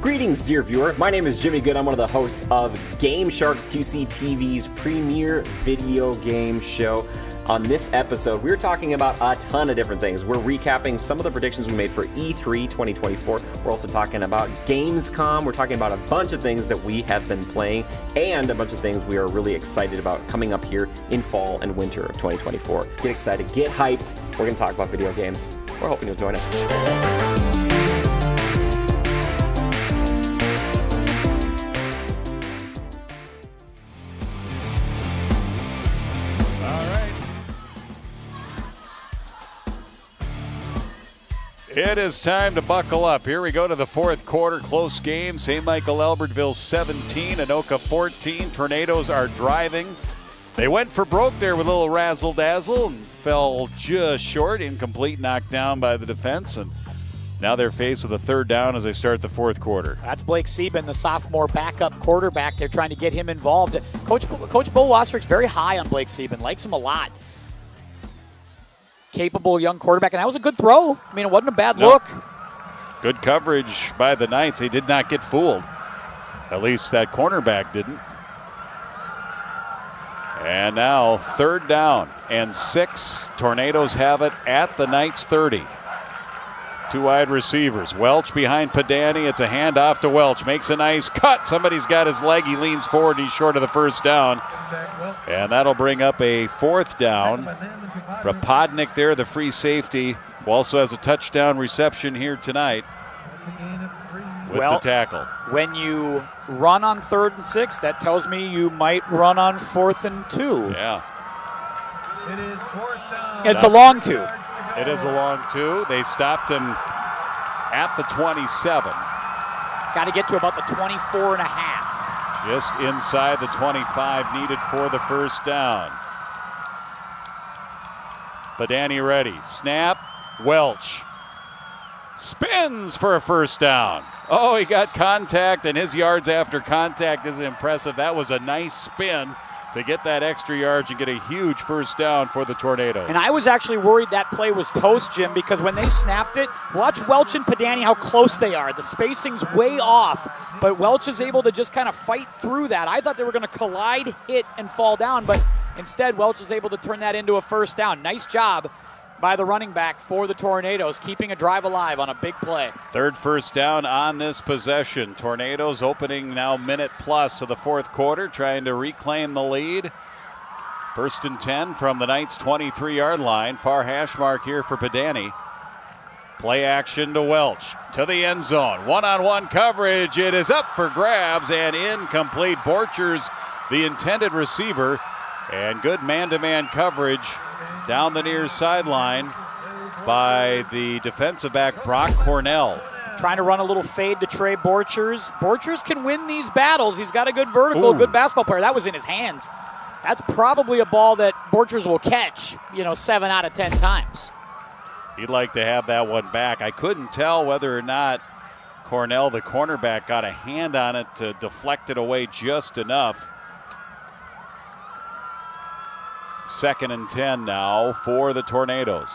Greetings, dear viewer. My name is Jimmy Good. I'm one of the hosts of Game Sharks QCTV's premier video game show. On this episode, we're talking about a ton of different things. We're recapping some of the predictions we made for E3 2024. We're also talking about Gamescom. We're talking about a bunch of things that we have been playing and a bunch of things we are really excited about coming up here in fall and winter of 2024. Get excited, get hyped. We're going to talk about video games. We're hoping you'll join us. It is time to buckle up. Here we go to the 4th quarter. Close game. St. Michael-Albertville 17, Anoka 14. Tornadoes are driving. They went for broke there with a little razzle-dazzle and fell just short. Incomplete, knocked down by the defense. And now they're faced with a 3rd down as they start the 4th quarter. That's Blake Sieben, the sophomore backup quarterback. They're trying to get him involved. Coach Bo Wasser's very high on Blake Sieben, likes him a lot. Capable young quarterback, and that was a good throw. I mean, it wasn't a bad look. Good coverage by the Knights. They did not get fooled. At least that cornerback didn't. And now 3rd down and 6. Tornadoes have it at the Knights 30. 2 wide receivers. Welch behind Padani. It's a handoff to Welch. Makes a nice cut. Somebody's got his leg. He leans forward. He's short of the 1st down. And that'll bring up a 4th down. Rapodnik there, the free safety, who also has a touchdown reception here tonight with the tackle. When you run on 3rd and 6, that tells me you might run on 4th and 2. Yeah. It is 4th down. It's a long 2. It is a long 2. They stopped him at the 27. Got to get to about the 24 and a half. Just inside the 25 needed for the 1st down. Padani ready. Snap. Welch. Spins for a 1st down. Oh, he got contact, and his yards after contact isn't impressive. That was a nice spin to get that extra yards and get a huge 1st down for the Tornadoes. And I was actually worried that play was toast, Jim, because when they snapped it, watch Welch and Padani how close they are. The spacing's way off, but Welch is able to just kind of fight through that. I thought they were going to collide, hit, and fall down, but instead Welch is able to turn that into a 1st down. Nice job by the running back for the Tornadoes, keeping a drive alive on a big play. Third first down on this possession. Tornadoes opening now minute plus of the fourth quarter, trying to reclaim the lead. 1st and 10 from the Knights' 23-yard line. Far hash mark here for Pedani. Play action to Welch, to the end zone. One-on-one coverage. It is up for grabs and incomplete. Borchers, the intended receiver, and good man-to-man coverage down the near sideline by the defensive back Brock Cornell. Trying to run a little fade to Trey Borchers. Borchers can win these battles. He's got a good vertical, good basketball player. That was in his hands. That's probably a ball that Borchers will catch, 7 out of 10 times. He'd like to have that one back. I couldn't tell whether or not Cornell, the cornerback, got a hand on it to deflect it away just enough. 2nd and 10 now for the Tornadoes.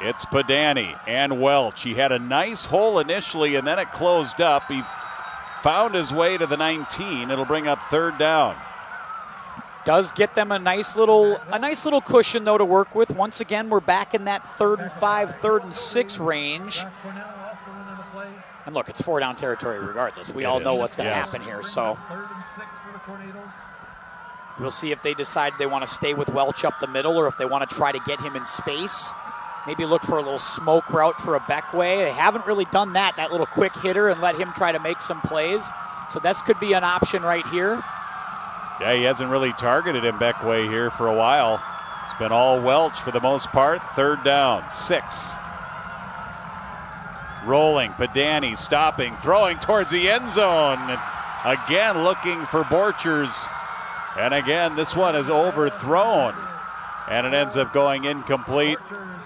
It's Pedani and Welch. He had a nice hole initially, and then it closed up. He found his way to the 19. It'll bring up 3rd down. Does get them a nice little cushion, though, to work with. Once again, we're back in that 3rd and 5, 3rd and 6 range. And look, it's 4-down territory regardless. We all know what's going to happen here. So we'll see if they decide they want to stay with Welch up the middle or if they want to try to get him in space. Maybe look for a little smoke route for a Beckway. They haven't really done that little quick hitter, and let him try to make some plays. So this could be an option right here. Yeah, he hasn't really targeted him Beckway here for a while. It's been all Welch for the most part. 3rd down, 6. Rolling, Pedani stopping, throwing towards the end zone. And again, looking for Borchers. And again, this one is overthrown. And it ends up going incomplete.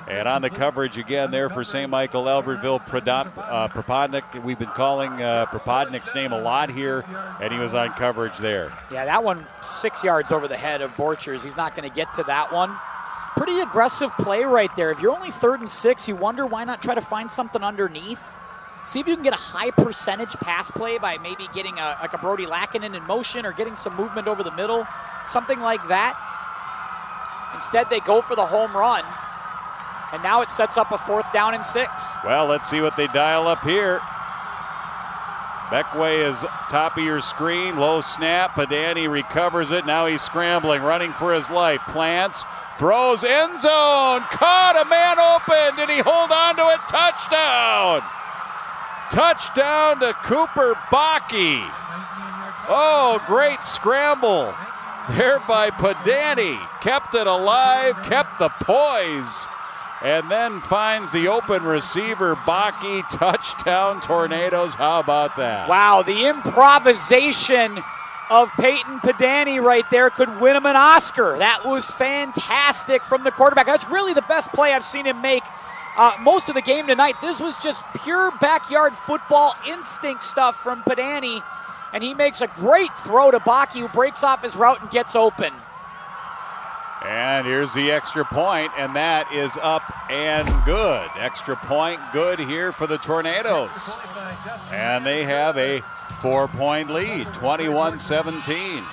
And on the coverage again there for St. Michael-Albertville, Propodnik. We've been calling Propodnik's name a lot here, and he was on coverage there. Yeah, that one 6 yards over the head of Borchers. He's not going to get to that one. Pretty aggressive play right there. If you're only 3rd and 6, you wonder why not try to find something underneath. See if you can get a high percentage pass play by maybe getting a Brody Lackinen in motion or getting some movement over the middle, something like that. Instead, they go for the home run. And now it sets up a 4th down and 6. Well, let's see what they dial up here. Beckway is top of your screen. Low snap. Pedani recovers it. Now he's scrambling, running for his life. Plants, throws, end zone. Caught, a man open. Did he hold on to it? Touchdown. Touchdown to Cooper Bakke. Oh, great scramble there by Pedani. Kept it alive, kept the poise. And then finds the open receiver, Bakke. Touchdown, Tornadoes. How about that? Wow, the improvisation of Peyton Pedani right there could win him an Oscar. That was fantastic from the quarterback. That's really the best play I've seen him make most of the game tonight. This was just pure backyard football instinct stuff from Pedani. And he makes a great throw to Bakke, who breaks off his route and gets open. And here's the extra point, and that is up and good. Extra point good here for the Tornadoes. And they have a 4-point lead, 21-17.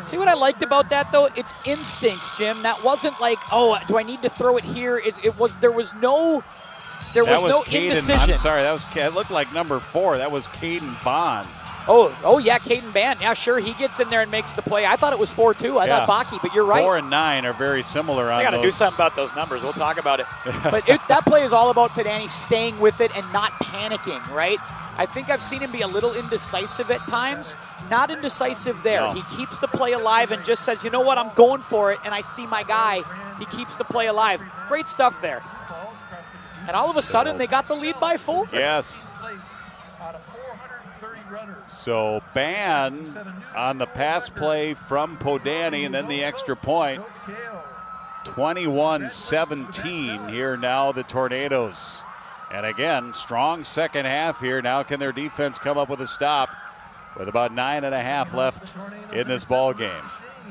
See what I liked about that, though? It's instincts, Jim. That wasn't like, oh, do I need to throw it here? There was no indecision. I'm sorry, it looked like number 4. That was Caden Bond. Oh yeah, Caden Band. Yeah, sure, he gets in there and makes the play. I thought it was 4 too. I thought Bakke, but you're right. 4 and 9 are very similar on those. I got to do something about those numbers. We'll talk about it. But that play is all about Pedani staying with it and not panicking, right? I think I've seen him be a little indecisive at times. Not indecisive there. No. He keeps the play alive and just says, you know what, I'm going for it, and I see my guy. He keeps the play alive. Great stuff there. And all of a sudden, they got the lead by 4. Yes. So Ban on the pass play from Pedani, and then the extra point. 21-17 here now, the Tornadoes. And again, strong second half here. Now can their defense come up with a stop with about 9.5 left in this ball game?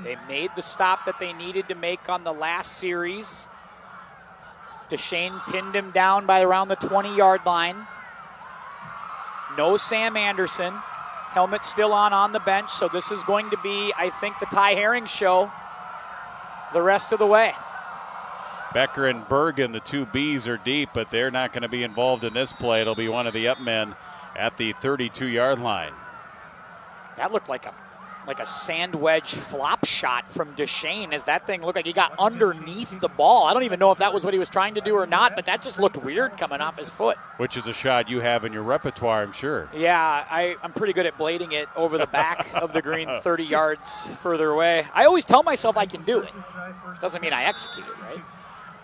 They made the stop that they needed to make on the last series. Deshane pinned him down by around the 20-yard line. No Sam Anderson. Helmet still on the bench, so this is going to be, I think, the Ty Herring show. the rest of the way. Becker and Bergen, the two Bs, are deep, but they're not going to be involved in this play. It'll be one of the up men at the 32-yard line. That looked like a sand wedge flop shot from Duchesne, as that thing looked like he got underneath the ball. I don't even know if that was what he was trying to do or not, but that just looked weird coming off his foot. Which is a shot you have in your repertoire, I'm sure. Yeah, I'm pretty good at blading it over the back of the green 30 yards further away. I always tell myself I can do it. Doesn't mean I execute it, right?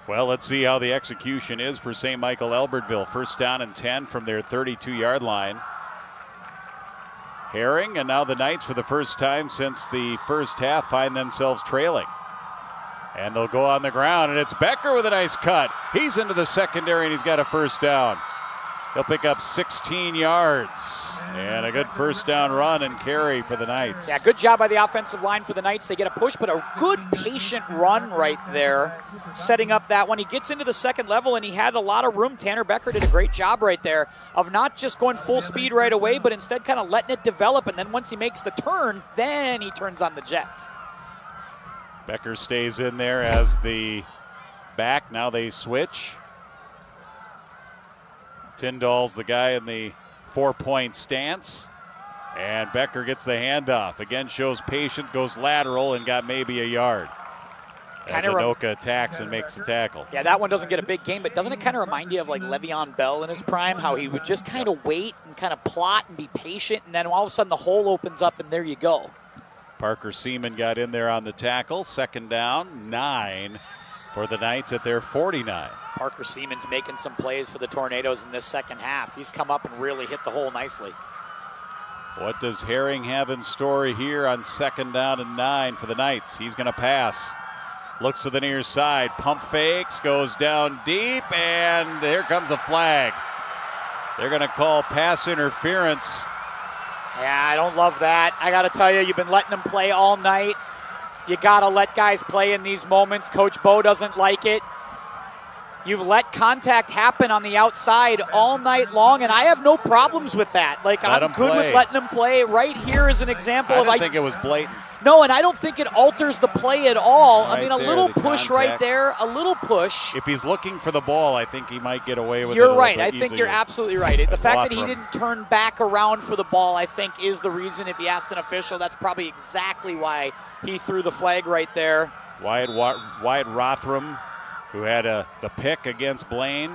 Well, let's see how the execution is for St. Michael-Albertville. First down and 10 from their 32-yard line. Herring, and now the Knights, for the first time since the first half, find themselves trailing. And they'll go on the ground, and it's Becker with a nice cut. He's into the secondary, and he's got a first down. He'll pick up 16 yards. And a good first down run and carry for the Knights. Yeah, good job by the offensive line for the Knights. They get a push, but a good patient run right there, setting up that one. He gets into the second level, and he had a lot of room. Tanner Becker did a great job right there of not just going full speed right away, but instead kind of letting it develop, and then once he makes the turn, then he turns on the jets. Becker stays in there as the back. Now they switch. Tyndall's the guy in the 4-point stance. And Becker gets the handoff. Again, shows patient, goes lateral, and got maybe a yard. As Anoka attacks and makes the tackle. Yeah, that one doesn't get a big gain, but doesn't it kind of remind you of like Le'Veon Bell in his prime, how he would just kind of wait and kind of plot and be patient, and then all of a sudden the hole opens up, and there you go. Parker Seaman got in there on the tackle. Second down, 9 for the Knights at their 49. Parker Seaman's making some plays for the Tornadoes in this second half. He's come up and really hit the hole nicely. What does Herring have in store here on second down and 9 for the Knights? He's going to pass. Looks to the near side. Pump fakes, goes down deep, and here comes a flag. They're going to call pass interference. Yeah, I don't love that. I got to tell you, you've been letting them play all night. You got to let guys play in these moments. Coach Bo doesn't like it. You've let contact happen on the outside all night long, and I have no problems with that. Like, I'm good with letting them play. Right here is an example of... I think it was blatant. No, and I don't think it alters the play at all. Right, I mean, a little push right there, a little push. If he's looking for the ball, I think he might get away with it. You're right. I think you're absolutely right. The fact that he didn't turn back around for the ball, I think, is the reason. If he asked an official, that's probably exactly why he threw the flag right there. Wyatt Rothram, who had the pick against Blaine,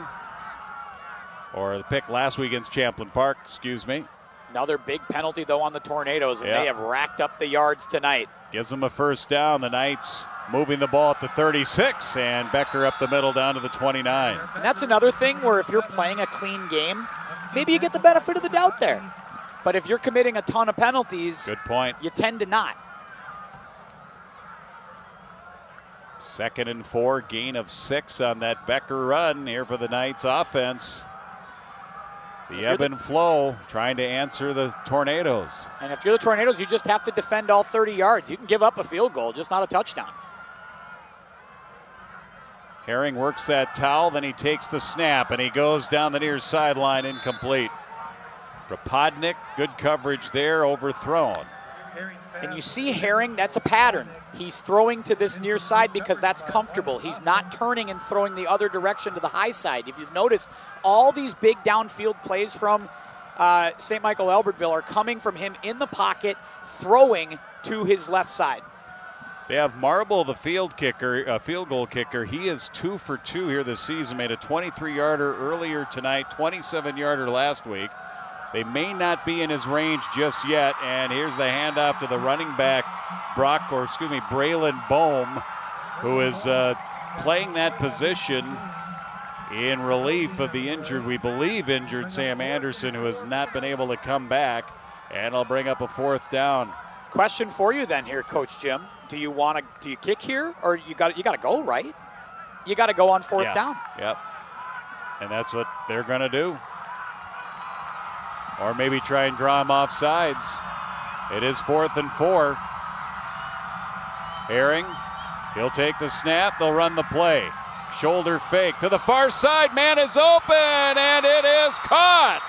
or the pick last week against Champlain Park, excuse me. Another big penalty, though, on the Tornadoes, and they have racked up the yards tonight. Gives them a first down. The Knights moving the ball at the 36, and Becker up the middle down to the 29. And that's another thing where if you're playing a clean game, maybe you get the benefit of the doubt there. But if you're committing a ton of penalties, good point, you tend to not. 2nd and 4, gain of 6 on that Becker run here for the Knights offense. The ebb and flow, trying to answer the Tornadoes. And if you're the Tornadoes, you just have to defend all 30 yards. You can give up a field goal, just not a touchdown. Herring works that towel, then he takes the snap, and he goes down the near sideline, incomplete. Rapodnik, good coverage there, overthrown. And you see Herring, that's a pattern. He's throwing to this near side because that's comfortable. He's not turning and throwing the other direction to the high side. If you've noticed, all these big downfield plays from St. Michael-Albertville are coming from him in the pocket, throwing to his left side. They have Marble, the field goal kicker. He is 2 for 2 here this season. Made a 23-yarder earlier tonight, 27-yarder last week. They may not be in his range just yet, and here's the handoff to the running back, Braylon Bohm, who is playing that position in relief of the injured Sam Anderson, who has not been able to come back, and I'll bring up a 4th down. Question for you then here, Coach Jim. Do you kick here, or you got to go, right? You got to go on 4th down. Yep. And that's what they're going to do. Or maybe try and draw him off sides. It is 4th and 4. Herring, he'll take the snap. They'll run the play. Shoulder fake to the far side. Man is open, and it is caught.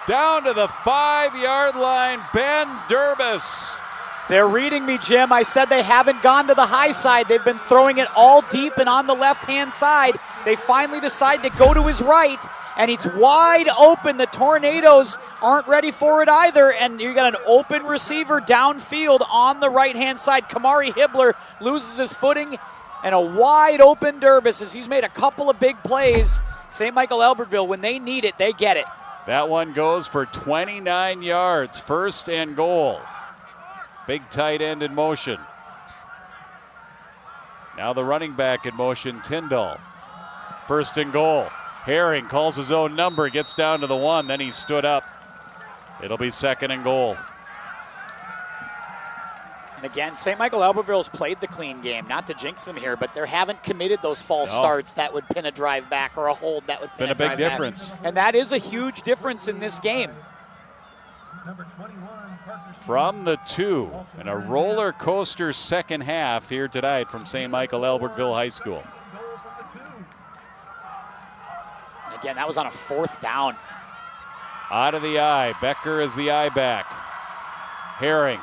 Down to the 5-yard line, Ben Durbis They're reading me, Jim. I said they haven't gone to the high side. They've been throwing it all deep and on the left-hand side. They finally decide to go to his right, and he's wide open. The Tornadoes aren't ready for it either, and you got an open receiver downfield on the right-hand side. Kamari Hibbler loses his footing, and a wide open Durbus as he's made a couple of big plays. St. Michael-Albertville, when they need it, they get it. That one goes for 29 yards, 1st and goal. Big tight end in motion. Now the running back in motion, Tyndall. 1st and goal. Herring calls his own number, gets down to the 1, then he stood up. It'll be 2nd and goal. And again, St. Michael-Albertville's played the clean game, not to jinx them here, but they haven't committed those false starts that would pin a drive back or a hold that would pin a drive back. Been a big difference. And that is a huge difference in this game. From the 2, and a roller coaster second half here tonight from St. Michael-Albertville High School. And again, that was on a 4th down. Out of the eye. Becker is the eye back. Herring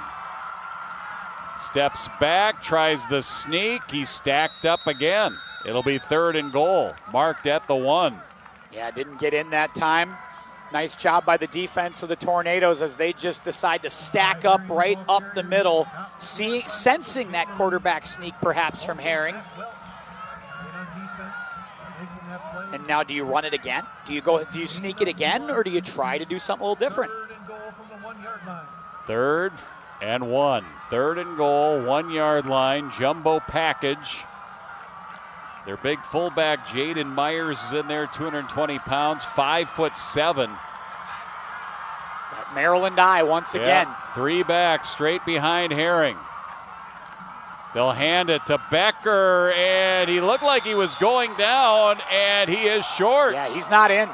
steps back, tries the sneak. He's stacked up again. It'll be 3rd and goal, marked at the 1. Yeah, didn't get in that time. Nice job by the defense of the Tornadoes as they just decide to stack up right up the middle, sensing that quarterback sneak perhaps from Herring. And now do you run it again? Do you sneak it again, or do you try to do something a little different? 3rd and 1. 3rd and goal, 1 yard line, jumbo package. Their big fullback, Jaden Myers, is in there, 220 pounds, 5'7". That Maryland eye once again. 3 backs straight behind Herring. They'll hand it to Becker, and he looked like he was going down, and he is short. Yeah, he's not in.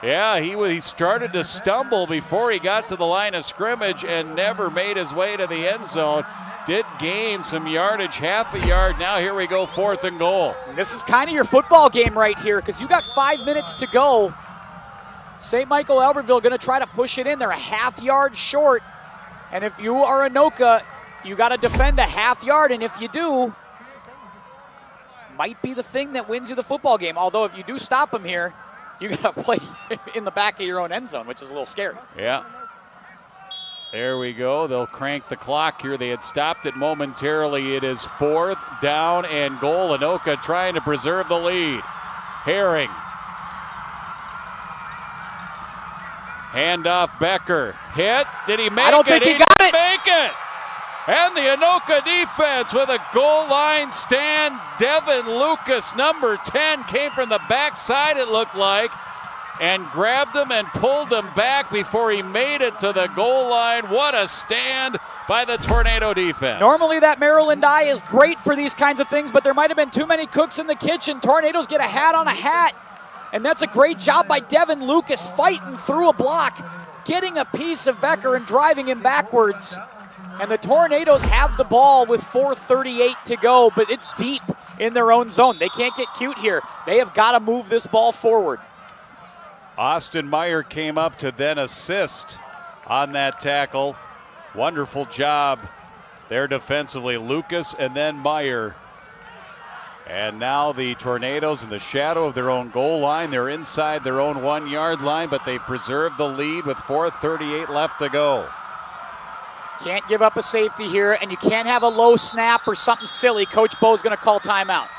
Yeah, he started to stumble before he got to the line of scrimmage and never made his way to the end zone. Did gain some yardage, half a yard. Now here we go, 4th and goal. This is kind of your football game right here because you got 5 minutes to go. St. Michael-Albertville going to try to push it in. They're a half yard short. And if you are Anoka, you got to defend a half yard. And if you do, might be the thing that wins you the football game. Although if you do stop them here, you got to play in the back of your own end zone, which is a little scary. Yeah. There we go. They'll crank the clock here. They had stopped it momentarily. It is 4th down and goal. Anoka trying to preserve the lead. Herring. Handoff Becker. Hit. Did he make it? I don't think he got it. Make it. And the Anoka defense with a goal line stand. Devin Lucas, number 10, came from the backside, it looked like, and grabbed him and pulled him back before he made it to the goal line. What a stand by the Tornado defense. Normally that Maryland eye is great for these kinds of things, but there might have been too many cooks in the kitchen. Tornadoes get a hat on a hat, and that's a great job by Devin Lucas fighting through a block, getting a piece of Becker and driving him backwards. And the Tornadoes have the ball with 4:38 to go, but it's deep in their own zone. They can't get cute here. They have got to move this ball forward. Austin Meyer came up to then assist on that tackle. Wonderful job there defensively. Lucas and then Meyer. And now the Tornadoes in the shadow of their own goal line. They're inside their own 1 yard line, but they preserved the lead with 4:38 left to go. Can't give up a safety here, and you can't have a low snap or something silly. Coach Bo's going to call timeout.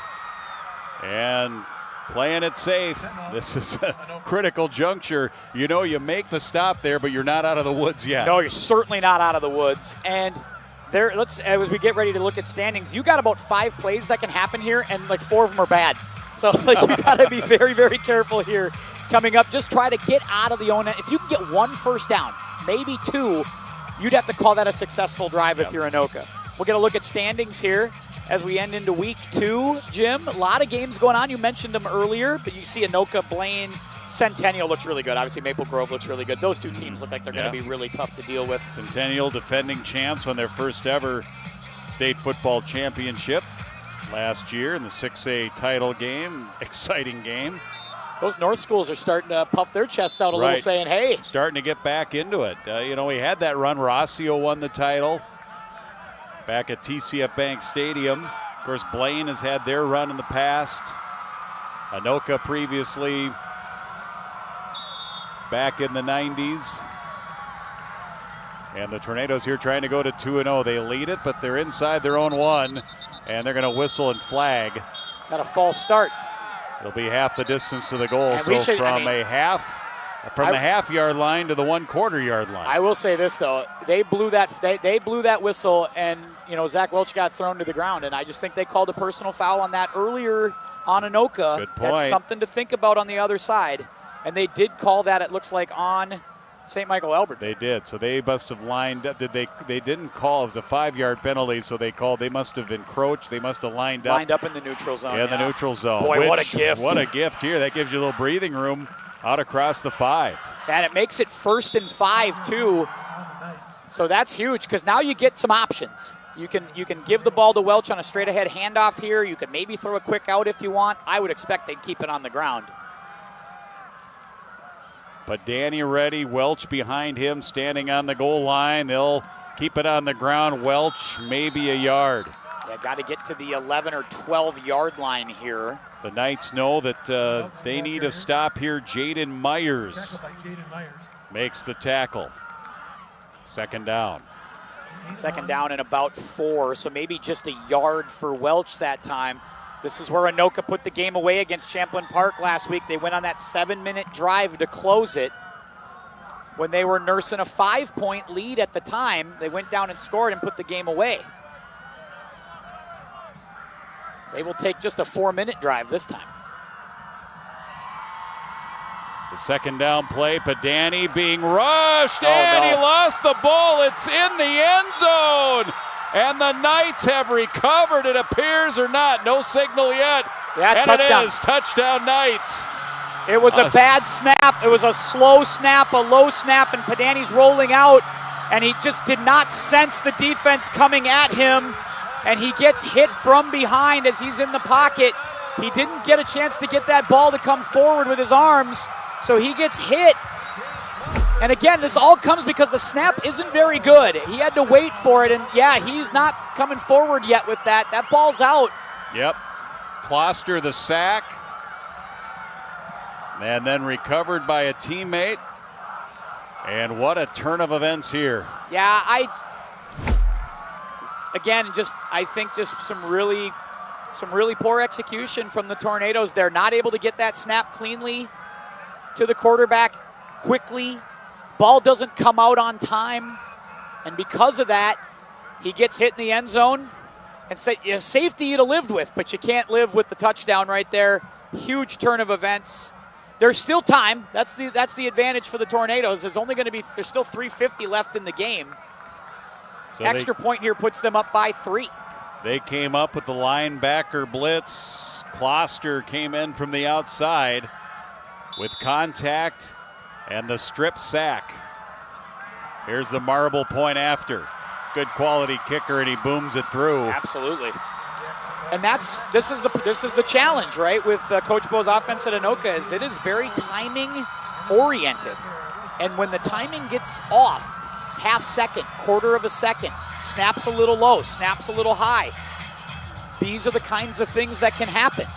And playing it safe. This is a critical juncture. You know, you make the stop there, but you're not out of the woods yet. No, you're certainly not out of the woods. And there, as we get ready to look at standings, you got about 5 plays that can happen here, and like 4 of them are bad. So like you got to be very, very careful here coming up. Just try to get out of the own end. If you can get 1 first down, maybe 2, you'd have to call that a successful drive if you're Anoka. We'll get a look at standings here as we end into week 2. Jim, a lot of games going on. You mentioned them earlier, but you see Anoka, Blaine, Centennial looks really good. Obviously, Maple Grove looks really good. Those 2 teams look like they're going to be really tough to deal with. Centennial defending champs won their first ever state football championship last year in the 6A title game. Exciting game. Those North schools are starting to puff their chests out a little, saying, hey. Starting to get back into it. We had that run where Osseo won the title. back at TCF Bank Stadium. Of course, Blaine has had their run in the past. Anoka previously back in the 90s. And the Tornadoes here trying to go to 2-0. They lead it, but they're inside their own one, and they're going to whistle and flag. Is that a false start? It'll be half the distance to the goal. And So from the half-yard line to the 1/4 yard line. I will say this though, they blew that whistle, and Zach Welch got thrown to the ground, and I just think they called a personal foul on that earlier on Anoka. Good point. That's something to think about on the other side, and they did call that. It looks like on St. Michael-Albertville. They did. So they must have lined up. They didn't call. It was a 5-yard penalty, so they must have encroached. They must have lined up in the neutral zone. Yeah, the neutral zone. Boy, what a gift. What a gift here. That gives you a little breathing room out across the 5. And it makes it 1st and 5 too. So that's huge because now you get some options. You can give the ball to Welch on a straight ahead handoff here. You can maybe throw a quick out if you want. I would expect they'd keep it on the ground. But Danny ready, Welch behind him, standing on the goal line. They'll keep it on the ground. Welch maybe a yard. Yeah, got to get to the 11 or 12 yard line here. The Knights know that they need a stop here. Jaden Myers makes the tackle. Second down. Second down and about 4, so maybe just a yard for Welch that time. This is where Anoka put the game away against Champlain Park last week. They went on that 7-minute drive to close it. When they were nursing a 5-point lead at the time, they went down and scored and put the game away. They will take just a 4-minute drive this time. The second down play, Padani being rushed, and he lost the ball. It's in the end zone. And the Knights have recovered, it appears, or not. No signal yet. Yeah, and touchdown. It is touchdown Knights. It was a bad snap. It was a slow snap, a low snap, and Padani's rolling out, and he just did not sense the defense coming at him, and he gets hit from behind as he's in the pocket. He didn't get a chance to get that ball to come forward with his arms, so he gets hit. And again, this all comes because the snap isn't very good. He had to wait for it, and yeah, he's not coming forward yet with that. That ball's out. Yep. Kloster the sack. And then recovered by a teammate. And what a turn of events here. Yeah, I think just some really poor execution from the Tornadoes. They're not able to get that snap cleanly to the quarterback quickly. Ball doesn't come out on time, and because of that, he gets hit in the end zone. And safety you'd have lived with, but you can't live with the touchdown right there. Huge turn of events. There's still time. That's the advantage for the Tornadoes. There's still 3:50 left in the game. So extra point here puts them up by 3. They came up with the linebacker blitz. Kloster came in from the outside with contact and the strip sack. Here's the marble point after. Good quality kicker, and he booms it through. Absolutely. And this is the challenge, right, with Coach Bo's offense at Anoka, is it is very timing oriented. And when the timing gets off, half second, quarter of a second, snaps a little low, snaps a little high, these are the kinds of things that can happen.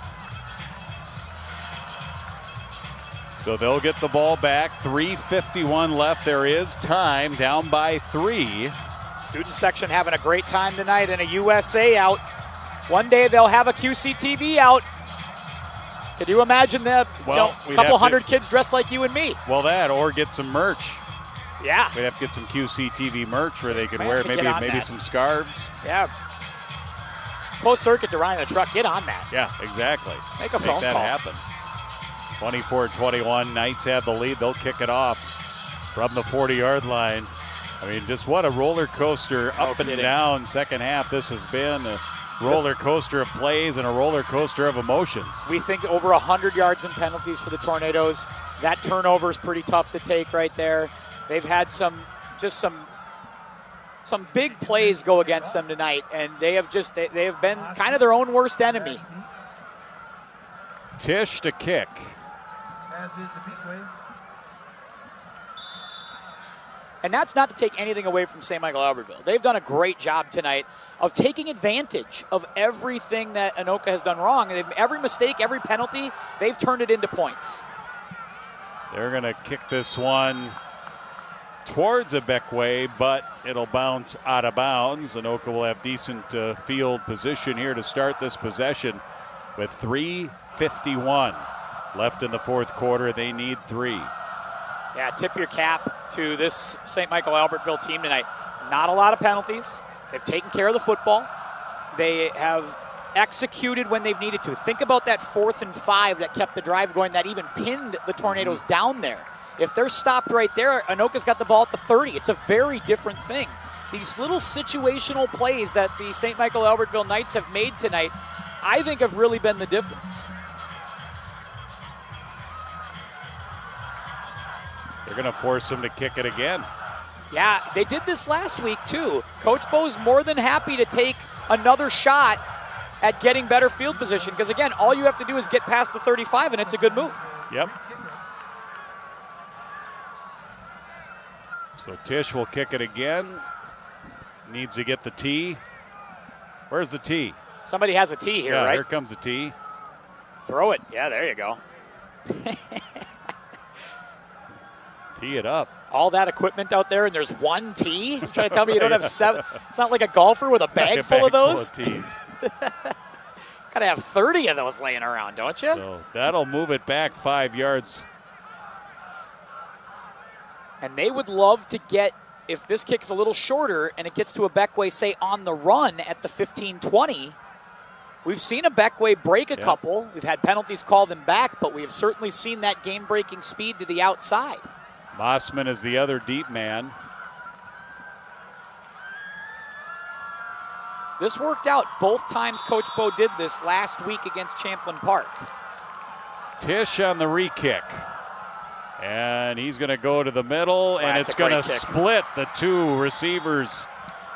So they'll get the ball back. 3:51 left. There is time, down by 3. Student section having a great time tonight, and a USA out. One day they'll have a QCTV out. Could you imagine a couple hundred kids dressed like you and me? Well, that, or get some merch. Yeah. We'd have to get some QCTV merch where they could wear maybe some scarves. Yeah. Close circuit to Ryan in the truck. Get on that. Yeah, exactly. Make a phone that call. happen. 24-21. Knights have the lead. They'll kick it off from the 40-yard line. I mean, just what a roller coaster up and down second half this has been. A roller coaster of plays and a roller coaster of emotions. We think over 100 yards in penalties for the Tornadoes. That turnover is pretty tough to take right there. They've had some big plays go against them tonight, and they have been kind of their own worst enemy. Tisch to kick. And that's not to take anything away from St. Michael-Albertville. They've done a great job tonight of taking advantage of everything that Anoka has done wrong. And every mistake, every penalty, they've turned it into points. They're going to kick this one towards a Beckway, but it'll bounce out of bounds. Anoka will have decent field position here to start this possession with 3:51 left in the fourth quarter. They need 3. Yeah, tip your cap to this St. Michael-Albertville team tonight. Not a lot of penalties. They've taken care of the football. They have executed when they've needed to. Think about that 4th and 5 that kept the drive going, that even pinned the Tornadoes down there. If they're stopped right there, Anoka's got the ball at the 30. It's a very different thing. These little situational plays that the St. Michael-Albertville Knights have made tonight, I think have really been the difference. They're going to force him to kick it again. Yeah, they did this last week too. Coach Bo's more than happy to take another shot at getting better field position because, again, all you have to do is get past the 35 and it's a good move. Yep. So Tisch will kick it again. Needs to get the tee. Where's the tee? Somebody has a tee here, yeah, right? Here comes the tee. Throw it. Yeah, there you go. Tee it up. All that equipment out there, and there's one tee? You're trying to tell me you don't have 7? It's not like a golfer with a bag full of those? Full of tees. Got to have 30 of those laying around, don't you? So that'll move it back 5 yards. And they would love to get, if this kick's a little shorter and it gets to a Beckway, say, on the run at the 15-20, we've seen a Beckway break a couple. We've had penalties call them back, but we have certainly seen that game-breaking speed to the outside. Mossman is the other deep man. This worked out both times Coach Bo did this last week against Champlin Park. Tisch on the re-kick. And he's going to go to the middle, and it's going to split the two receivers.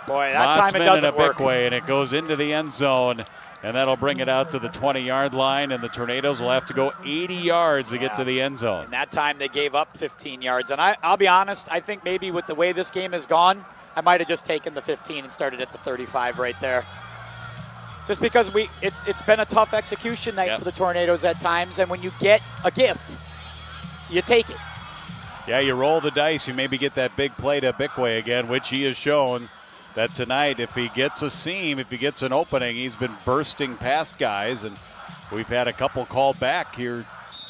Boy, that time it doesn't work. Beckway, and it goes into the end zone, and that'll bring it out to the 20-yard line, and the Tornadoes will have to go 80 yards to get to the end zone. And that time they gave up 15 yards. And I'll be honest, I think maybe with the way this game has gone, I might have just taken the 15 and started at the 35 right there. Just because it's been a tough execution night for the Tornadoes at times, and when you get a gift, you take it. Yeah, you roll the dice. You maybe get that big play to Beckway again, which he has shown that tonight, if he gets a seam, if he gets an opening, he's been bursting past guys, and we've had a couple called back here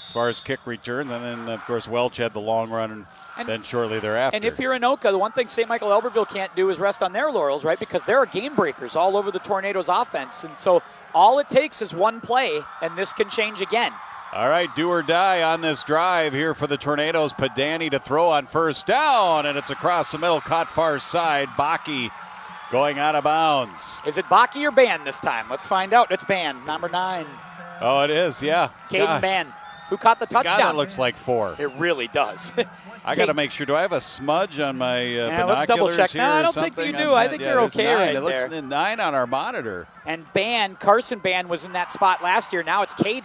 as far as kick returns, and then, of course, Welch had the long run and then shortly thereafter. And if you're Anoka, the one thing St. Michael-Albertville can't do is rest on their laurels, right? Because there are game breakers all over the Tornadoes offense, and so all it takes is one play, and this can change again. All right, do or die on this drive here for the Tornadoes. Padani to throw on first down, and it's across the middle, caught far side. Baki going out of bounds. Is it Baki or Ban this time? Let's find out. It's Ban, number 9. Oh, it is, yeah. Caden Ban, who caught the touchdown. God, that looks like 4. It really does. I got to make sure. Do I have a smudge on my binoculars? Let's double check. Here no, I don't think you do. I think you're okay 9. right it looks there. 9 on our monitor. And Carson Ban was in that spot last year. Now it's Caden.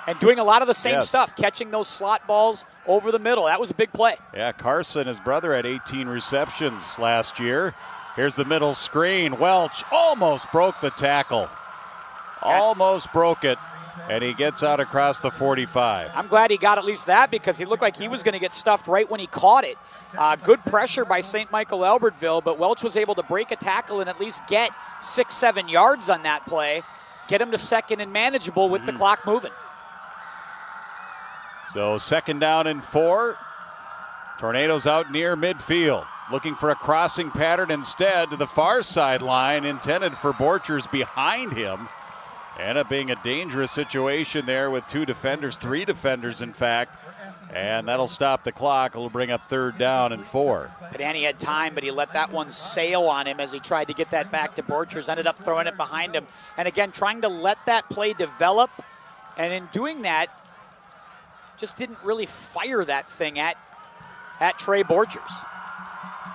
And doing a lot of the same stuff, catching those slot balls over the middle. That was a big play. Yeah, Carson, his brother, had 18 receptions last year. Here's the middle screen. Welch almost broke the tackle. Almost broke it. And he gets out across the 45. I'm glad he got at least that because he looked like he was going to get stuffed right when he caught it. Good pressure by St. Michael-Albertville, but Welch was able to break a tackle and at least get 6-7 yards on that play. Get him to second and manageable with the clock moving. So 2nd down and 4. Tornadoes out near midfield. Looking for a crossing pattern instead to the far sideline, intended for Borchers behind him. End up being a dangerous situation there with 2 defenders, 3 defenders in fact. And that'll stop the clock. It'll bring up 3rd down and 4. Padani had time, but he let that one sail on him as he tried to get that back to Borchers. Ended up throwing it behind him. And again, trying to let that play develop. And in doing that, just didn't really fire that thing at Trey Borchers.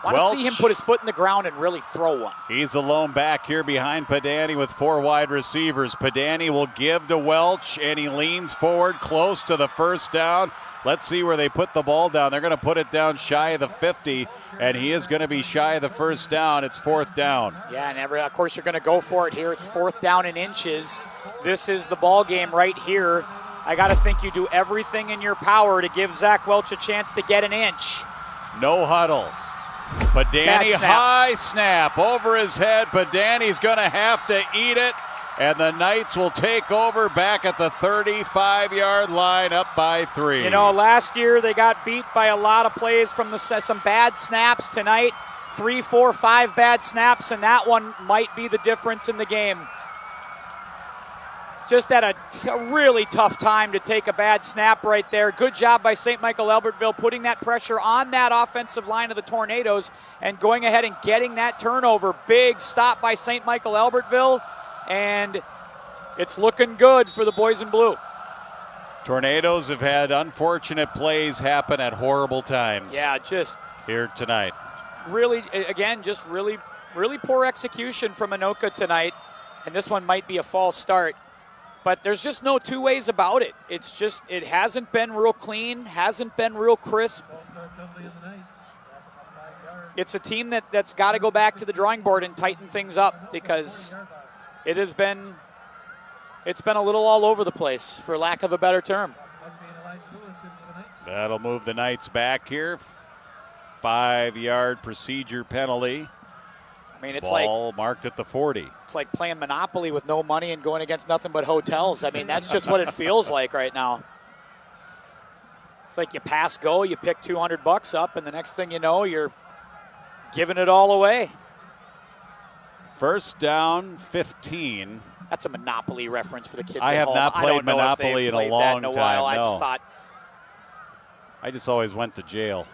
Want to see him put his foot in the ground and really throw one. He's alone back here behind Padani with 4 wide receivers. Padani will give to Welch, and he leans forward close to the first down. Let's see where they put the ball down. They're going to put it down shy of the 50, and he is going to be shy of the first down. It's 4th down. Yeah, and of course you're going to go for it here. It's 4th down in inches. This is the ball game right here. I got to think you do everything in your power to give Zach Welch a chance to get an inch. No huddle. Padani, high snap over his head. Padani's going to have to eat it. And the Knights will take over back at the 35-yard line, up by 3. You know, last year they got beat by a lot of plays from some bad snaps. Tonight, 3, 4, 5 bad snaps, and that one might be the difference in the game. Just at a really tough time to take a bad snap right there. Good job by St. Michael-Albertville putting that pressure on that offensive line of the Tornadoes and going ahead and getting that turnover. Big stop by St. Michael-Albertville. And it's looking good for the boys in blue. Tornadoes have had unfortunate plays happen at horrible times. Yeah, just here tonight. Really, again, just really poor execution from Anoka tonight. And this one might be a false start. But there's just no two ways about it. It's just, it hasn't been real clean, hasn't been real crisp. It's a team that's got to go back to the drawing board and tighten things up because it's been a little all over the place, for lack of a better term. That'll move the Knights back here. 5-yard procedure penalty. I mean, it's ball marked at the 40. It's like playing Monopoly with no money and going against nothing but hotels. I mean, that's just what it feels like right now. It's like you pass go, you pick $200 up, and the next thing you know, you're giving it all away. First down, 15. That's a Monopoly reference for the kids I at have home. not played Monopoly in a long time. I just always went to jail.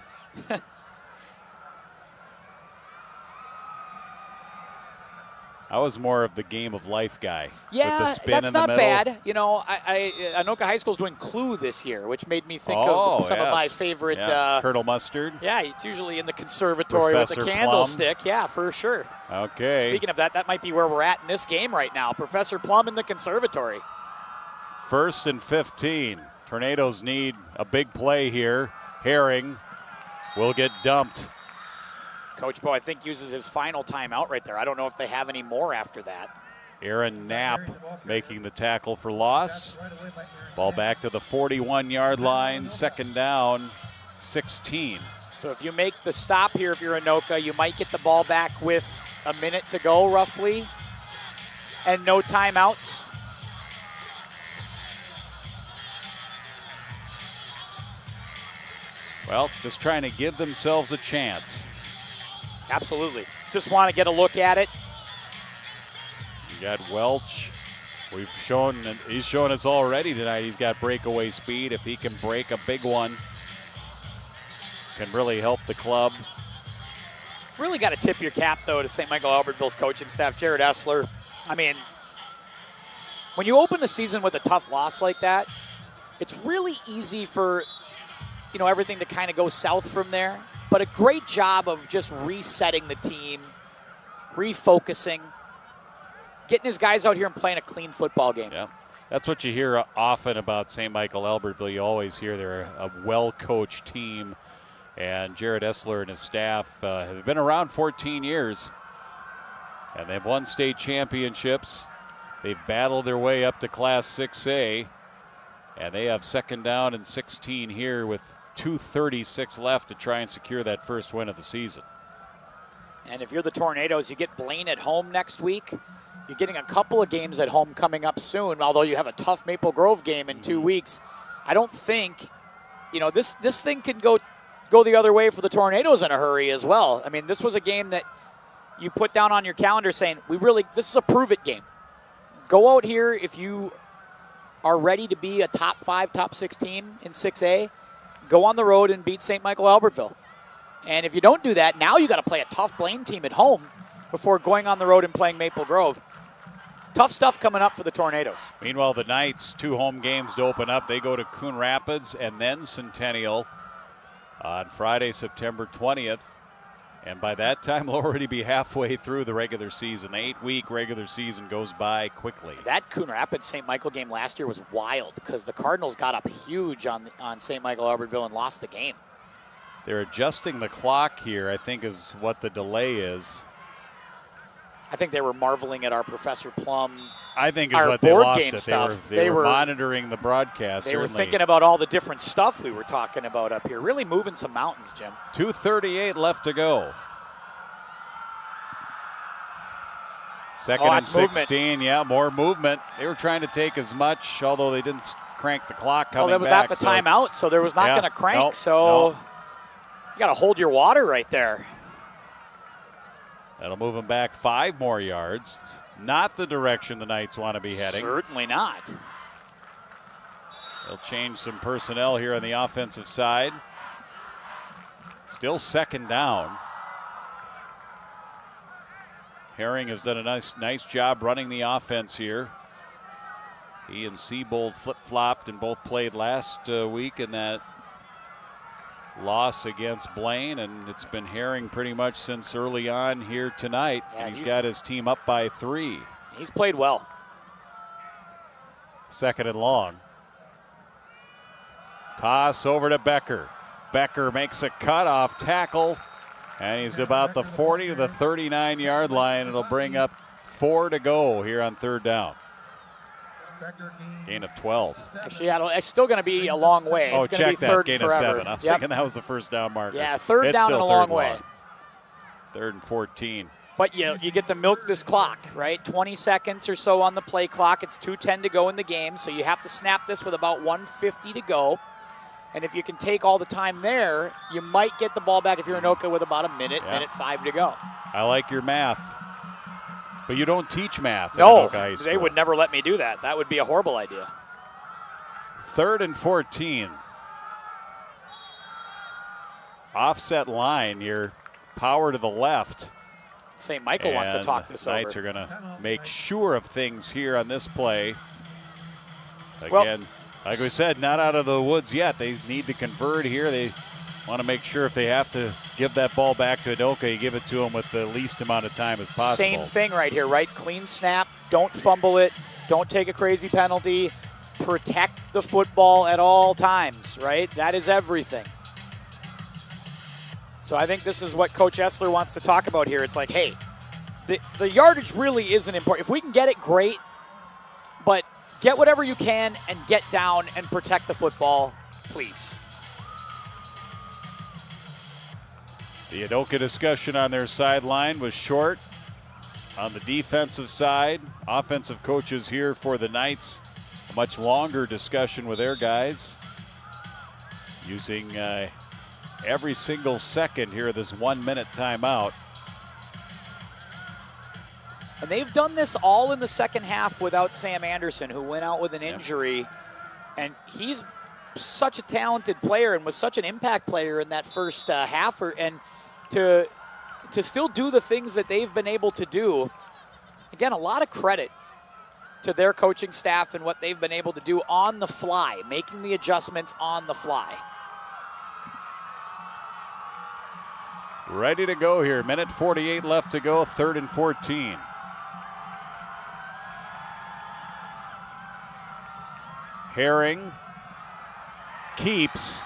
I was more of the game of life guy. Yeah, with the spin that's in the not middle. bad. You know, Anoka High School's doing Clue this year, which made me think of some of my favorite. Curdle mustard. Yeah, it's usually in the conservatory Professor with the candlestick. Plum. Yeah, for sure. Okay. Speaking of that might be where we're at in this game right now. Professor Plum in the conservatory. 1st and 15. Tornadoes need a big play here. Herring will get dumped. Coach Bo, I think, uses his final timeout right there. I don't know if they have any more after that. Aaron Knapp making the tackle for loss. Ball back to the 41-yard line. 2nd down, 16. So if you make the stop here, if you're Anoka, you might get the ball back with a minute to go, roughly, and no timeouts. Well, just trying to give themselves a chance. Absolutely. Just want to get a look at it. You got Welch. He's shown us already tonight. He's got breakaway speed. If he can break a big one, can really help the club. Really got to tip your cap, though, to St. Michael-Albertville's coaching staff, Jared Essler. I mean, when you open the season with a tough loss like that, it's really easy for, everything to kind of go south from there. But a great job of just resetting the team, refocusing, getting his guys out here and playing a clean football game. Yeah, that's what you hear often about St. Michael-Albertville. You always hear they're a well-coached team. And Jared Essler and his staff have been around 14 years. And they've won state championships. They've battled their way up to Class 6A. And they have 2nd down and 16 here with 2:36 left to try and secure that first win of the season. And if you're the Tornadoes, you get Blaine at home next week. You're getting a couple of games at home coming up soon, although you have a tough Maple Grove game in 2 weeks. I don't think, this thing can go the other way for the Tornadoes in a hurry as well. I mean, this was a game that you put down on your calendar saying, this is a prove-it game. Go out here if you are ready to be a top 5, top 6 team in 6A. Go on the road and beat St. Michael-Albertville. And if you don't do that, now you got to play a tough Blaine team at home before going on the road and playing Maple Grove. It's tough stuff coming up for the Tornadoes. Meanwhile, the Knights, 2 home games to open up. They go to Coon Rapids and then Centennial on Friday, September 20th. And by that time, we'll already be halfway through the regular season. The 8-week regular season goes by quickly. That Coon Rapids St. Michael game last year was wild because the Cardinals got up huge on St. Michael-Albertville and lost the game. They're adjusting the clock here, I think, is what the delay is. I think they were marveling at our Professor Plum. I think is our what they board lost game it. stuff. They were monitoring the broadcast. They certainly. were thinking about all the different stuff we were talking about up here. Really moving some mountains, Jim. 2:38 left to go. Second and 16. Movement. Yeah, more movement. They were trying to take as much, although they didn't crank the clock coming there was back. half a timeout, so there was not going to crank. You got to hold your water right there. That'll move them back 5 more yards. Not the direction the Knights want to be heading. Certainly not. They'll change some personnel here on the offensive side. Still second down. Herring has done a nice job running the offense here. He and Seabold flip-flopped and both played last week in that loss against Blaine, and it's been Herring pretty much since early on here tonight. Yeah, and he's got his team up by 3. He's played well. Second and long. Toss over to Becker. Becker makes a cutoff tackle, and he's about the 40 to the 39-yard line. It'll bring up 4 to go here on third down. Gain of 12. Actually, it's still going to be a long way. It's going to be third gain forever. of 7. I was thinking that was the first down marker. Yeah, third down and a long way. Third and 14. But you get to milk this clock, right? 20 seconds or so on the play clock. It's 2:10 to go in the game, so you have to snap this with about 1:50 to go. And if you can take all the time there, you might get the ball back if you're Anoka with about a minute 5 to go. I like your math. But you don't teach math at No, Anoka High School. they would never let me do that. That would be a horrible idea. Third and 14. Offset line here. Power to the left. St. Michael wants to talk this over. Knights are going to make sure of things here on this play. Again, like we said, not out of the woods yet. They need to convert here. They want to make sure if they have to give that ball back to Anoka, you give it to them with the least amount of time as possible. Same thing right here, right? Clean snap. Don't fumble it. Don't take a crazy penalty. Protect the football at all times, right? That is everything. So I think this is what Coach Essler wants to talk about here. It's like, hey, the yardage really isn't important. If we can get it, great. But get whatever you can and get down and protect the football, please. The Anoka discussion on their sideline was short. On the defensive side, offensive coaches here for the Knights, a much longer discussion with their guys, using every single second here of this 1-minute timeout. And they've done this all in the second half without Sam Anderson, who went out with an injury. And he's such a talented player and was such an impact player in that first half. And to still do the things that they've been able to do, again, a lot of credit to their coaching staff and what they've been able to do on the fly, making the adjustments on the fly. Ready to go here. Minute 48 left to go. Third and 14. Herring keeps,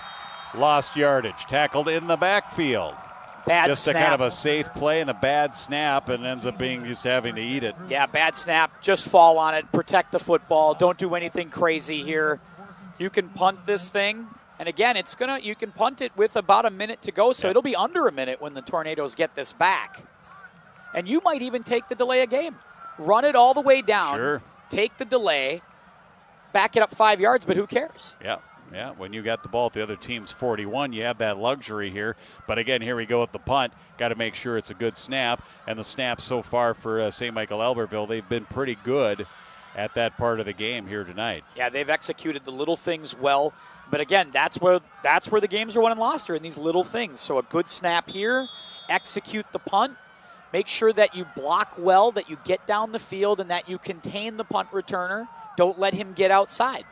lost yardage. Tackled in the backfield. Bad just snap. a kind of a safe play and a bad snap, and ends up being just having to eat it. Yeah, bad snap. Just fall on it. Protect the football. Don't do anything crazy here. You can punt this thing. And again, you can punt it with about a minute to go, so it'll be under a minute when the Tornadoes get this back. And you might even take the delay of game. Run it all the way down. Sure. Take the delay. Back it up 5 yards, but who cares? Yeah. When you got the ball at the other team's 41, you have that luxury here. But again, here we go with the punt. Got to make sure it's a good snap. And the snaps so far for St. Michael-Albertville, they've been pretty good at that part of the game here tonight. Yeah, they've executed the little things well. But again, that's where the games are won and lost, are in these little things. So a good snap here, execute the punt, make sure that you block well, that you get down the field, and that you contain the punt returner. Don't let him get outside.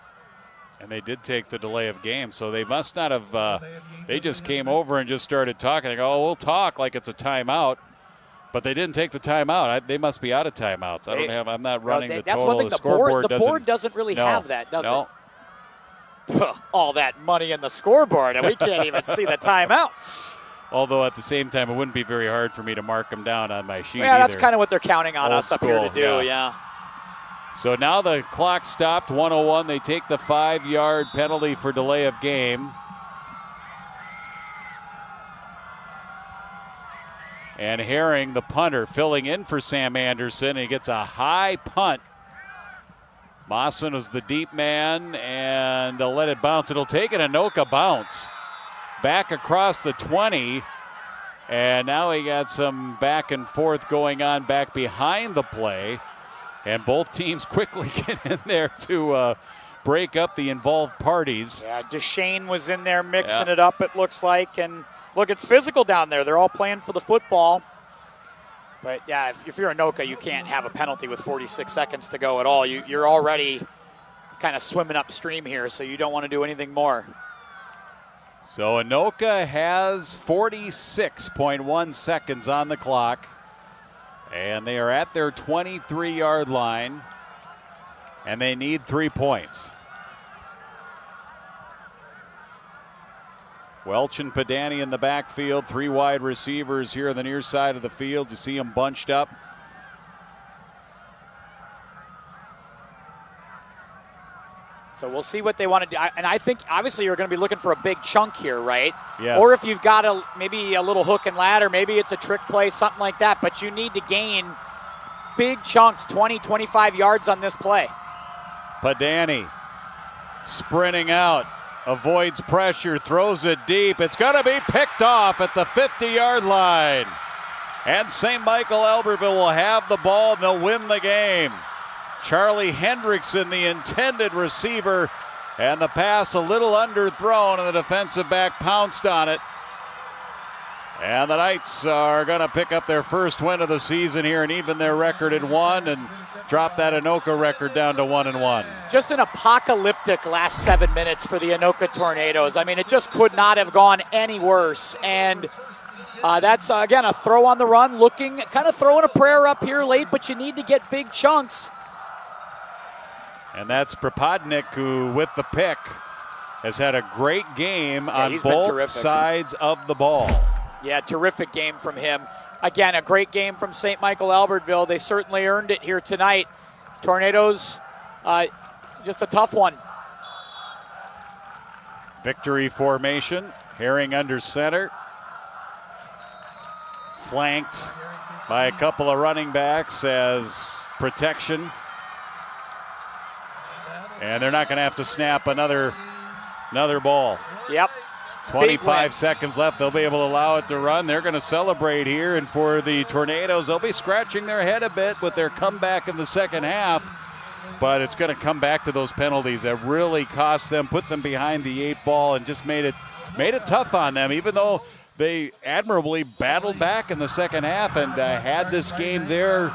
And they did take the delay of game, so they must not have they just came over and just started talking. They go, oh, we'll talk like it's a timeout. But they didn't take the timeout. They must be out of timeouts. I'm not running the that's total. one thing. The board doesn't really have that, does it? All that money in the scoreboard, and we can't even see the timeouts. Although at the same time, it wouldn't be very hard for me to mark them down on my sheet. Yeah, either. That's kind of what they're counting on us up here to do. Yeah. So now the clock stopped, 1:01. They take the 5-yard penalty for delay of game. And Herring, the punter, filling in for Sam Anderson. He gets a high punt. Mossman was the deep man, and they'll let it bounce. It'll take an Anoka bounce. Back across the 20. And now he got some back and forth going on back behind the play. And both teams quickly get in there to break up the involved parties. Yeah, Deshane was in there mixing it up, it looks like. And look, it's physical down there. They're all playing for the football. But, yeah, if you're Anoka, you can't have a penalty with 46 seconds to go at all. You're already kind of swimming upstream here, so you don't want to do anything more. So Anoka has 46.1 seconds on the clock. And they are at their 23-yard line. And they need 3 points. Welch and Padani in the backfield. 3 wide receivers here on the near side of the field. You see them bunched up. So we'll see what they want to do. And I think, obviously, you're going to be looking for a big chunk here, right? Yes. Or if you've got maybe a little hook and ladder, maybe it's a trick play, something like that. But you need to gain big chunks, 20, 25 yards on this play. Padani sprinting out. Avoids pressure, throws it deep. It's going to be picked off at the 50-yard line. And St. Michael-Albertville will have the ball and they'll win the game. Charlie Hendrickson, the intended receiver, and the pass a little underthrown, and the defensive back pounced on it. And the Knights are going to pick up their first win of the season here and even their record at 1 and drop that Anoka record down to 1-1. Just an apocalyptic last 7 minutes for the Anoka Tornadoes. I mean, it just could not have gone any worse. And that's, again, a throw on the run, kind of throwing a prayer up here late, but you need to get big chunks. And that's Propadnik, who, with the pick, has had a great game on both sides of the ball. Yeah, terrific game from him. Again, a great game from St. Michael-Albertville. They certainly earned it here tonight. Tornadoes, just a tough one. Victory formation. Herring under center. Flanked by a couple of running backs as protection. And they're not going to have to snap another ball. Yep. 25 seconds left. They'll be able to allow it to run. They're going to celebrate here. And for the Tornadoes, they'll be scratching their head a bit with their comeback in the second half. But it's going to come back to those penalties that really cost them, put them behind the 8 ball, and just made it tough on them, even though they admirably battled back in the second half and had this game there,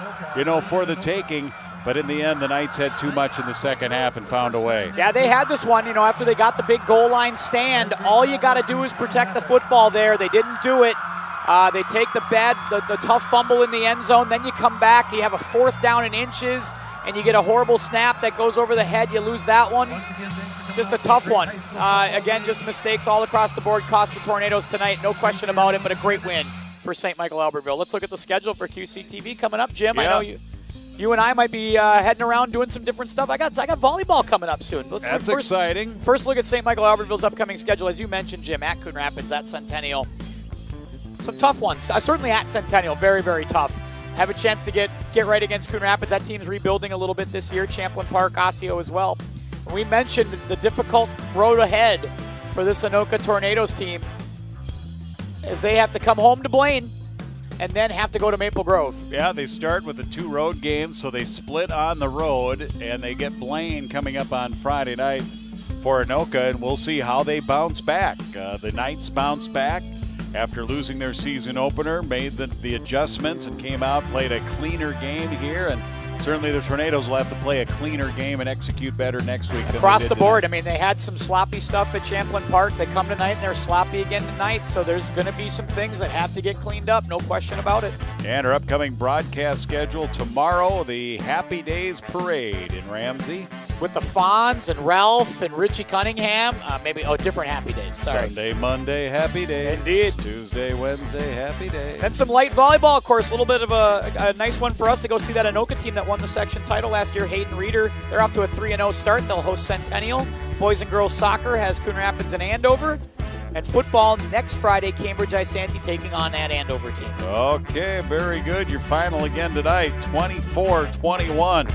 for the taking. But in the end, the Knights had too much in the second half and found a way. Yeah, they had this one, after they got the big goal line stand. All you got to do is protect the football there. They didn't do it. They take the tough fumble in the end zone. Then you come back. You have a 4th down in inches, and you get a horrible snap that goes over the head. You lose that one. Just a tough one. Again, just mistakes all across the board cost the Tornadoes tonight. No question about it, but a great win for St. Michael-Albertville. Let's look at the schedule for QCTV coming up. Jim, yeah. I know you and I might be heading around doing some different stuff. I got volleyball coming up soon. That's exciting. First look at St. Michael-Albertville's upcoming schedule. As you mentioned, Jim, at Coon Rapids, at Centennial. Some tough ones. Certainly at Centennial, very, very tough. Have a chance to get right against Coon Rapids. That team's rebuilding a little bit this year. Champlin Park, Osseo as well. We mentioned the difficult road ahead for this Anoka Tornadoes team as they have to come home to Blaine and then have to go to Maple Grove. Yeah, they start with the 2 road games, so they split on the road, and they get Blaine coming up on Friday night for Anoka, and we'll see how they bounce back. The Knights bounced back after losing their season opener, made the adjustments and came out, played a cleaner game here, and certainly the Tornadoes will have to play a cleaner game and execute better next week. Across the board, I mean, they had some sloppy stuff at Champlain Park. They come tonight and they're sloppy again tonight, so there's going to be some things that have to get cleaned up, no question about it. And our upcoming broadcast schedule tomorrow, the Happy Days Parade in Ramsey. With the Fonz and Ralph and Richie Cunningham, different Happy Days, sorry. Sunday, Monday, Happy Days. Indeed. Tuesday, Wednesday, Happy Days. And some light volleyball, of course, a little bit of a nice one for us to go see that Anoka team that won the section title last year, Hayden Reeder. They're off to a 3-0 start. They'll host Centennial. Boys and girls soccer has Coon Rapids and Andover. And football next Friday, Cambridge Isanti taking on that Andover team. Okay, very good. Your final again tonight, 24-21.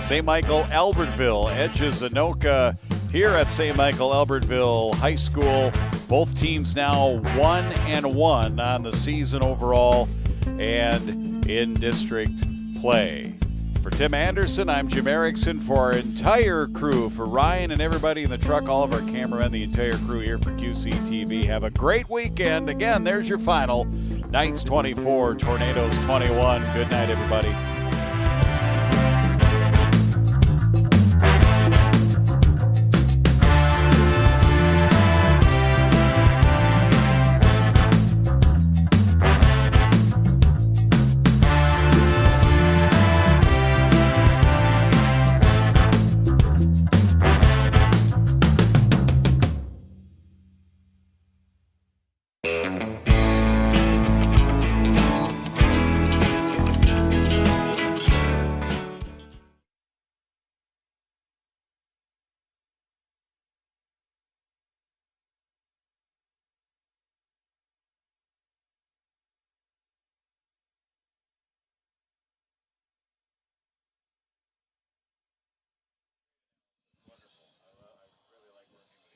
St. Michael-Albertville edges Anoka here at St. Michael-Albertville High School. Both teams now 1-1 on the season overall and in district play. For Tim Anderson, I'm Jim Erickson. For our entire crew, for Ryan and everybody in the truck, all of our cameramen, the entire crew here for QCTV, have a great weekend. Again, there's your final. Knights 24, Tornadoes 21. Good night, everybody.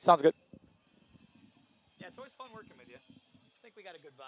Sounds good. Yeah, it's always fun working with you. I think we got a good vibe.